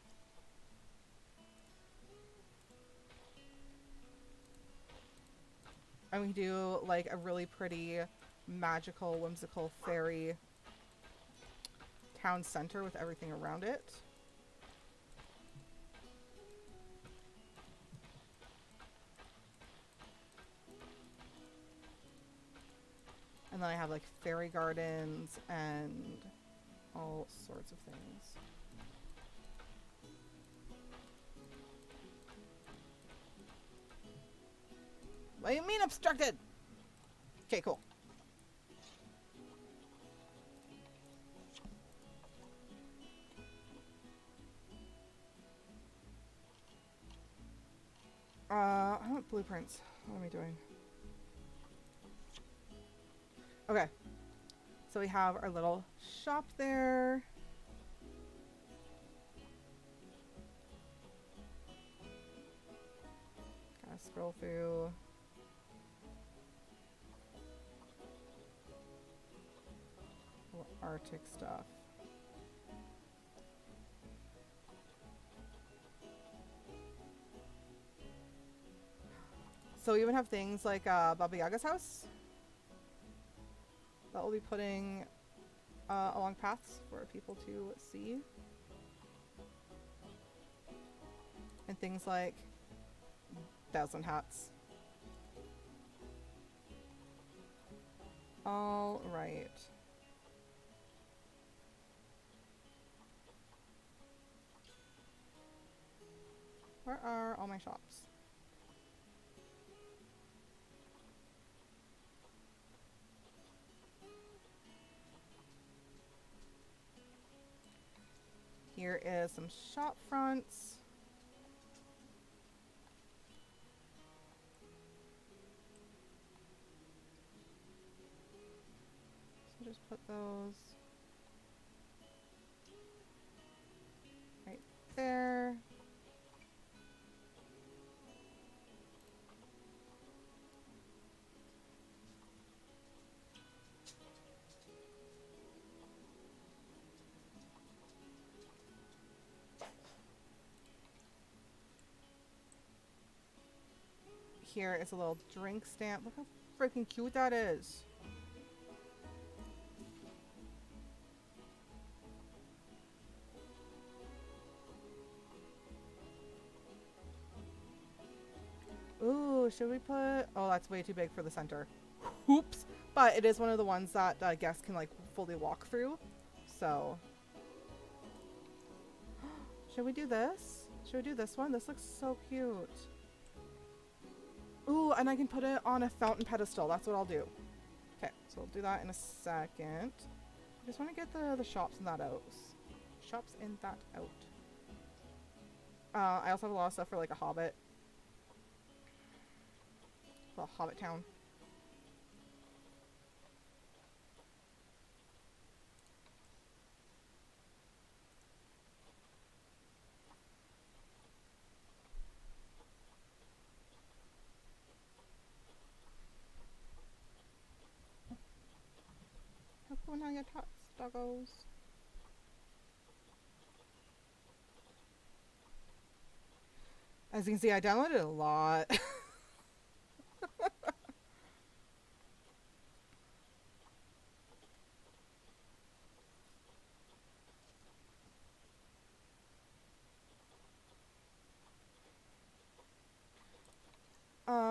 And we do like a really pretty, magical, whimsical fairy town center with everything around it. And then I have like fairy gardens and all sorts of things. What do you mean obstructed? Okay, cool. I want blueprints. What am I doing? Okay. So we have our little shop there. Gotta scroll through. Little Arctic stuff. So we even have things like Baba Yaga's house that we'll be putting along paths for people to see. And things like 1,000 hats. All right. Where are all my shops? Here is some shop fronts. So just put those right there. Here is a little drink stamp. Look how freaking cute that is. Ooh, should we put... Oh, that's way too big for the center. Oops. But it is one of the ones that guests can like fully walk through. So... Should we do this? Should we do this one? This looks so cute. Ooh, and I can put it on a fountain pedestal. That's what I'll do. Okay, so we'll do that in a second. I just want to get the shops in that out. Shops in that out. I also have a lot of stuff for like a hobbit. Well, hobbit town. How cool now your tots, doggos. As you can see, I downloaded a lot.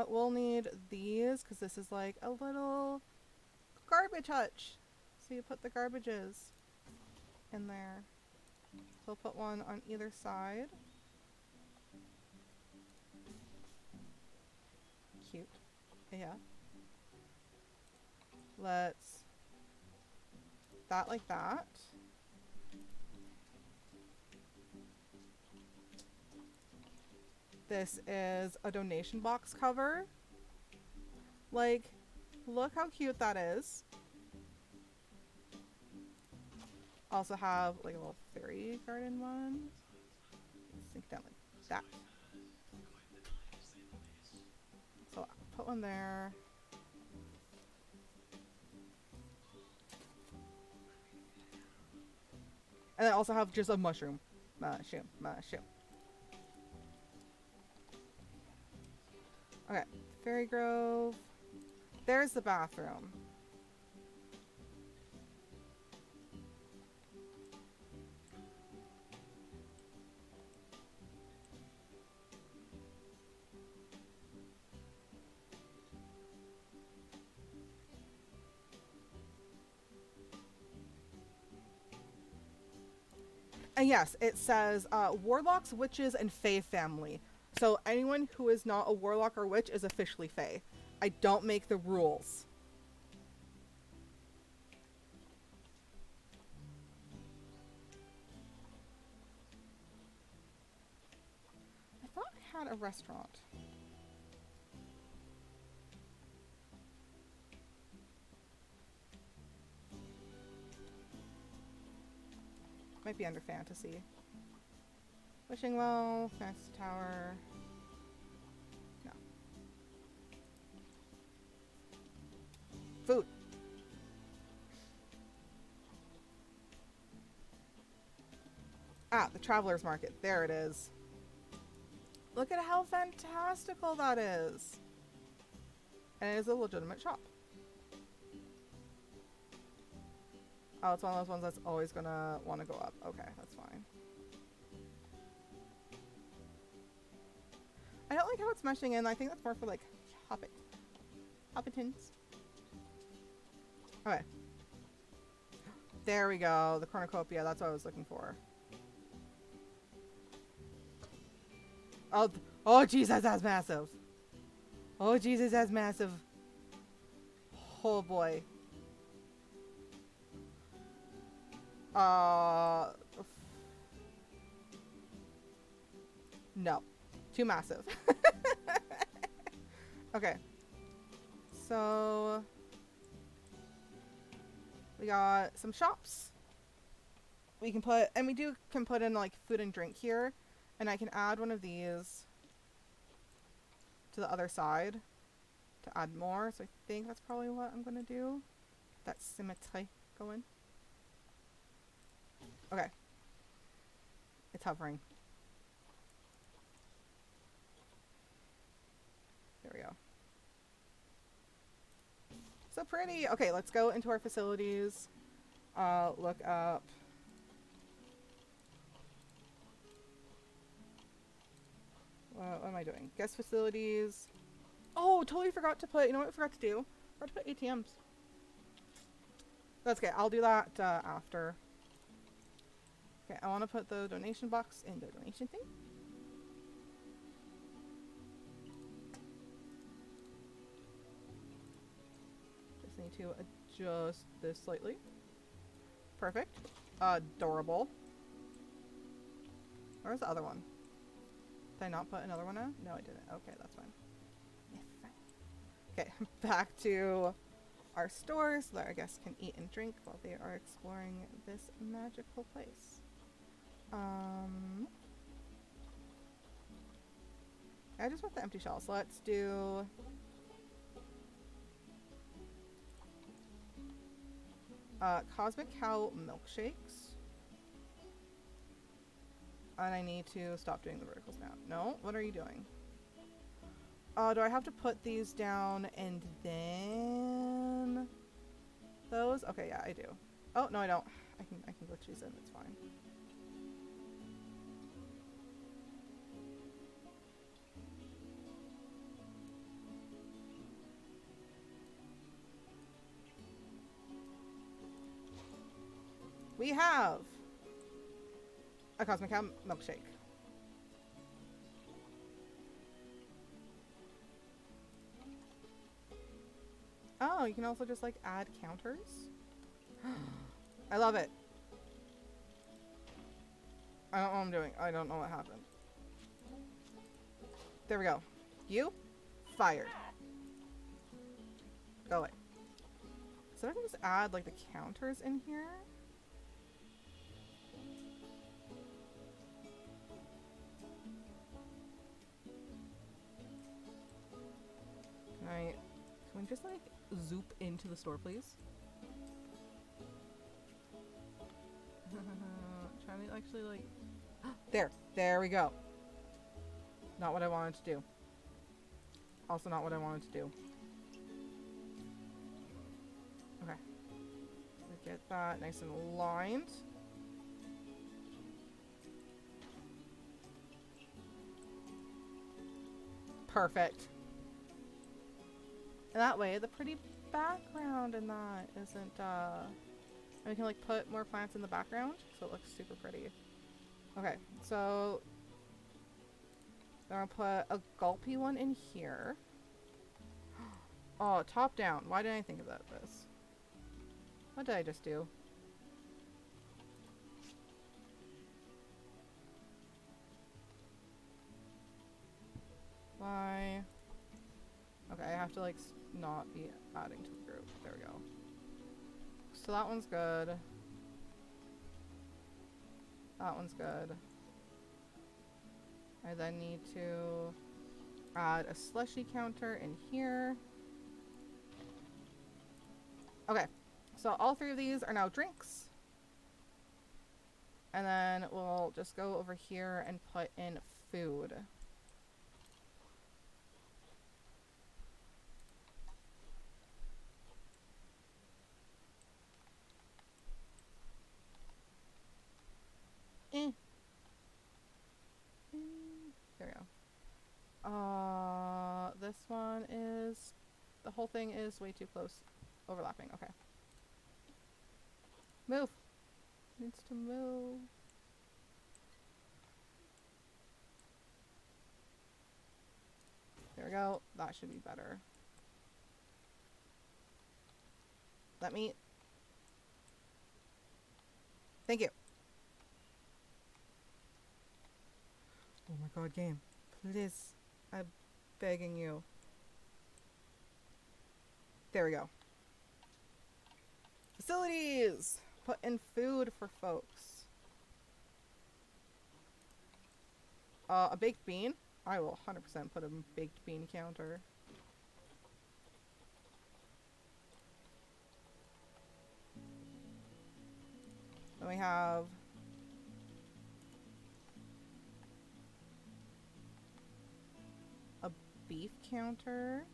We'll need these because this is like a little garbage hutch. So you put the garbages in there. So I'll put one on either side. Cute. Yeah. Let's that like that. This is a donation box cover. Like, look how cute that is. Also have like a little fairy garden one. Sink down like that. So I'll put one there. And I also have just a mushroom. Mushroom. Okay, Fairy Grove. There's the bathroom. And yes, it says warlocks, witches, and fae family. So anyone who is not a warlock or witch is officially fae. I don't make the rules. I thought I had a restaurant. Might be under fantasy. Wishing well, fantasy tower. No. Food. Ah, the traveler's market. There it is. Look at how fantastical that is. And it is a legitimate shop. Oh, it's one of those ones that's always gonna want to go up. Okay, that's fine. I don't like how it's meshing in. I think that's more for like Hobbitins. Okay. There we go. The cornucopia. That's what I was looking for. Oh, oh Jesus, that's massive. Oh Jesus, that's massive. Oh boy. No. Too massive. Okay. So we got some shops. We can put, and we can put in like food and drink here, and I can add one of these to the other side to add more. So I think that's probably what I'm gonna do. That symmetry going. Okay. It's hovering. There we go. So pretty. Okay, let's go into our facilities. Look up. What am I doing? Guest facilities. Oh, totally forgot to put, you know what I forgot to do? I forgot to put ATMs. That's okay. I'll do that after. Okay, I want to put the donation box in the donation thing. Just need to adjust this slightly. Perfect. Adorable. Where's the other one? Did I not put another one in? No, I didn't. Okay, that's fine. Okay, back to our store so that our guests can eat and drink while they are exploring this magical place. I just want the empty shells. Let's do Cosmic Cow milkshakes. And I need to stop doing the vertical snap. No? What are you doing? Do I have to put these down and then those? Okay, yeah, I do. Oh, no, I don't. I can glitch these in. It's fine. We have a Cosmic Cow milkshake. Oh, you can also just like add counters. I love it. I don't know what I'm doing. I don't know what happened. There we go. You fired. Go away. So I can just add like the counters in here. Can we just like zoop into the store, please? Trying to actually like there we go. Not what I wanted to do. Also not what I wanted to do. Okay. Get that nice and aligned. Perfect. And that way, the pretty background in that isn't, and we can like put more plants in the background, so it looks super pretty. Okay, so then I'll put a gulpy one in here. Oh, top down. Why didn't I think about this? What did I just do? Why? Okay, I have to like not be adding to the group. There we go. So that one's good. That one's good. I then need to add a slushy counter in here. Okay, so all three of these are now drinks. And then we'll just go over here and put in food. this one is, the whole thing is way too close, overlapping. Okay. Move. Needs to move. There we go. That should be better. Let me. Thank you. Oh my god, game. Please. I'm begging you. There we go. Facilities! Put in food for folks. A baked bean? I will 100% put a baked bean counter. Then we have a beef counter.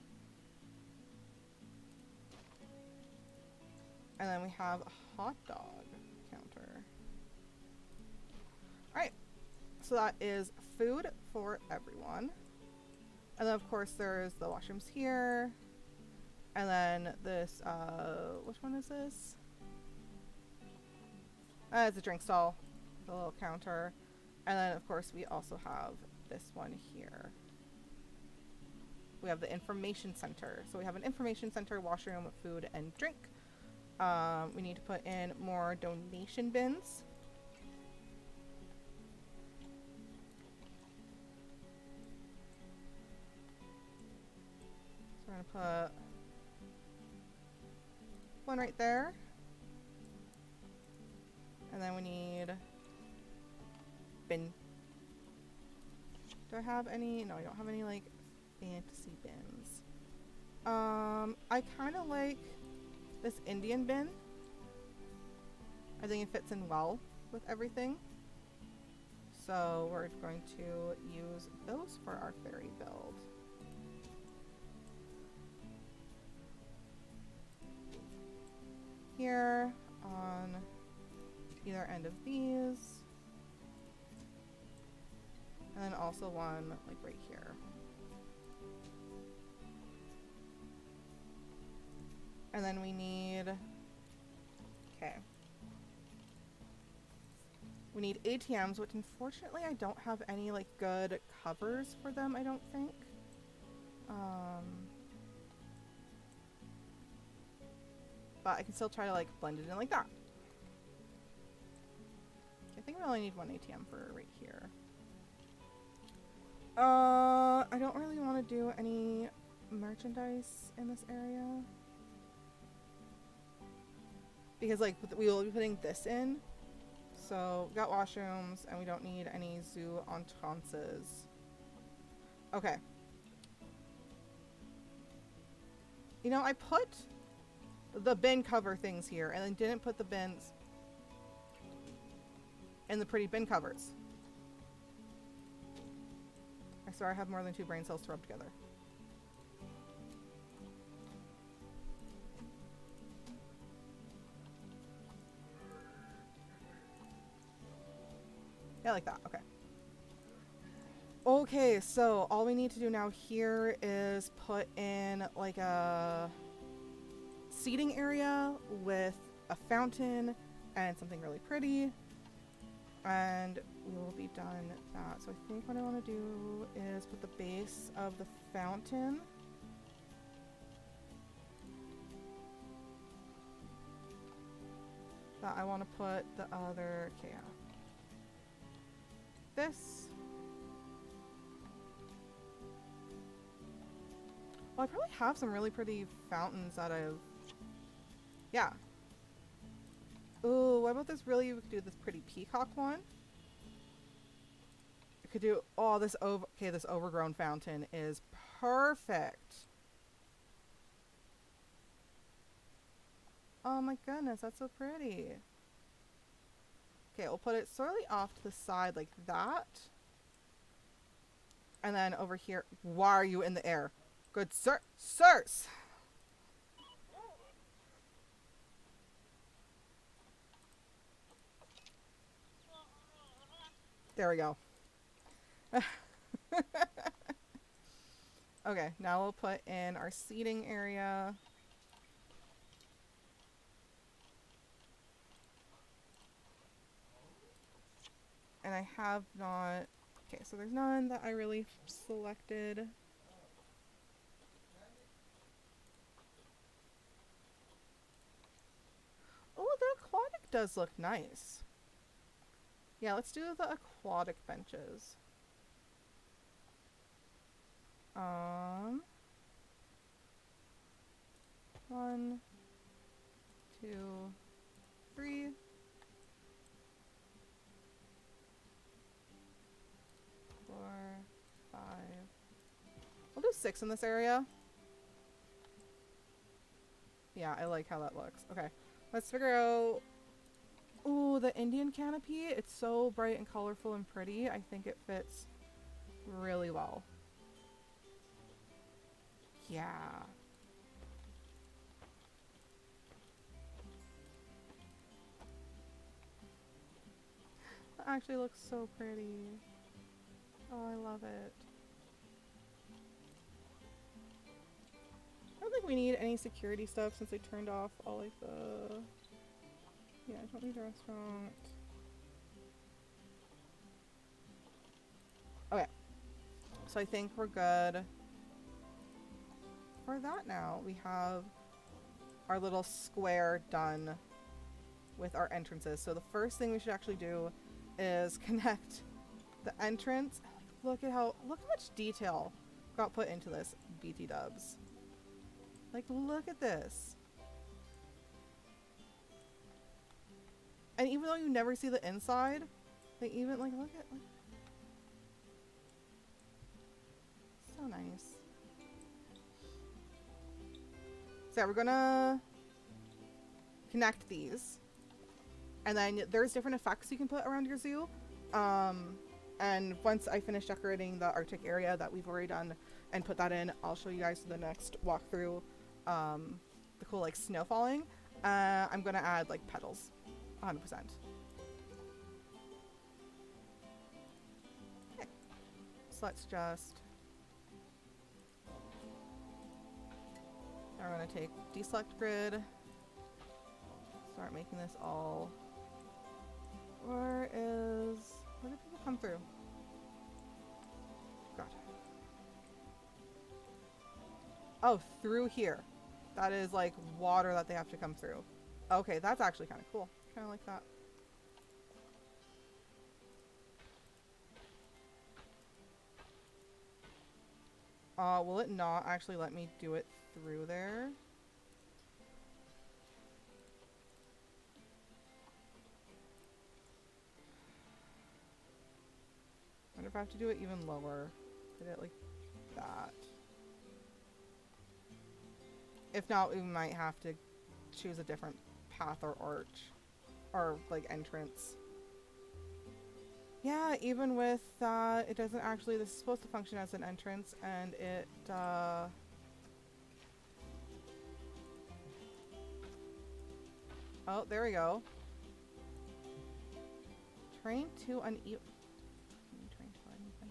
And then we have a hot dog counter. Alright. So that is food for everyone. And then of course there's the washrooms here. And then this, which one is this? It's a drink stall. The little counter. And then of course we also have this one here. We have the information center. So we have an information center, washroom, food, and drink. We need to put in more donation bins. So we're gonna put one right there. And then we need bin. Do I have any? No, I don't have any like fantasy bins. I kind of like this Indian bin. I think it fits in well with everything. So we're going to use those for our fairy build. Here on either end of these. And then also one like right here. And then we need, okay. We need ATMs, which unfortunately I don't have any like good covers for them, I don't think. But I can still try to like blend it in like that. I think we only need one ATM for right here. I don't really want to do any merchandise in this area. Because like we will be putting this in. So we got washrooms and we don't need any zoo entrances. Okay. You know, I put the bin cover things here and then didn't put the bins in the pretty bin covers. I swear I have more than 2 brain cells to rub together. Yeah, like that. Okay. Okay, so all we need to do now here is put in like a seating area with a fountain and something really pretty. And we will be done that. So I think what I want to do is put the base of the fountain. But I want to put the other, okay, yeah. This. Well, I probably have some really pretty fountains that I've, yeah. Ooh, what about this really, we could do this pretty peacock one. We could do, oh, this this overgrown fountain is perfect. Oh my goodness, that's so pretty. Okay, we'll put it slightly off to the side like that. And then over here, why are you in the air? Good sir, sirs! There we go. Okay, now we'll put in our seating area. And I have not... Okay, so there's none that I really selected. Oh, the aquatic does look nice. Yeah, let's do the aquatic benches. 1, 2, 3. 4, 5. We'll do 6 in this area. Yeah, I like how that looks. Okay, let's figure out... Ooh, the Indian canopy. It's so bright and colorful and pretty. I think it fits really well. Yeah. That actually looks so pretty. Oh, I love it. I don't think we need any security stuff since they turned off all like the... Yeah, I don't need a restaurant. Okay. So I think we're good for that now. We have our little square done with our entrances. So the first thing we should actually do is connect the entrance. Look how much detail got put into this, BT dubs. Like, look at this. And even though you never see the inside, they even, like, look at, like, so nice. So yeah, we're gonna connect these. And then there's different effects you can put around your zoo. And once I finish decorating the Arctic area that we've already done and put that in, I'll show you guys the next walkthrough, the cool, like, snow falling. I'm gonna add, like, petals, 100%. Okay. So let's just... Now we're gonna take deselect grid, start making this all... Where do people come through? God. Oh, through here. That is like water that they have to come through. Okay, that's actually kind of cool. Kind of like that. Will it not actually let me do it through there? I wonder if I have to do it even lower. Put it like that. If not, we might have to choose a different path or arch. Or, like, entrance. Yeah, even with that, it doesn't actually... This is supposed to function as an entrance, and it, Oh, there we go. Train to uneven... Train to uneven.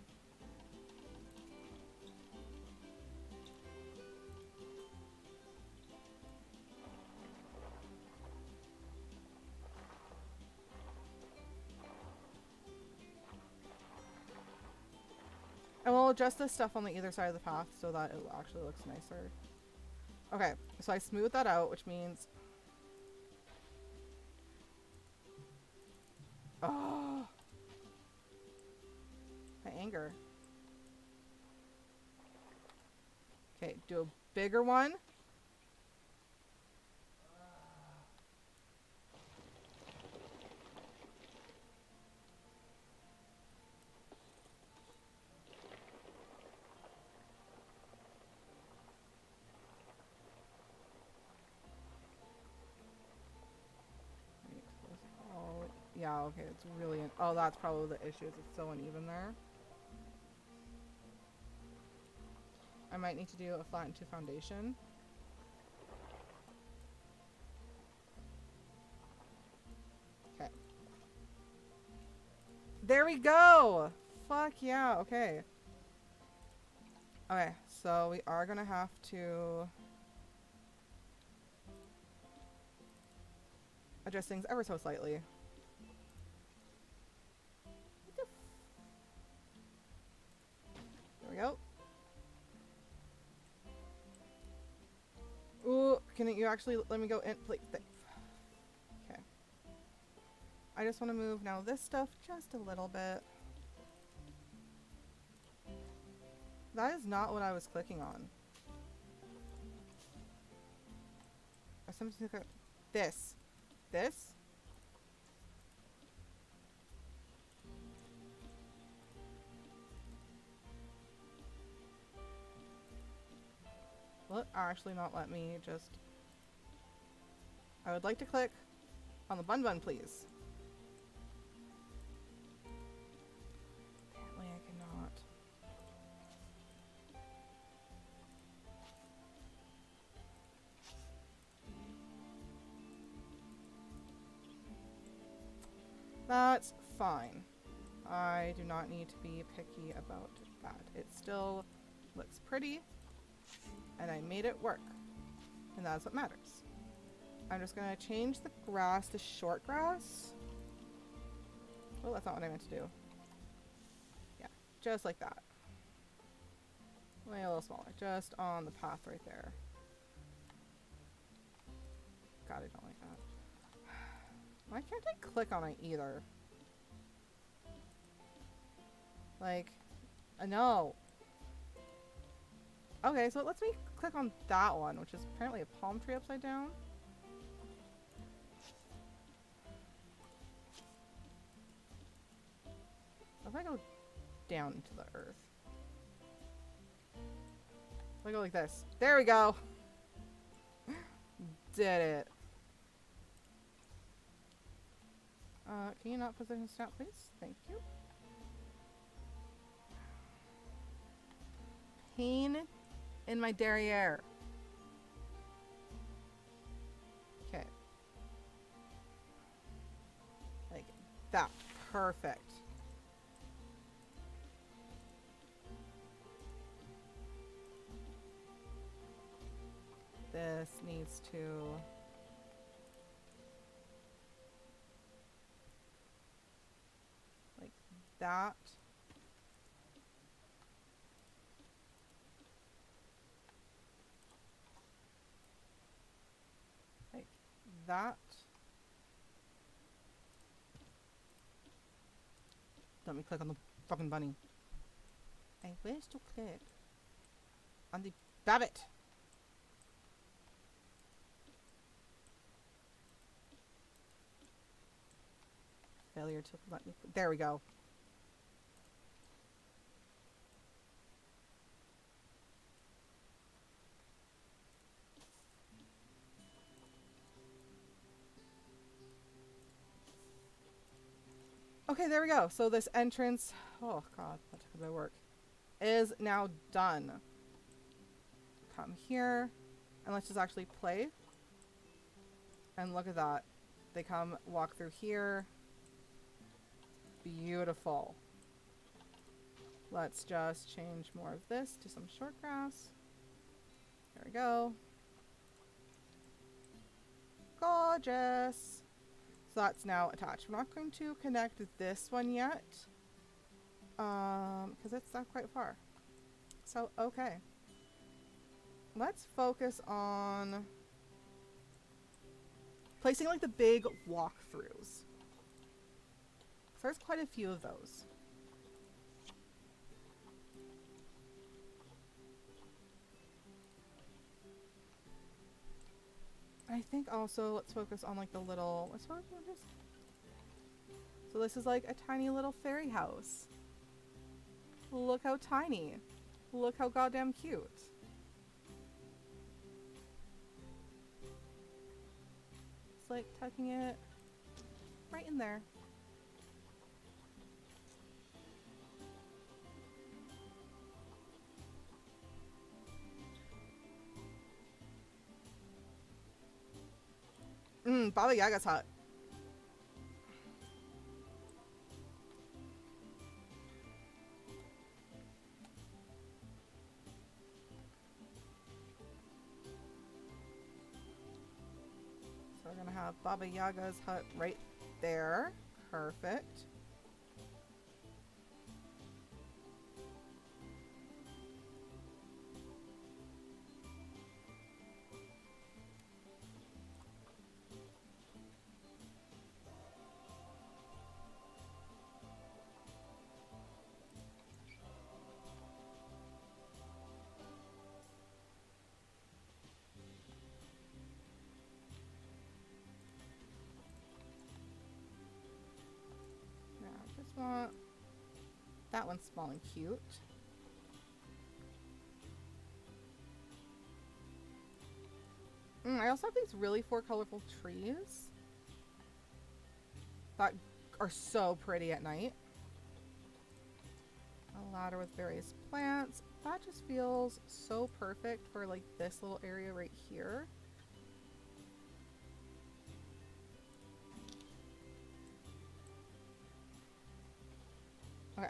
And we'll adjust this stuff on the either side of the path so that it actually looks nicer. Okay, so I smoothed that out, which means... Oh! My anger. Okay, do a bigger one. Yeah, okay, it's really... Oh, that's probably the issue, is it's so uneven there. I might need to do a flatten to foundation. Okay. There we go! Fuck yeah, okay. Okay, So we are going to have to adjust things ever so slightly. There we go. Ooh, can you actually let me go in, please? Okay. I just want to move now this stuff just a little bit. That is not what I was clicking on. Or something like this. This? Will it actually not let me just... I would like to click on the bun bun, please. Apparently I cannot. That's fine. I do not need to be picky about that. It still looks pretty, and I made it work. And that's what matters. I'm just gonna change the grass to short grass. Oh, that's not what I meant to do. Yeah, just like that. Way a little smaller, just on the path right there. God, I don't like that. Why can't I click on it either? Like, no. Okay, so it lets me click on that one, which is apparently a palm tree upside down. If I go down into the earth. If I go like this. There we go! Did it. Can you not position snap, please? Thank you. Pain in my derriere. Okay. Like that. Perfect. This needs to... like that. Like that. Let me click on the fucking bunny. I wish to click on the rabbit. Failure to let me. There we go. Okay, there we go. So this entrance, oh god, that took a bit of work, is now done. Come here, and let's just actually play. And look at that. They come, walk through here. Beautiful. Let's just change more of this to some short grass. There we go. Gorgeous. So that's now attached. We're not going to connect this one yet, because it's not quite far. So, okay. Let's focus on placing like the big walkthroughs. So there's quite a few of those. I think also let's focus on like the little, let's focus on this. So this is like a tiny little fairy house. Look how tiny. Look how goddamn cute. It's like tucking it right in there. Baba Yaga's hot. we're gonna have Baba Yaga's hut right there. Perfect. Now I just want that one small and cute. I also have these really four colorful trees that are so pretty at night. A ladder with various plants. That just feels so perfect for like this little area right here. Okay.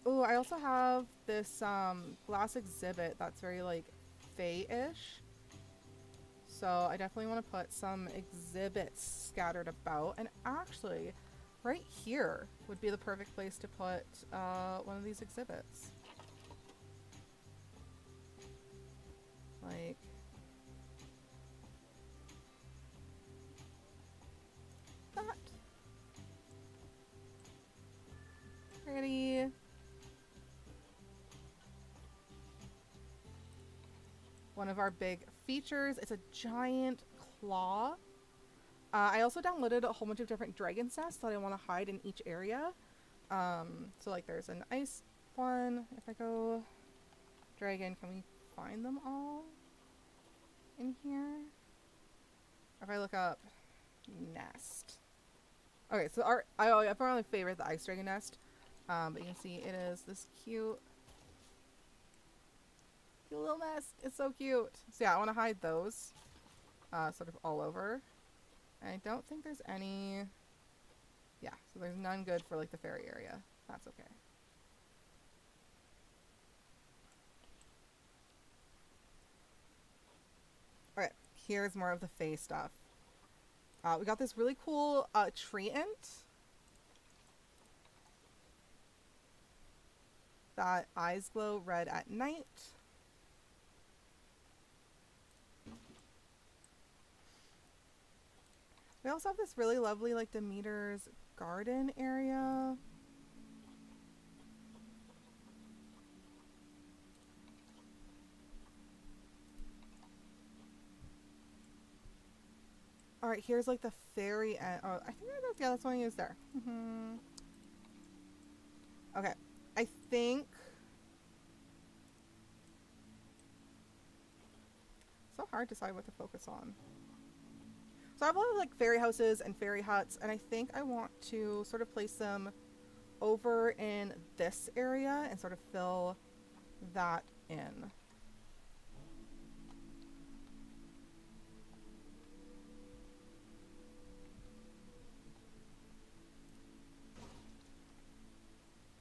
Oh, I also have this glass exhibit that's very like fae-ish. So I definitely want to put some exhibits scattered about. And actually, right here would be the perfect place to put one of these exhibits. Like that. Pretty. One of our big features. It's a giant claw. I also downloaded a whole bunch of different dragon's nests that I want to hide in each area. So like there's an ice one. If I go dragon, can we find them all in here? If I look up nest. Okay, so I probably favorite the ice dragon nest. But you can see it is this cute little nest. It's so cute. So yeah, I want to hide those sort of all over. And I don't think there's any... Yeah, so there's none good for like the fairy area. That's okay. Alright, here's more of the fae stuff. We got this really cool tree ant. That eyes glow red at night. We also have this really lovely like Demeter's garden area. Alright, here's like the fairy ant. Oh, I think that's one I used there. Okay, I think... So hard to decide what to focus on. So I have a lot of like fairy houses and fairy huts, and I think I want to sort of place them over in this area and sort of fill that in.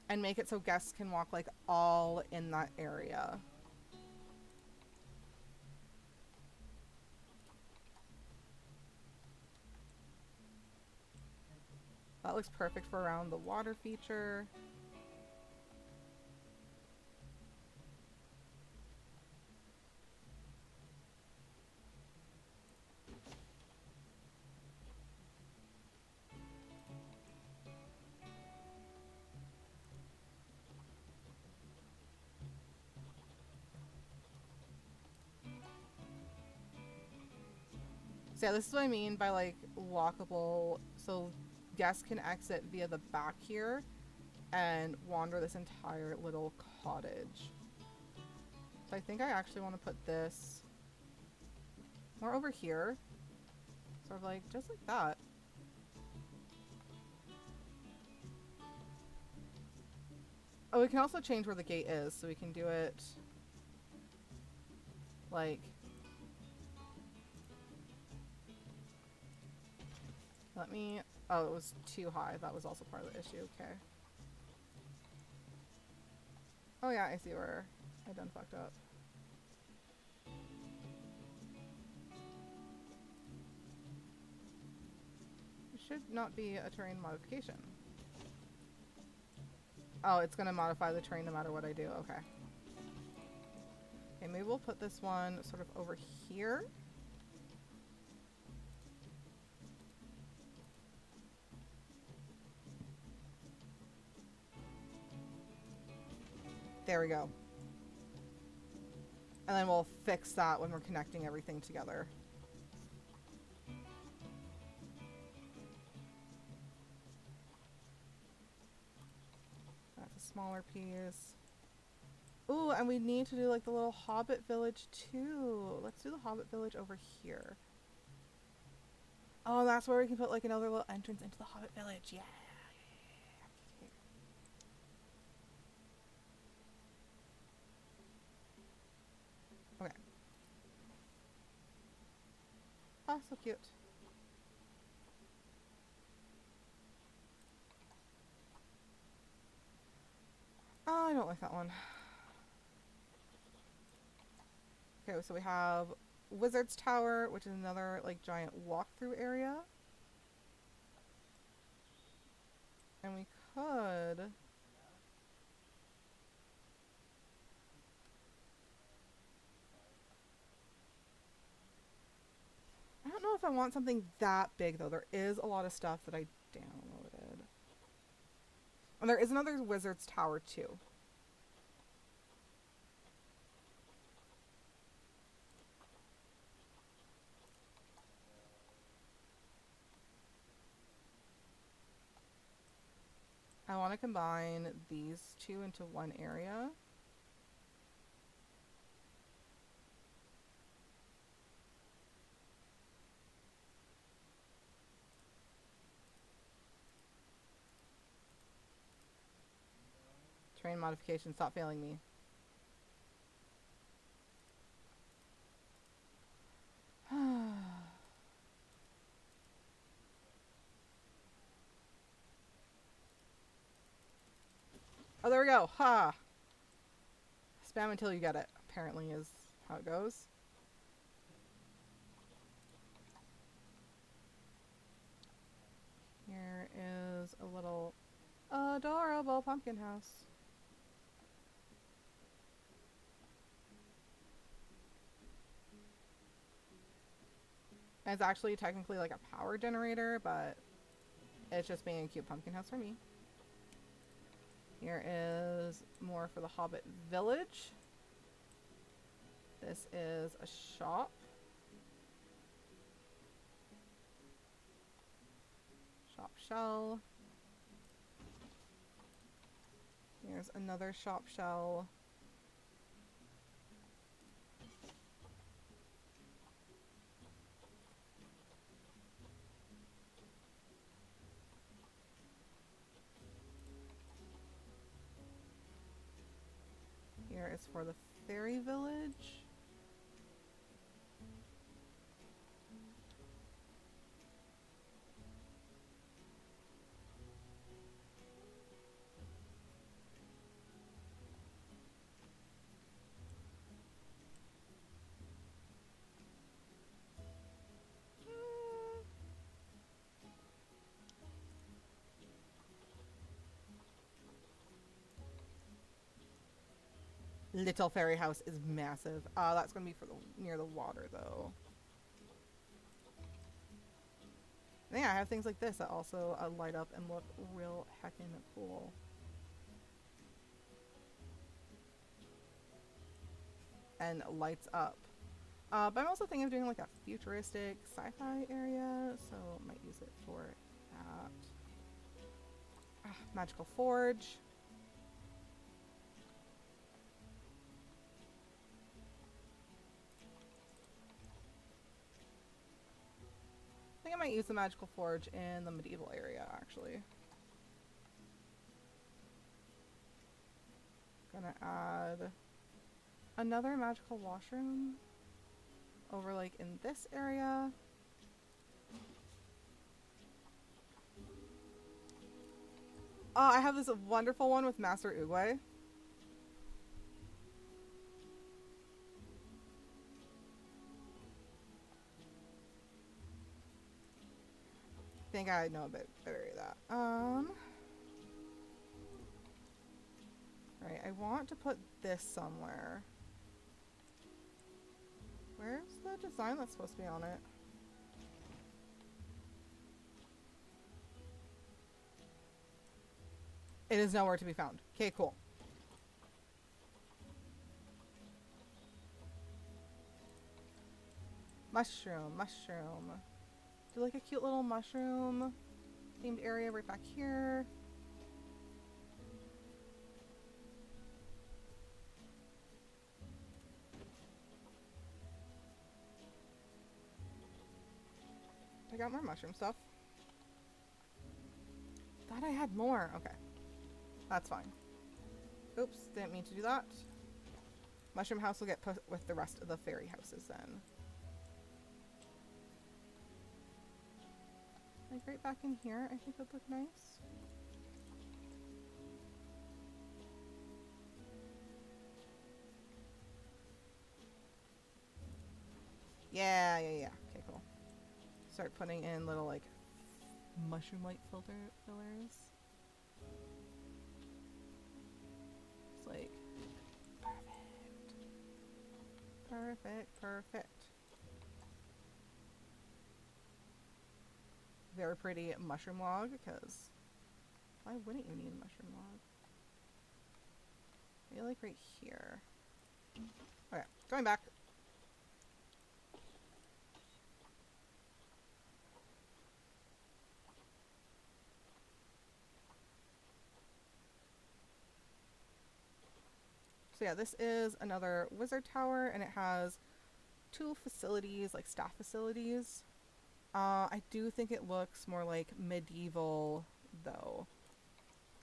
And make it so guests can walk like all in that area. That looks perfect for around the water feature. So yeah, this is what I mean by like walkable. So guests can exit via the back here and wander this entire little cottage. So I think I actually want to put this more over here. Sort of like, just like that. Oh, we can also change where the gate is, so we can do it like... Let me... Oh, it was too high. That was also part of the issue. Okay. Oh yeah, I see where I done fucked up. It should not be a terrain modification. Oh, it's gonna modify the terrain no matter what I do. Okay. Okay, maybe we'll put this one sort of over here. There we go. And then we'll fix that when we're connecting everything together. That's a smaller piece. Ooh, and we need to do like the little Hobbit village too. Let's do the Hobbit village over here. Oh, that's where we can put like another little entrance into the Hobbit village. Yeah. Okay. Oh, so cute. Oh, I don't like that one. Okay, so we have Wizard's Tower, which is another like giant walkthrough area. And we could... I don't know if I want something that big though. There is a lot of stuff that I downloaded. And there is another Wizard's Tower too. I want to combine these two into one area. Terrain modification, stop failing me. Oh, there we go. Ha! Spam until you get it, apparently is how it goes. Here is a little adorable pumpkin house. And it's actually technically like a power generator, but it's just being a cute pumpkin house for me. Here is more for the Hobbit village. This is a shop. Shop shell. Here's another shop shell. Here is for the fairy village. Little fairy house is massive. That's gonna be for the near the water though. And yeah, I have things like this that also light up and look real heckin' cool. And lights up. But I'm also thinking of doing like a futuristic sci-fi area, so I might use it for that. Magical forge. I think I might use the magical forge in the medieval area, actually. Gonna add another magical washroom over like in this area. Oh, I have this wonderful one with Master Oogway. think I know a bit better of that. Right, I want to put this somewhere. Where's the design that's supposed to be on it? It is nowhere to be found. Okay, cool. Mushroom, mushroom. Do like a cute little mushroom themed area right back here. I got more mushroom stuff. Thought I had more. Okay. That's fine. Oops, didn't mean to do that. Mushroom house will get put with the rest of the fairy houses then. Like right back in here, I think would look nice. Yeah. Okay, cool. Start putting in little like mushroom light fillers. It's like perfect. Very pretty mushroom log, because why wouldn't you need a mushroom log? Maybe like right here. Okay, going back. So yeah, this is another wizard tower, and it has 2 facilities, like staff facilities. I do think it looks more like medieval, though.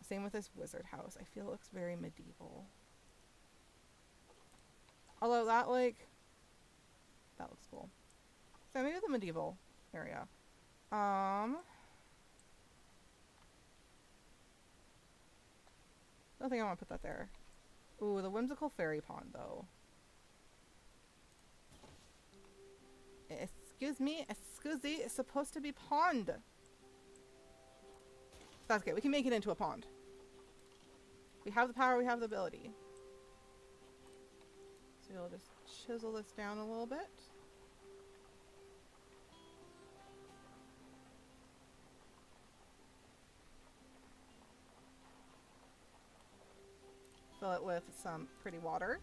Same with this wizard house. I feel it looks very medieval. Although that looks cool. So maybe the medieval area. Don't think I want to put that there. Ooh, the whimsical fairy pond, though. Excuse me, it's supposed to be pond. That's okay, we can make it into a pond. We have the power, we have the ability. So we'll just chisel this down a little bit. Fill it with some pretty water.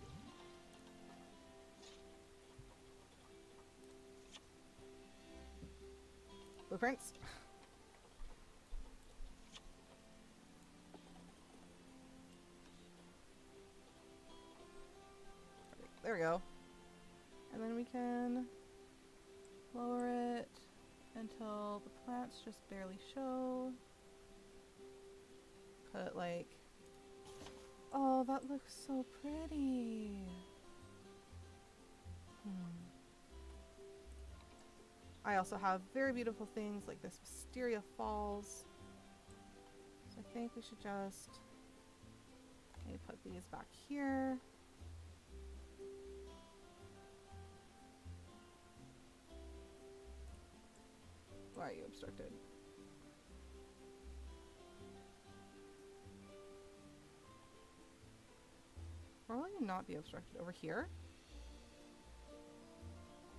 Blueprints. There we go. And then we can lower it until the plants just barely show. Put like... Oh, that looks so pretty. I also have very beautiful things like this Wisteria Falls. So I think we should just maybe put these back here. Why are you obstructed? Where will you not be obstructed? Over here?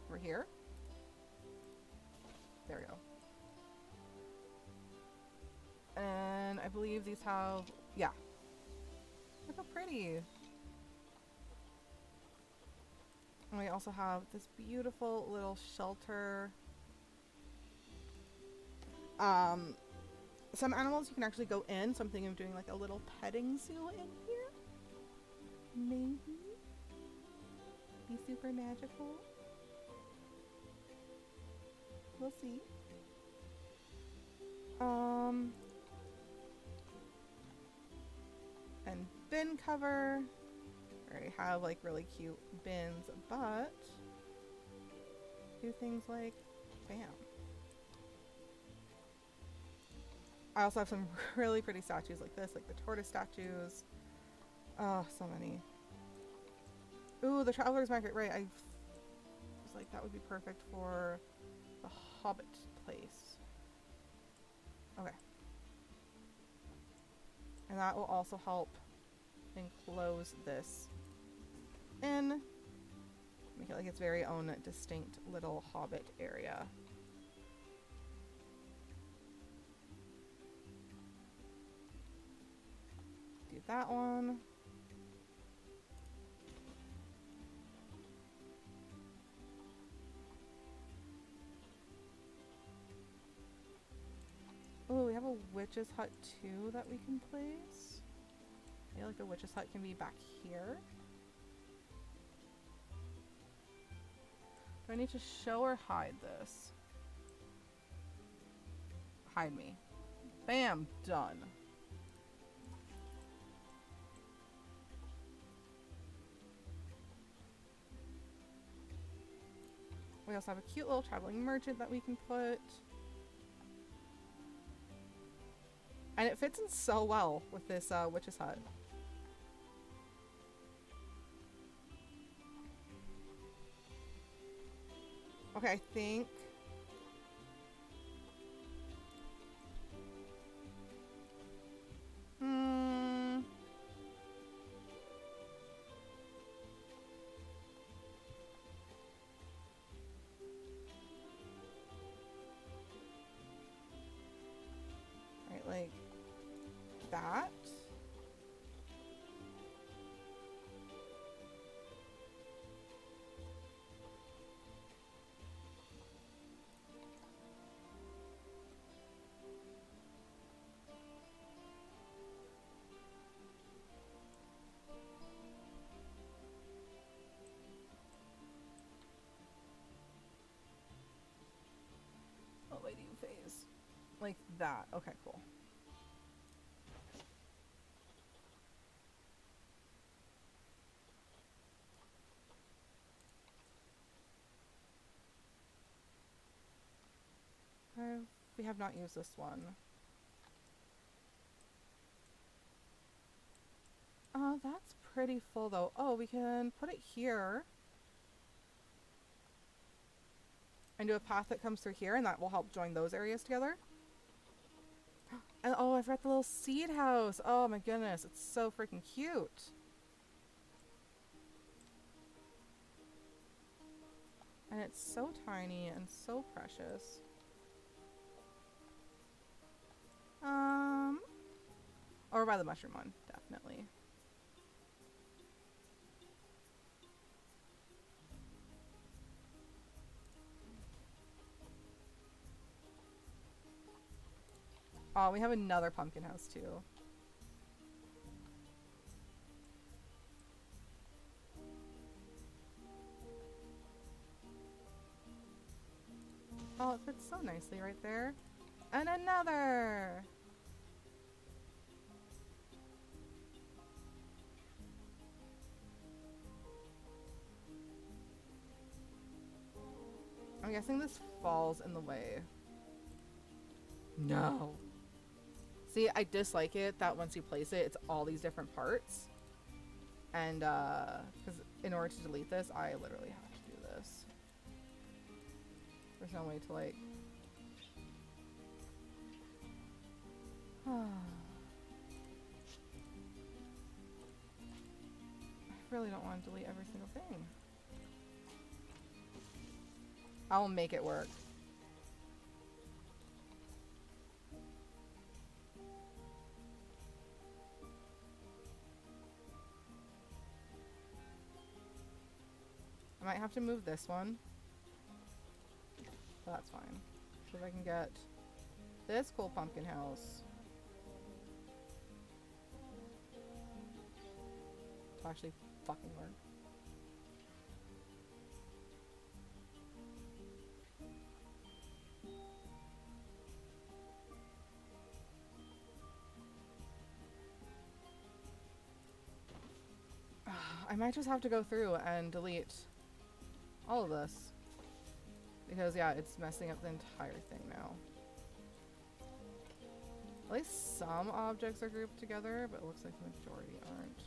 Over here? There we go. And I believe these have... Yeah. Look how pretty. And we also have this beautiful little shelter. Some animals you can actually go in, so I'm thinking of doing like a little petting zoo in here. Maybe. Be super magical. We'll see. And bin cover. I already have like really cute bins, but do things like bam. I also have some really pretty statues like this, like the tortoise statues. Oh, so many. Ooh, the Traveler's Market, right. I was like, that would be perfect for the Hobbit place. Okay. And that will also help enclose this in. Make it like its very own distinct little hobbit area. Do that one. Oh, we have a witch's hut too that we can place. I feel like the witch's hut can be back here. Do I need to show or hide this? Hide me. Bam! Done. We also have a cute little traveling merchant that we can put. And it fits in so well with this witch's hut. Okay, I think... Right, like that. What way do you phase? Like that. Okay, cool. We have not used this one. That's pretty full though. Oh, we can put it here. And do a path that comes through here, and that will help join those areas together. And oh, I forgot the little seed house. Oh my goodness, it's so freaking cute. And it's so tiny and so precious. Or by the mushroom one, definitely. Oh, we have another pumpkin house too. Oh, it fits so nicely right there. And another! I'm guessing this falls in the way. No. See, I dislike it that once you place it, it's all these different parts. And, because in order to delete this, I literally have to do this. There's no way to, like... I really don't want to delete every single thing. I'll make it work. I might have to move this one. But that's fine. So if I can get this cool pumpkin house to actually fucking work. I might just have to go through and delete all of this. Because, yeah, it's messing up the entire thing now. At least some objects are grouped together, but it looks like the majority aren't.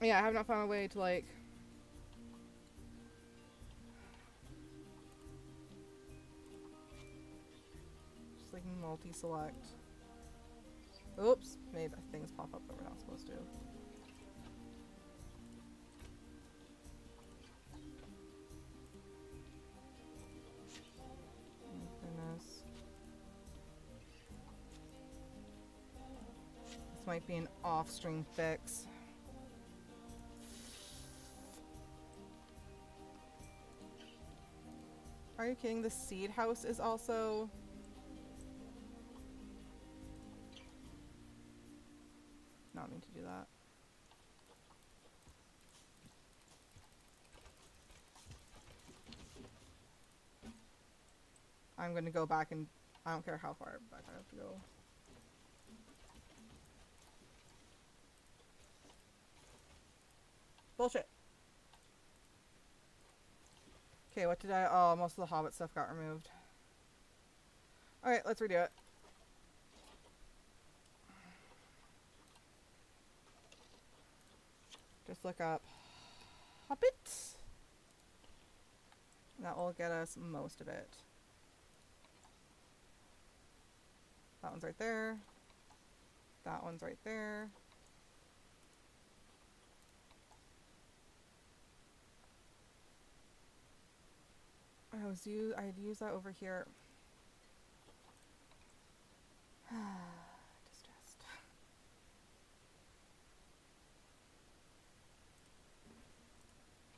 Yeah, I have not found a way to, like... we can multi-select. Oops, made things pop up that we're not supposed to. Oh, goodness. This might be an off-stream fix. Are you kidding? The seed house is also... Not mean to do that. I'm gonna go back and... I don't care how far back I have to go. Bullshit. Okay, what did I... Oh, most of the Hobbit stuff got removed. Alright, let's redo it. Just look up Hobbit. That will get us most of it. That one's right there. That one's right there. I'd use that over here. Distressed.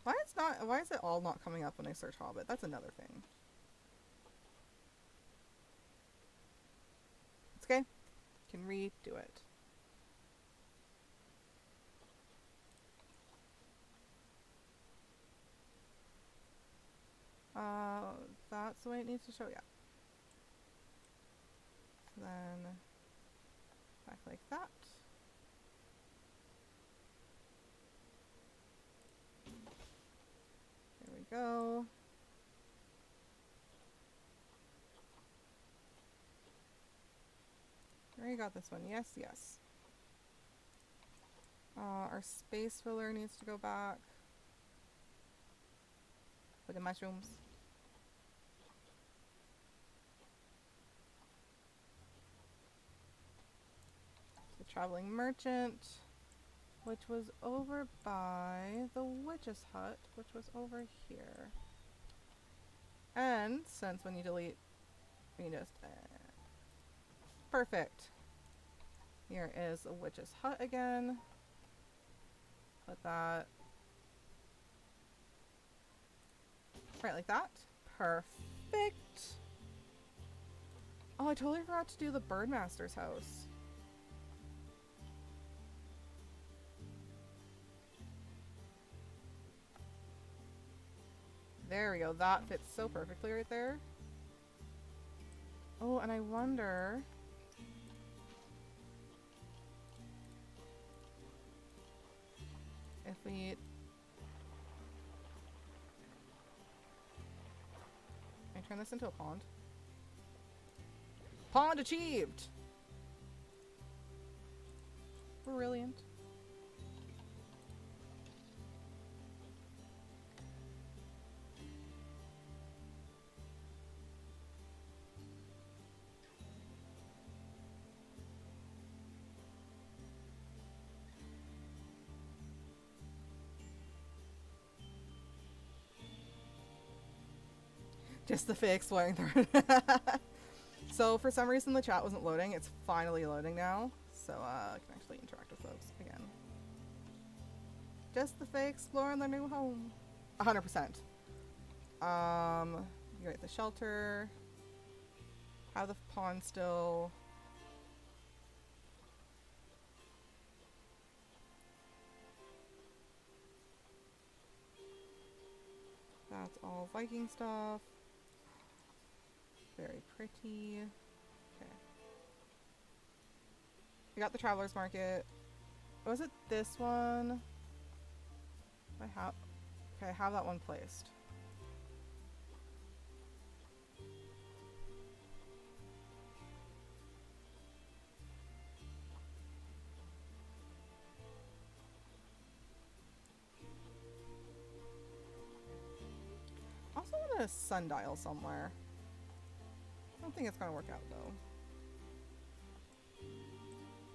Why is it all not coming up when I search Hobbit? That's another thing. It's okay. Can redo it. That's the way it needs to show, yeah. So then, back like that. There we go. I already got this one, yes, yes. Our space filler needs to go back. For the mushrooms. The traveling merchant, which was over by the witch's hut, which was over here. And since when you delete, you can just perfect. Here is the witch's hut again. Put that right like that. Perfect. Oh, I totally forgot to do the Birdmaster's house. There we go. That fits so perfectly right there. Oh, and I wonder... if we... Can I turn this into a pond? Pond achieved! Brilliant. Just the fake exploring through. So for some reason the chat wasn't loading. It's finally loading now. So I can actually interact with folks again. Just the fake exploring their new home. 100%. You get the shelter. Have the pond still. That's all Viking stuff. Very pretty. Okay. We got the Traveler's Market. Was it this one? I have... Okay, I have that one placed. Also want a sundial somewhere. I don't think it's gonna work out though.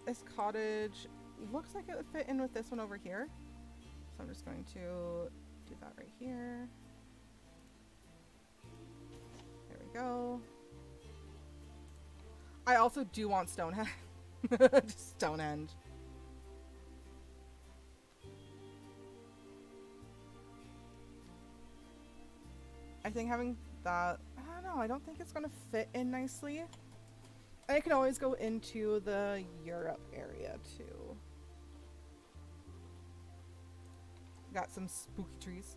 This cottage looks like it would fit in with this one over here. So I'm just going to do that right here. There we go. I also do want Stonehenge. Stonehenge. I think having that, I don't know, I don't think it's gonna fit in nicely. I can always go into the Europe area too. Got some spooky trees.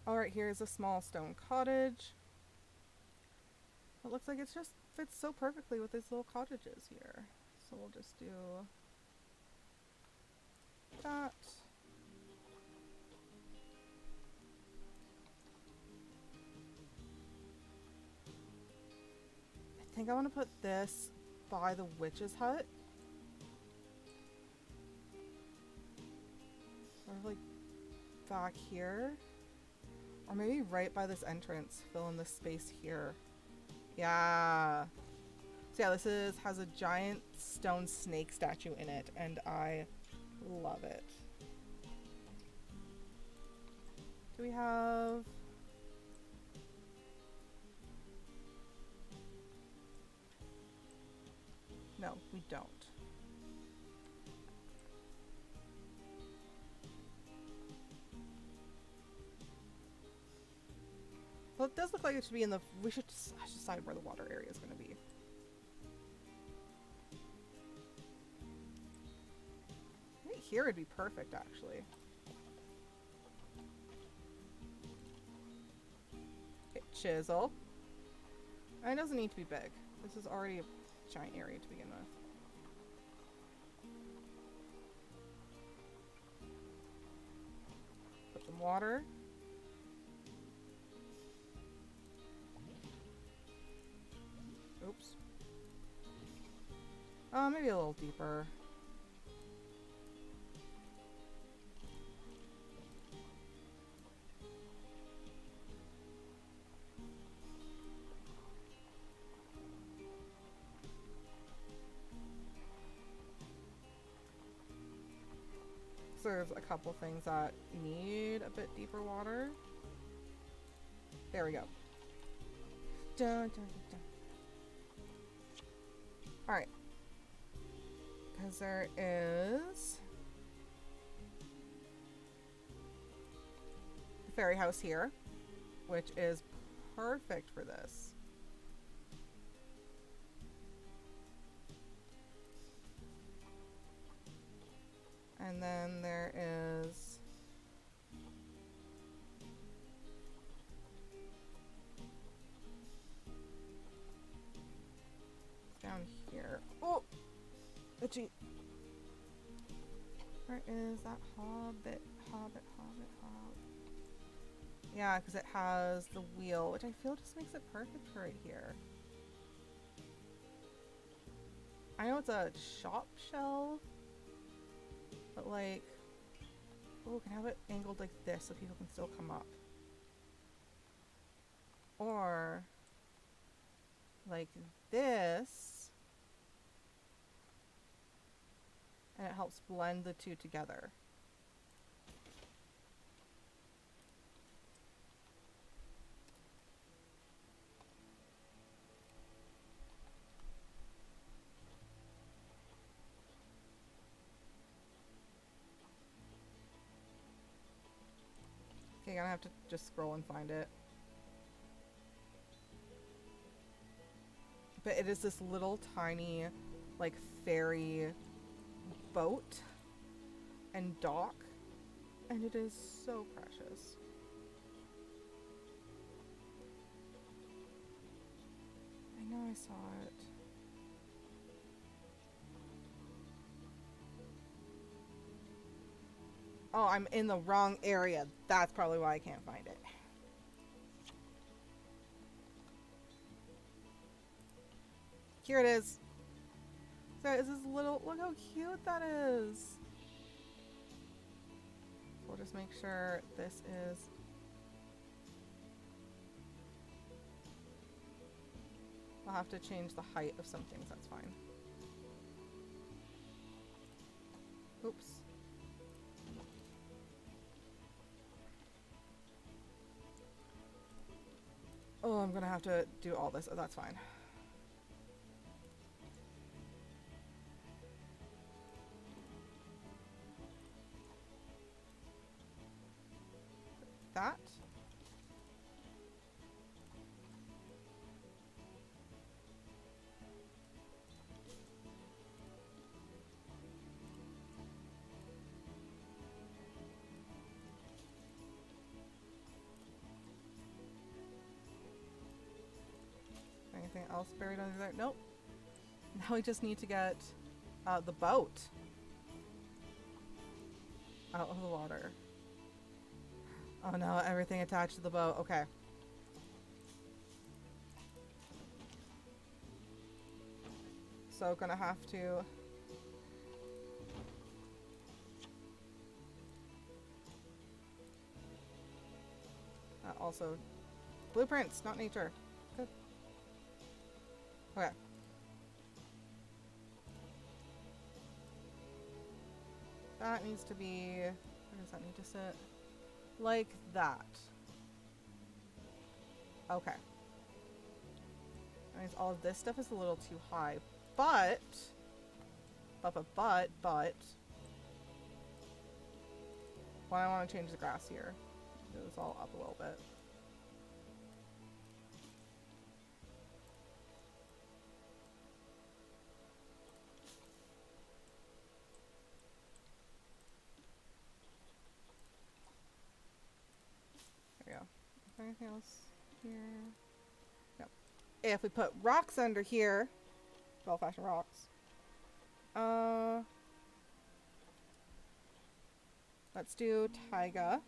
Alright, here's a small stone cottage. It looks like it just fits so perfectly with these little cottages here. So we'll just do that. I think I want to put this by the witch's hut. Sort of like back here. Or maybe right by this entrance. Fill in this space here. Yeah. So yeah, this has a giant stone snake statue in it, and I love it. Do we have... No, we don't. Well, it does look like it should be in the... We should decide where the water area is going to be. Right here would be perfect, actually. Okay, chisel. And it doesn't need to be big. This is already a giant area to begin with. Put some water. Oops. Maybe a little deeper. So there's a couple things that need a bit deeper water. There we go. Dun, dun, dun, dun. Alright. Because there is the fairy house here, which is perfect for this. And then there is down here. Oh! Itchy. Where is that hobbit? Hobbit. Yeah, because it has the wheel, which I feel just makes it perfect for it here. I know it's a shop shelf, but like, oh, can have it angled like this so people can still come up. Or like this, and it helps blend the two together. Okay, I'm gonna have to just scroll and find it. But it is this little tiny, like, ferry boat and dock, and it is so precious. I know I saw it. Oh, I'm in the wrong area. That's probably why I can't find it. Here it is. So is this little, look how cute that is. So we'll just make sure this is, I'll have to change the height of some things, that's fine. Oops. Oh, I'm gonna have to do all this. Oh, that's fine. That. Anything else buried under there? Nope. Now we just need to get the boat out of the water. Oh no, everything attached to the boat. Okay. So gonna have to also blueprints, not nature. Good. Okay. That needs to be, where does that need to sit? Like that. Okay. That means all of this stuff is a little too high, but when I want to change the grass here, move this all up a little bit. There we go. Is there anything else here? No. If we put rocks under here, old-fashioned rocks. Let's do taiga.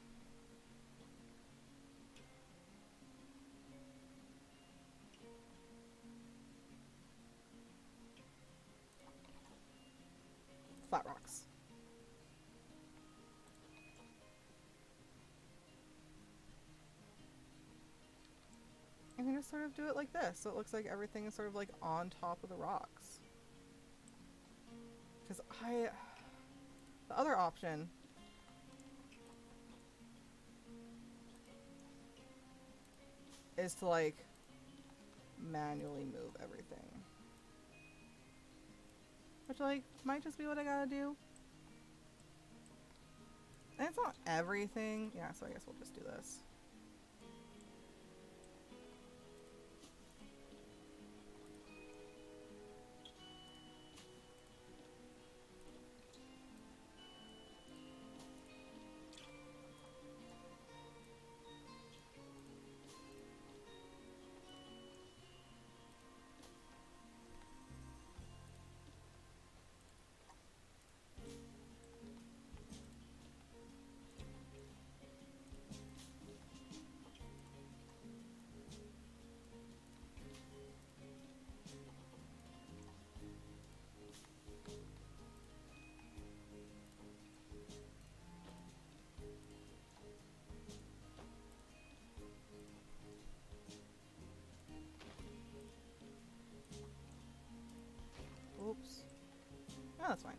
Flat rocks. I'm gonna sort of do it like this, so it looks like everything is sort of like on top of the rocks. Because the other option is to like manually move everything. Which like might just be what I gotta do. And it's not everything. Yeah, so I guess we'll just do this. Oops. Oh, that's fine.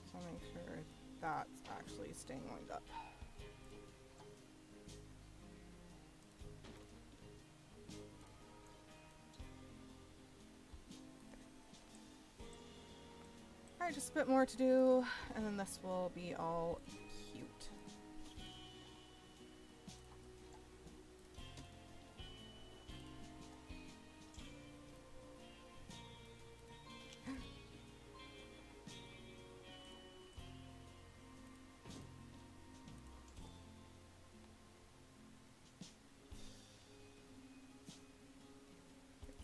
So I'll make sure that's actually staying lined up. Alright, just a bit more to do, and then this will be all cute.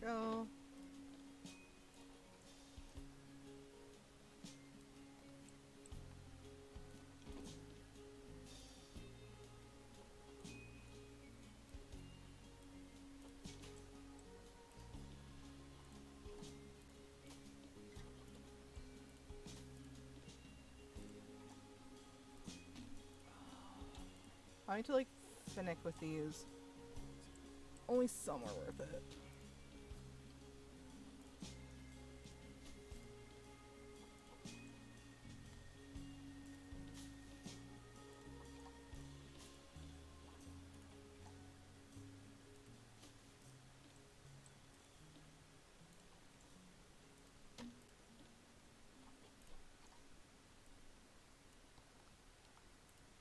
There we go. I need to like finick with these. Only some are worth it.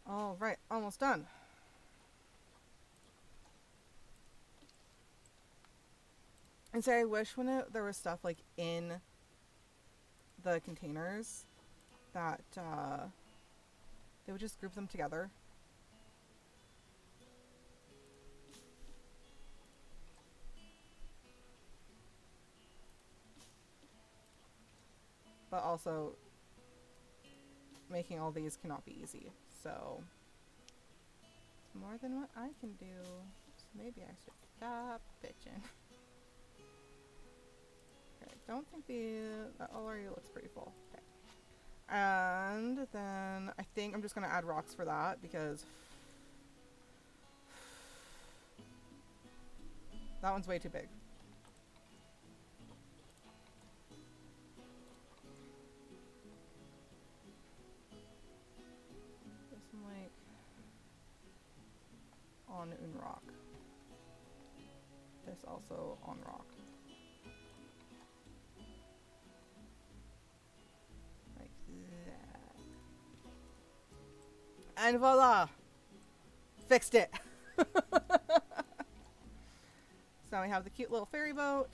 All right, almost done. And say I wish when there was stuff like in the containers that they would just group them together. But also, making all these cannot be easy, so it's more than what I can do. So maybe I should stop bitching. Okay, I don't think that already looks pretty full. Okay. And then I think I'm just gonna add rocks for that because that one's way too big. There's some like on un rock. This also on rock. Like that. And voila! Fixed it! So now we have the cute little ferry boat.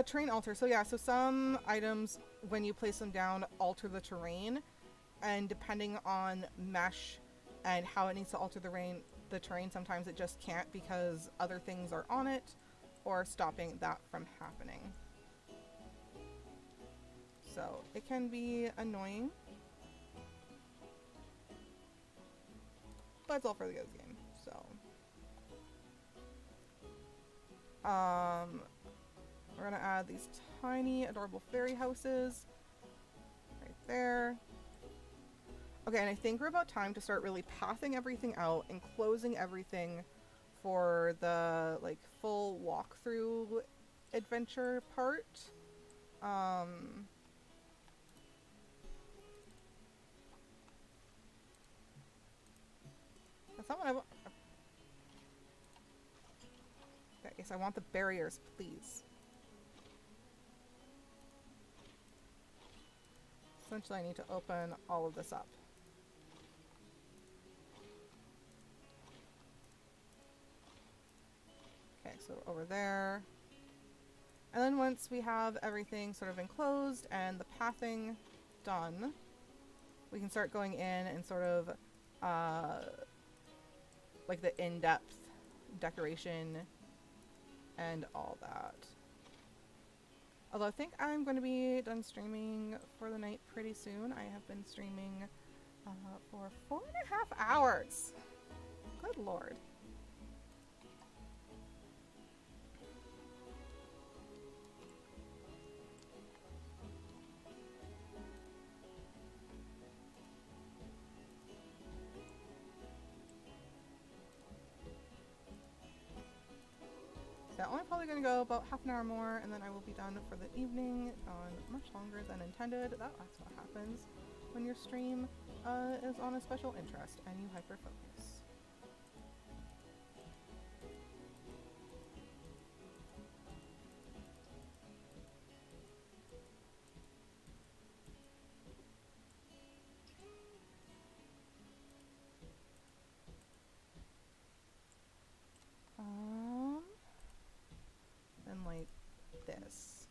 Terrain alter. So yeah, so some items, when you place them down, alter the terrain. And depending on mesh and how it needs to alter the terrain, sometimes it just can't because other things are on it or stopping that from happening. So it can be annoying. But it's all for the good of the game, so. We're gonna add these tiny, adorable fairy houses right there. Okay, and I think we're about time to start really pathing everything out and closing everything for the like full walkthrough adventure part. That's not what I want. Okay, yes, I want the barriers, please. Essentially, I need to open all of this up. Okay, so over there. And then once we have everything sort of enclosed and the pathing done, we can start going in and sort of like the in-depth decoration and all that. Although I think I'm going to be done streaming for the night pretty soon. I have been streaming for 4.5 hours. Good lord. So I'm only probably going to go about half an hour more, and then I will be done for the evening, on much longer than intended. That's what happens when your stream is on a special interest and you hyper-focus. And like this.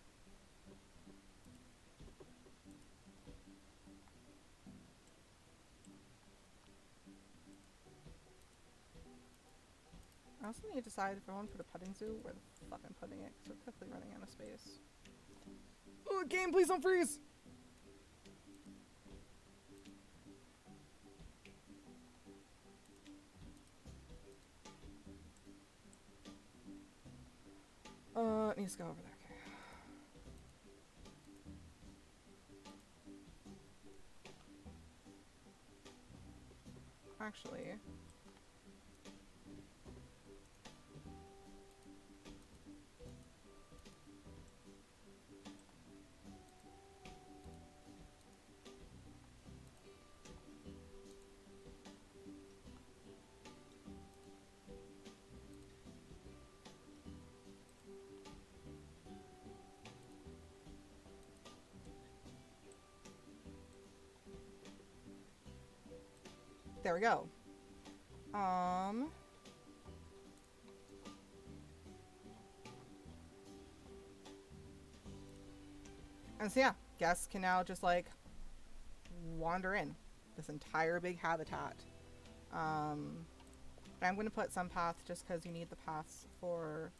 I also need to decide if I want to put a petting zoo, where the fuck I'm putting it, because we're quickly running out of space. Oh, game, please don't freeze! It needs to go over there. Okay. actually. There we go. And so yeah, guests can now just like wander in this entire big habitat. I'm going to put some paths just because you need the paths for,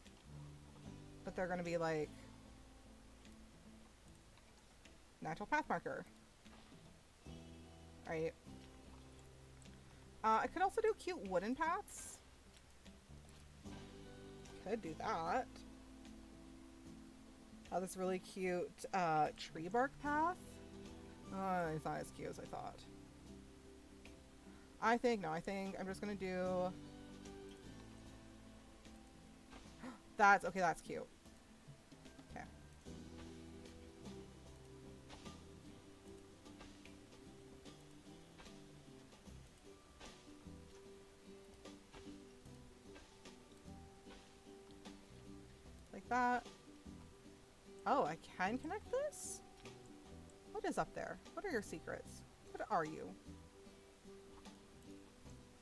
but they're going to be like natural path marker. Right. I could also do cute wooden paths. Could do that. Oh, this really cute tree bark path. Oh, it's not as cute as I thought. I think I'm just gonna do... That's cute. Okay. Like that. Oh, I can connect this? What is up there? What are your secrets? What are you?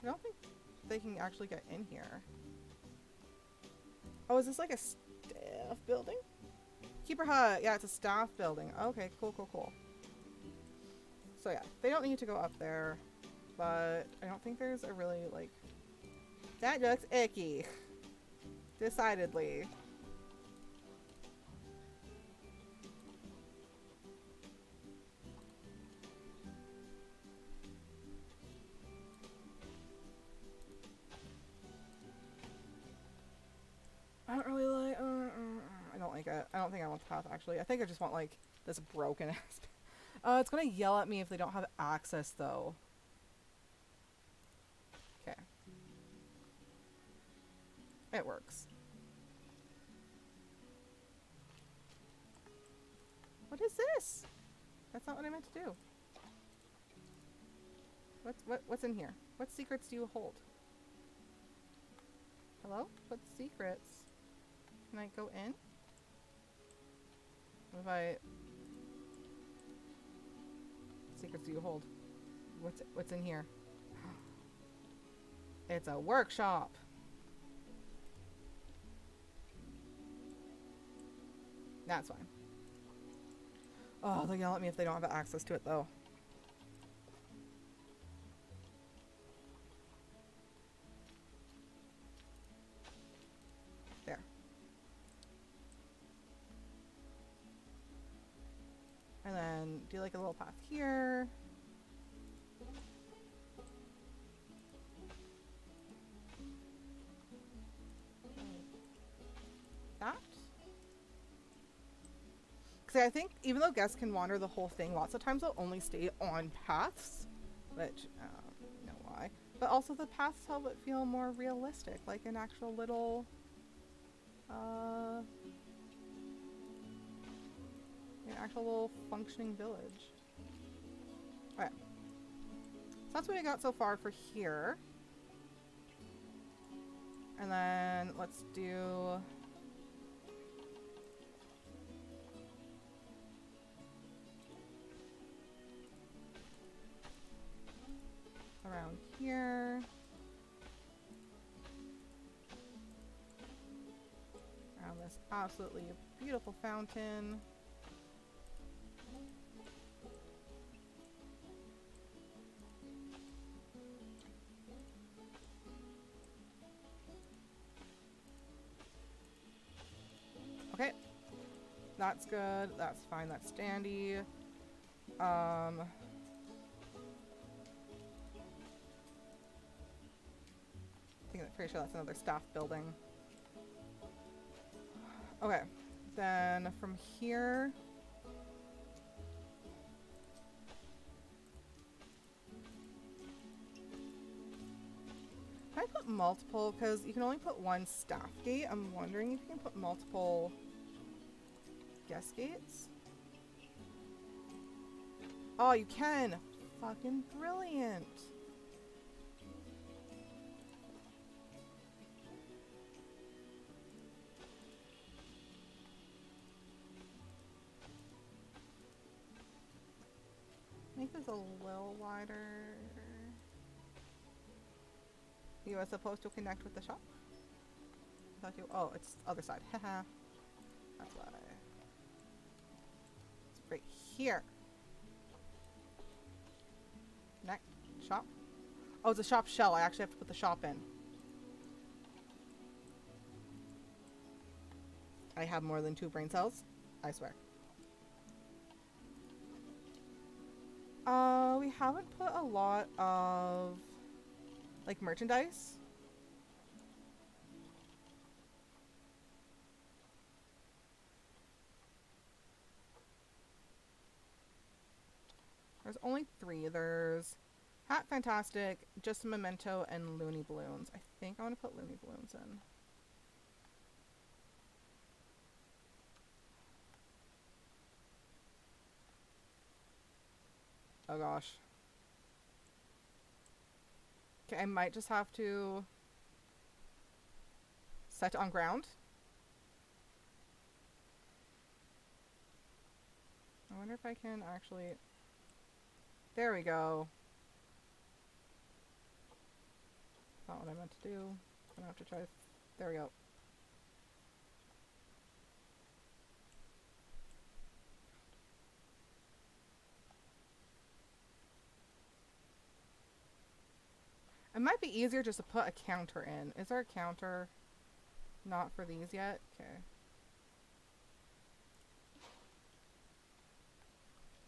I don't think they can actually get in here. Oh, is this like a staff building? Keeper hut. Yeah, it's a staff building. Okay, cool. So yeah, they don't need to go up there, but I don't think there's a really like... That looks icky. Decidedly. I don't really like... I don't like it. I don't think I want the path, actually. I think I just want, like, this broken ass... it's gonna yell at me if they don't have access, though. Okay. It works. What is this? That's not what I meant to do. What's in here? What secrets do you hold? Hello? What secrets? Can I go in? What if I... What secrets do you hold? What's in here? It's a workshop! That's fine. Oh, they'll yell at me if they don't have access to it, though. There. And then do like a little path here. That. Because I think even though guests can wander the whole thing, lots of times they'll only stay on paths, which, you know why. But also the paths help it feel more realistic, like an actual little, an actual little functioning village. Alright. So that's what we got so far for here. And then let's do... around here. Around this absolutely beautiful fountain. Okay. That's good. That's fine. That's dandy. I'm pretty sure that's another staff building. Okay, then from here... put multiple, because you can only put one staff gate. I'm wondering if you can put multiple guest gates. Oh, you can! Fucking brilliant! Make this a little wider. You are supposed to connect with the shop? I thought you. Oh, it's other side. Haha. That's why. It's right here. Connect. Shop. Oh, it's a shop shell. I actually have to put the shop in. I have more than 2 brain cells. I swear. We haven't put a lot of like merchandise. There's only 3. There's Hat Fantastic, Just a Memento, and Looney Balloons. I think I want to put Looney Balloons in. Oh gosh. Okay, I might just have to set on ground. I wonder if I can actually... There we go. Not what I meant to do. I'm gonna have to try... There we go. It might be easier just to put a counter in. Is there a counter? Not for these yet? Okay.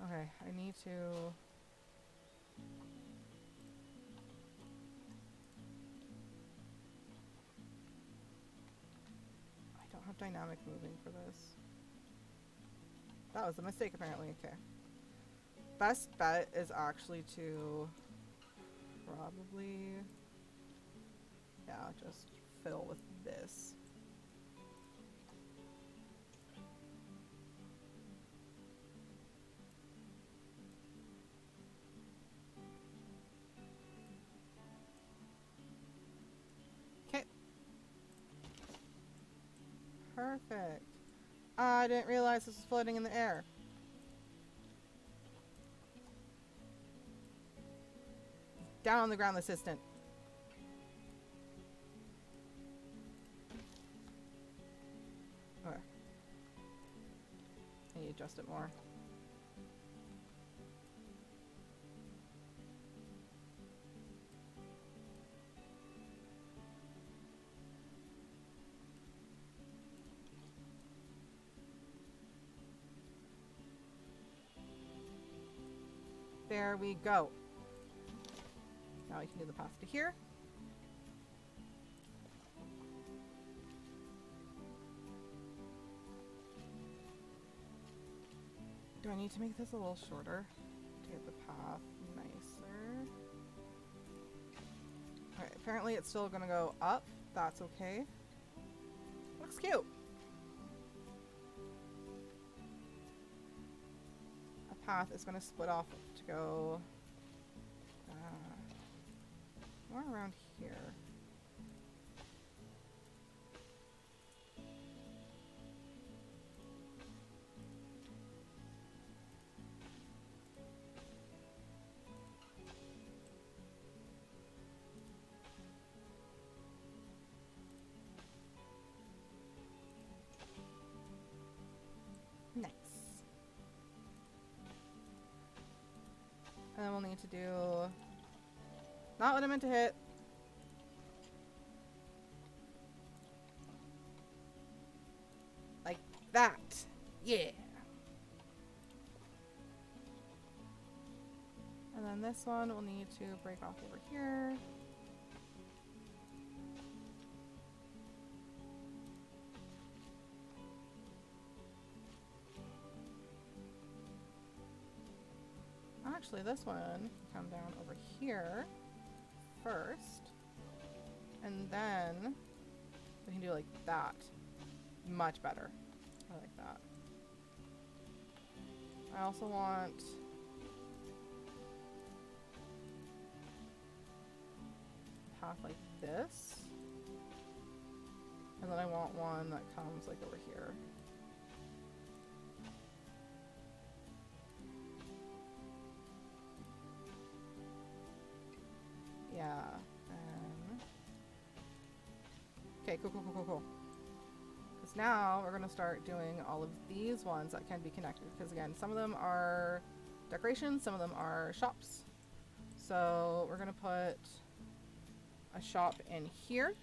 Okay, I need to... I don't have dynamic moving for this. That was a mistake apparently. Okay. Best bet is actually to... Probably... Yeah, just fill with this. Okay. Perfect. I didn't realize this was floating in the air. Down on the ground, assistant. Okay. I need to adjust it more. There we go. Now we can do the path to here. Do I need to make this a little shorter to get the path nicer? Alright, apparently it's still gonna go up. That's okay. Looks cute. A path is gonna split off to go more around here. Nice. And then we'll need to do... Not what I meant to hit. Like that. Yeah. And then this one we'll need to break off over here. Actually, this one can come down over here first. And then we can do like that. Much better. I like that. I also want a path like this. And then I want one that comes like over here. Yeah. Okay, cool. Because now we're going to start doing all of these ones that can be connected. Because again, some of them are decorations, some of them are shops. So we're going to put a shop in here.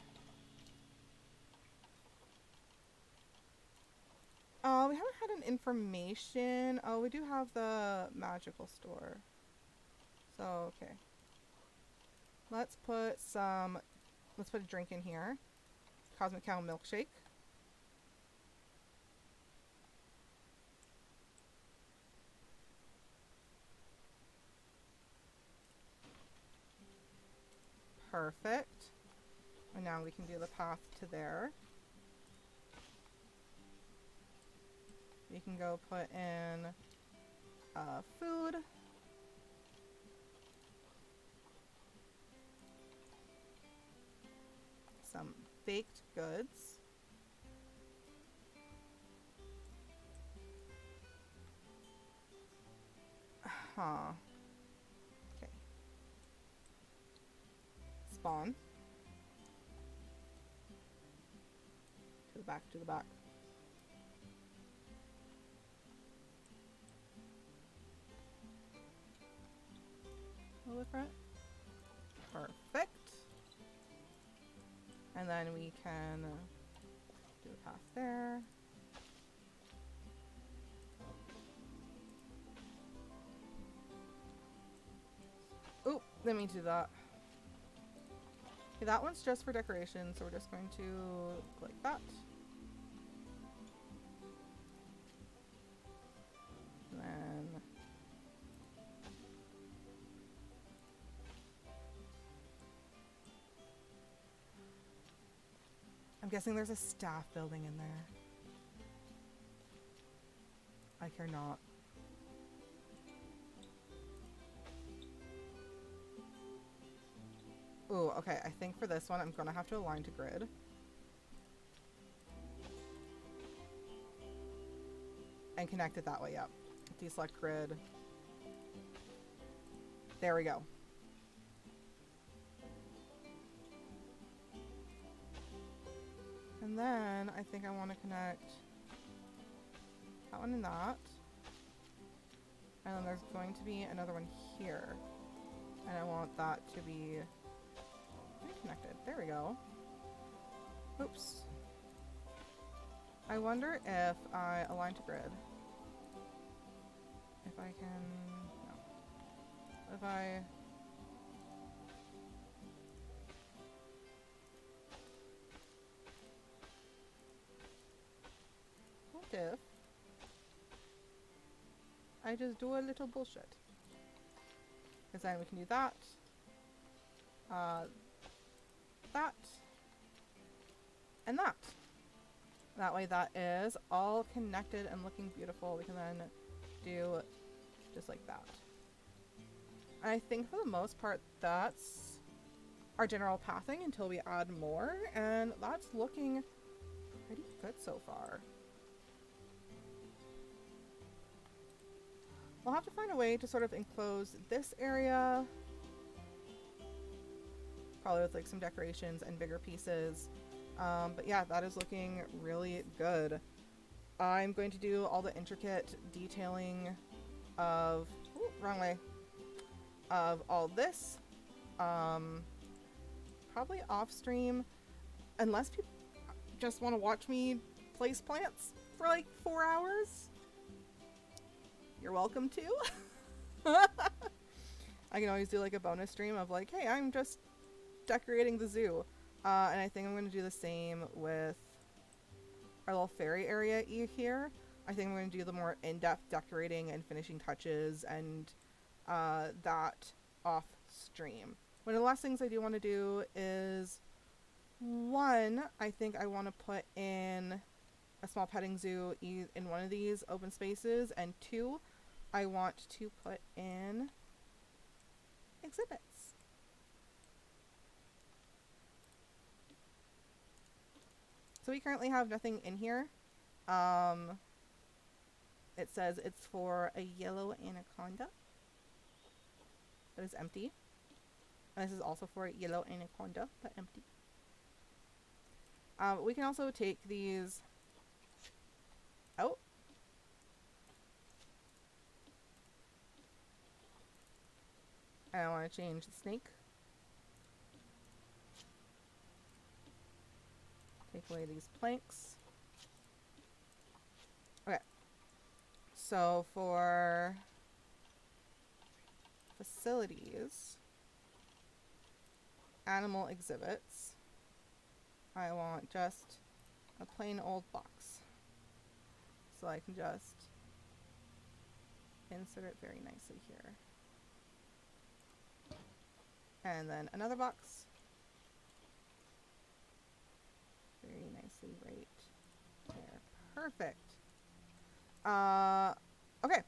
We haven't had an information. Oh, we do have the magical store. So, okay. Let's put a drink in here. Cosmic Cow milkshake. Perfect. And now we can do the path to there. We can go put in food. Some baked goods. Huh. Okay. Spawn. To the back, to the back. A little front. Perfect. And then we can do a path there. Oh, didn't mean to do that. Okay, that one's just for decoration, so we're just going to go like that. And then I'm guessing there's a staff building in there. I care not. Ooh, okay, I think for this one I'm gonna have to align to grid. And connect it that way, yep. Deselect grid. There we go. And then I think I want to connect that one and that. And then there's going to be another one here. And I want that to be reconnected. There we go. Oops. I wonder if I align to grid. If I can... No. If I... What if I just do a little bullshit? Because then we can do that. That. And that. That way that is all connected and looking beautiful. We can then do just like that. And I think for the most part that's our general pathing until we add more, and that's looking pretty good so far. We'll have to find a way to sort of enclose this area, probably with like some decorations and bigger pieces. But yeah, that is looking really good. I'm going to do all the intricate detailing of, ooh, wrong way, of all this, probably off stream, unless people just want to watch me place plants for like 4 hours. You're welcome to. I can always do like a bonus stream of like, hey, I'm just decorating the zoo. And I think I'm going to do the same with our little fairy area here. I think I'm going to do the more in-depth decorating and finishing touches and that off stream. One of the last things I do want to do is one, I think I want to put in a small petting zoo in one of these open spaces, and two, I want to put in exhibits. So we currently have nothing in here. It says it's for a yellow anaconda. That is empty. And this is also for a yellow anaconda, but empty. We can also take these out. And I want to change the snake. Take away these planks. Okay. So for facilities, animal exhibits, I want just a plain old box. So I can just insert it very nicely here. And then another box. Very nicely right there. Perfect. Okay.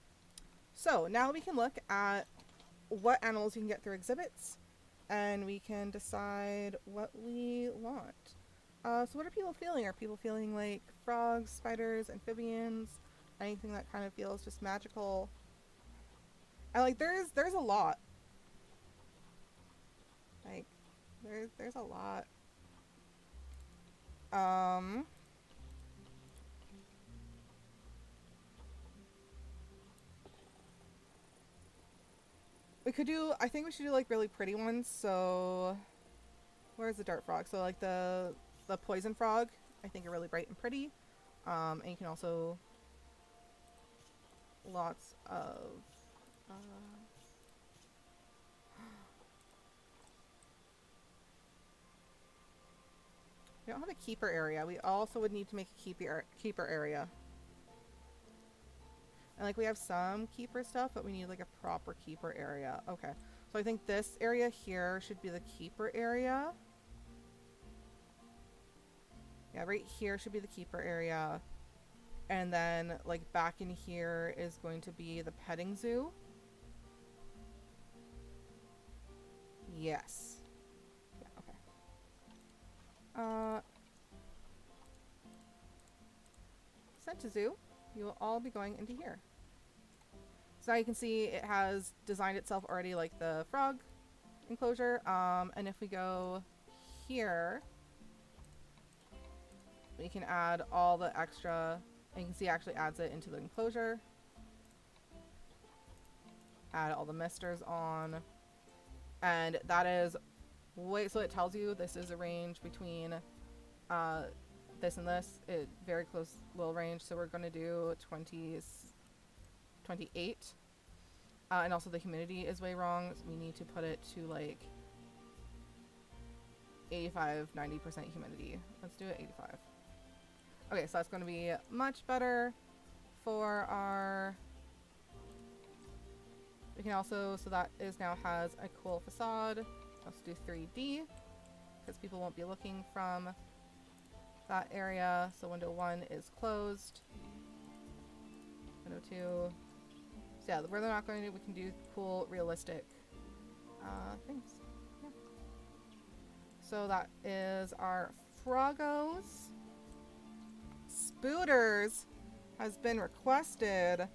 So now we can look at what animals you can get through exhibits, and we can decide what we want. So what are people feeling? Are people feeling like frogs, spiders, amphibians, anything that kind of feels just magical? And like there's a lot. Like there's a lot. We could do, I think we should do like really pretty ones. So where's the dart frog? So like the poison frog, I think are really bright and pretty. And you can also lots of we don't have a keeper area. We also would need to make a keeper area. And like we have some keeper stuff, but we need like a proper keeper area. Okay. So I think this area here should be the keeper area. Yeah, right here should be the keeper area. And then like back in here is going to be the petting zoo. Yes. Yeah, okay. Sent to zoo. You will all be going into here. So now you can see it has designed itself already like the frog enclosure. And if we go here, we can add all the extra, and you can see it actually adds it into the enclosure. Add all the misters on. And that is so it tells you this is a range between this and this. Very close little range. So we're going to do 28. And also the humidity is way wrong. So we need to put it to like 85-90% humidity. Let's do it 85. Okay, so that's going to be much better for our... We can also, so that is now has a cool facade. Let's do 3D because people won't be looking from that area. So window 1 is closed. Window 2. So yeah, where they're not going to do, we can do cool, realistic things. Yeah. So that is our Froggos. Spooters has been requested.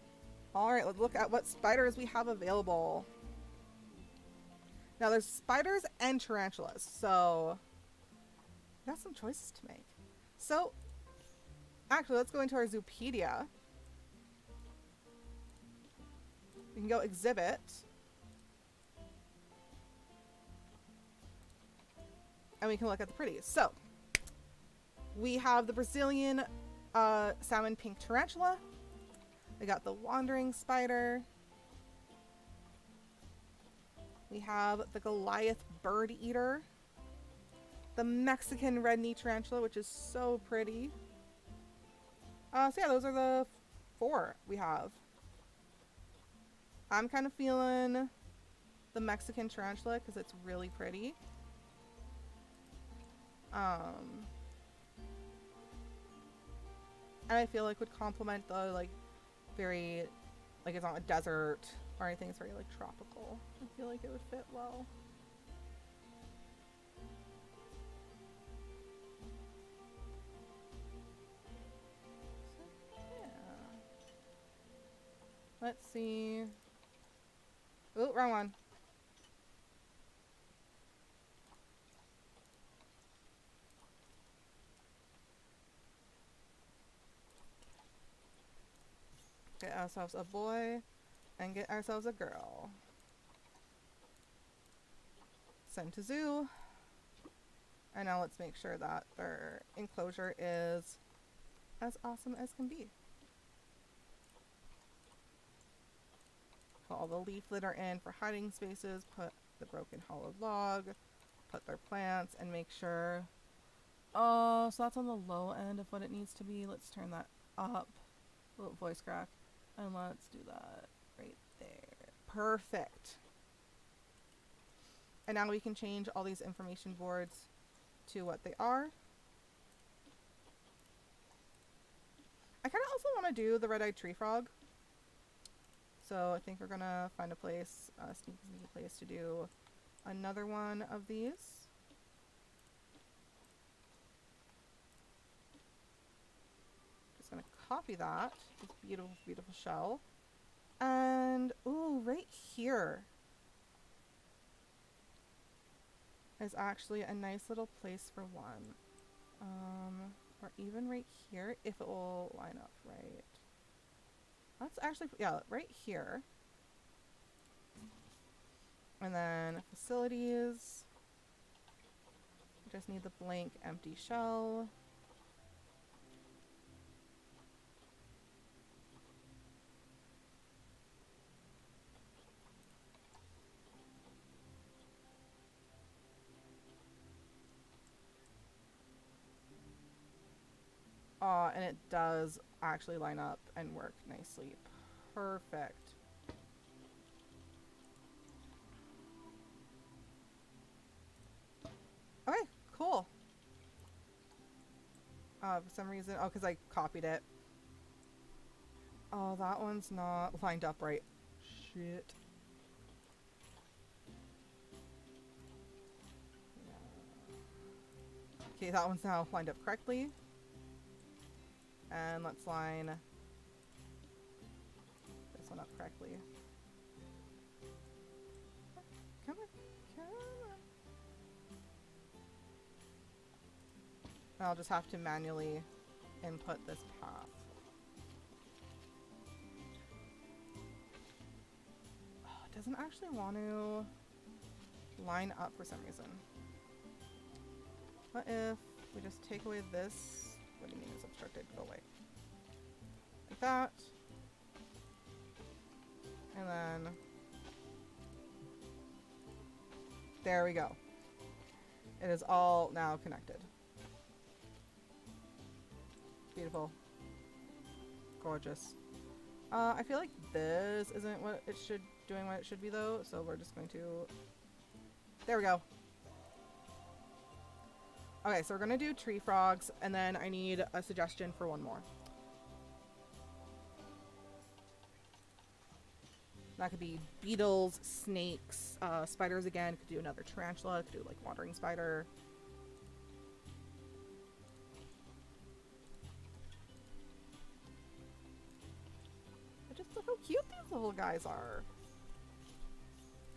Alright, let's look at what spiders we have available. Now there's spiders and tarantulas, so we got some choices to make. So, actually, let's go into our Zoopedia. We can go exhibit. And we can look at the pretties. So, we have the Brazilian salmon pink tarantula. We got the wandering spider. We have the Goliath bird eater. The Mexican red knee tarantula, which is so pretty. So yeah, those are the 4 we have. I'm kind of feeling the Mexican tarantula because it's really pretty. Um, and I feel like would complement the like very, like it's not a desert or anything. It's very like tropical. I feel like it would fit well. So, yeah. Let's see. Oh, wrong one. Get ourselves a boy and get ourselves a girl. Send to zoo. And now let's make sure that their enclosure is as awesome as can be. Put all the leaf litter in for hiding spaces, put the broken hollow log, put their plants, and make sure. Oh, so that's on the low end of what it needs to be. Let's turn that up. A little voice crack. And let's do that right there. Perfect. And now we can change all these information boards to what they are. I kind of also want to do the red-eyed tree frog. So I think we're going to find a place, a sneaky place to do another one of these. Just going to copy that. This beautiful, beautiful shell. And, ooh, right here is actually a nice little place for one. Or even right here, if it will line up right. Let's actually, yeah, right here. And then facilities. Just need the blank empty shell. And it does actually line up and work nicely. Perfect. Okay, cool. For some reason, oh, because I copied it. Oh, that one's not lined up right. Shit. Okay, that one's now lined up correctly. And let's line this one up correctly. Come on, come on. I'll just have to manually input this path. Oh, it doesn't actually want to line up for some reason. What if we just take away this? What do you mean it's obstructed? Go away. Like that. And then there we go. It is all now connected. Beautiful. Gorgeous. I feel like this isn't what it should doing what it should be though, so we're just going to there we go. Okay, so we're gonna do tree frogs, and then I need a suggestion for one more. That could be beetles, snakes, spiders again. Could do another tarantula. Could do like wandering spider. But just look how cute these little guys are.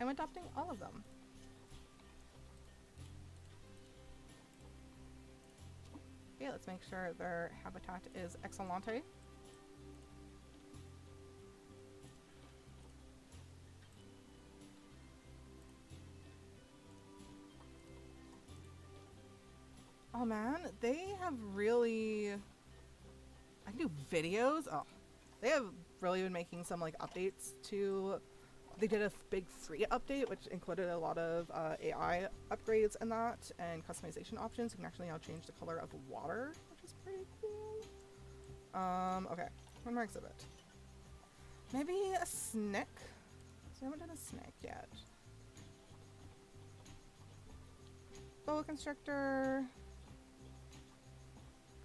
I'm adopting all of them. Okay, let's make sure their habitat is excellente. Oh man, they have really... I can do videos. Oh, they have really been making some like updates to... They did a big free update, which included a lot of AI upgrades and that, and customization options. You can actually now change the color of water, which is pretty cool. Okay, one more exhibit. Maybe a snake? So we haven't done a snake yet. Boa constrictor.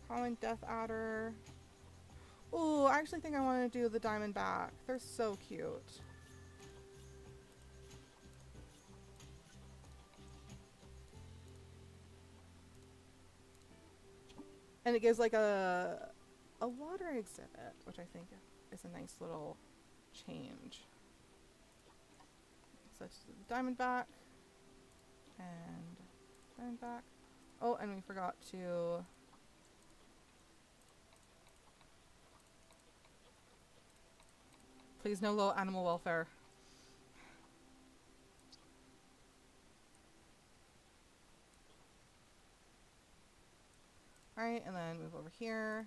Common Death Adder. Ooh, I actually think I want to do the Diamondback. They're so cute. And it gives like a water exhibit, which I think is a nice little change. So it's the Diamondback and Diamondback. Oh, and we forgot to please no low animal welfare. Alright, and then move over here.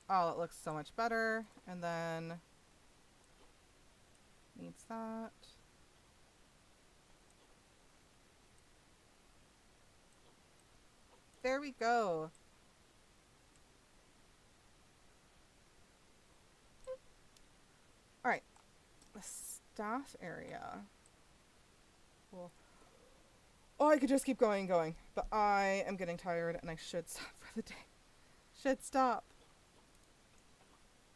Oh, it looks so much better. And then needs that. There we go. Alright. The staff area. Cool. Oh, I could just keep going and going. But I am getting tired and I should stop for the day. Should stop.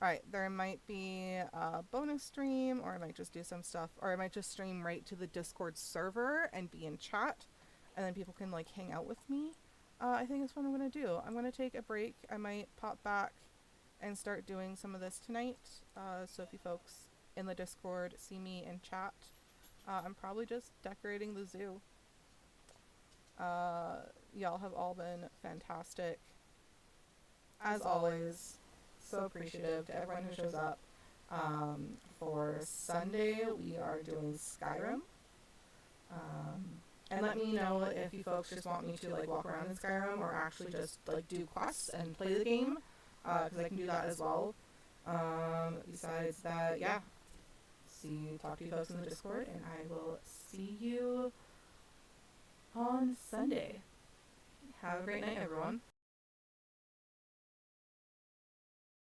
Alright, there might be a bonus stream, or I might just do some stuff, or I might just stream right to the Discord server and be in chat, and then people can like hang out with me. I think that's what I'm going to do. I'm going to take a break. I might pop back and start doing some of this tonight. So if you folks in the Discord see me in chat, I'm probably just decorating the zoo. Y'all have all been fantastic. As always, so appreciative to everyone who shows up. For Sunday, we are doing Skyrim. And let me know if you folks just want me to like walk around in Skyrim or actually just like do quests and play the game, because I can do that as well. Besides that, yeah. Talk to you folks in the Discord, and I will see you on Sunday. Have a great night, everyone.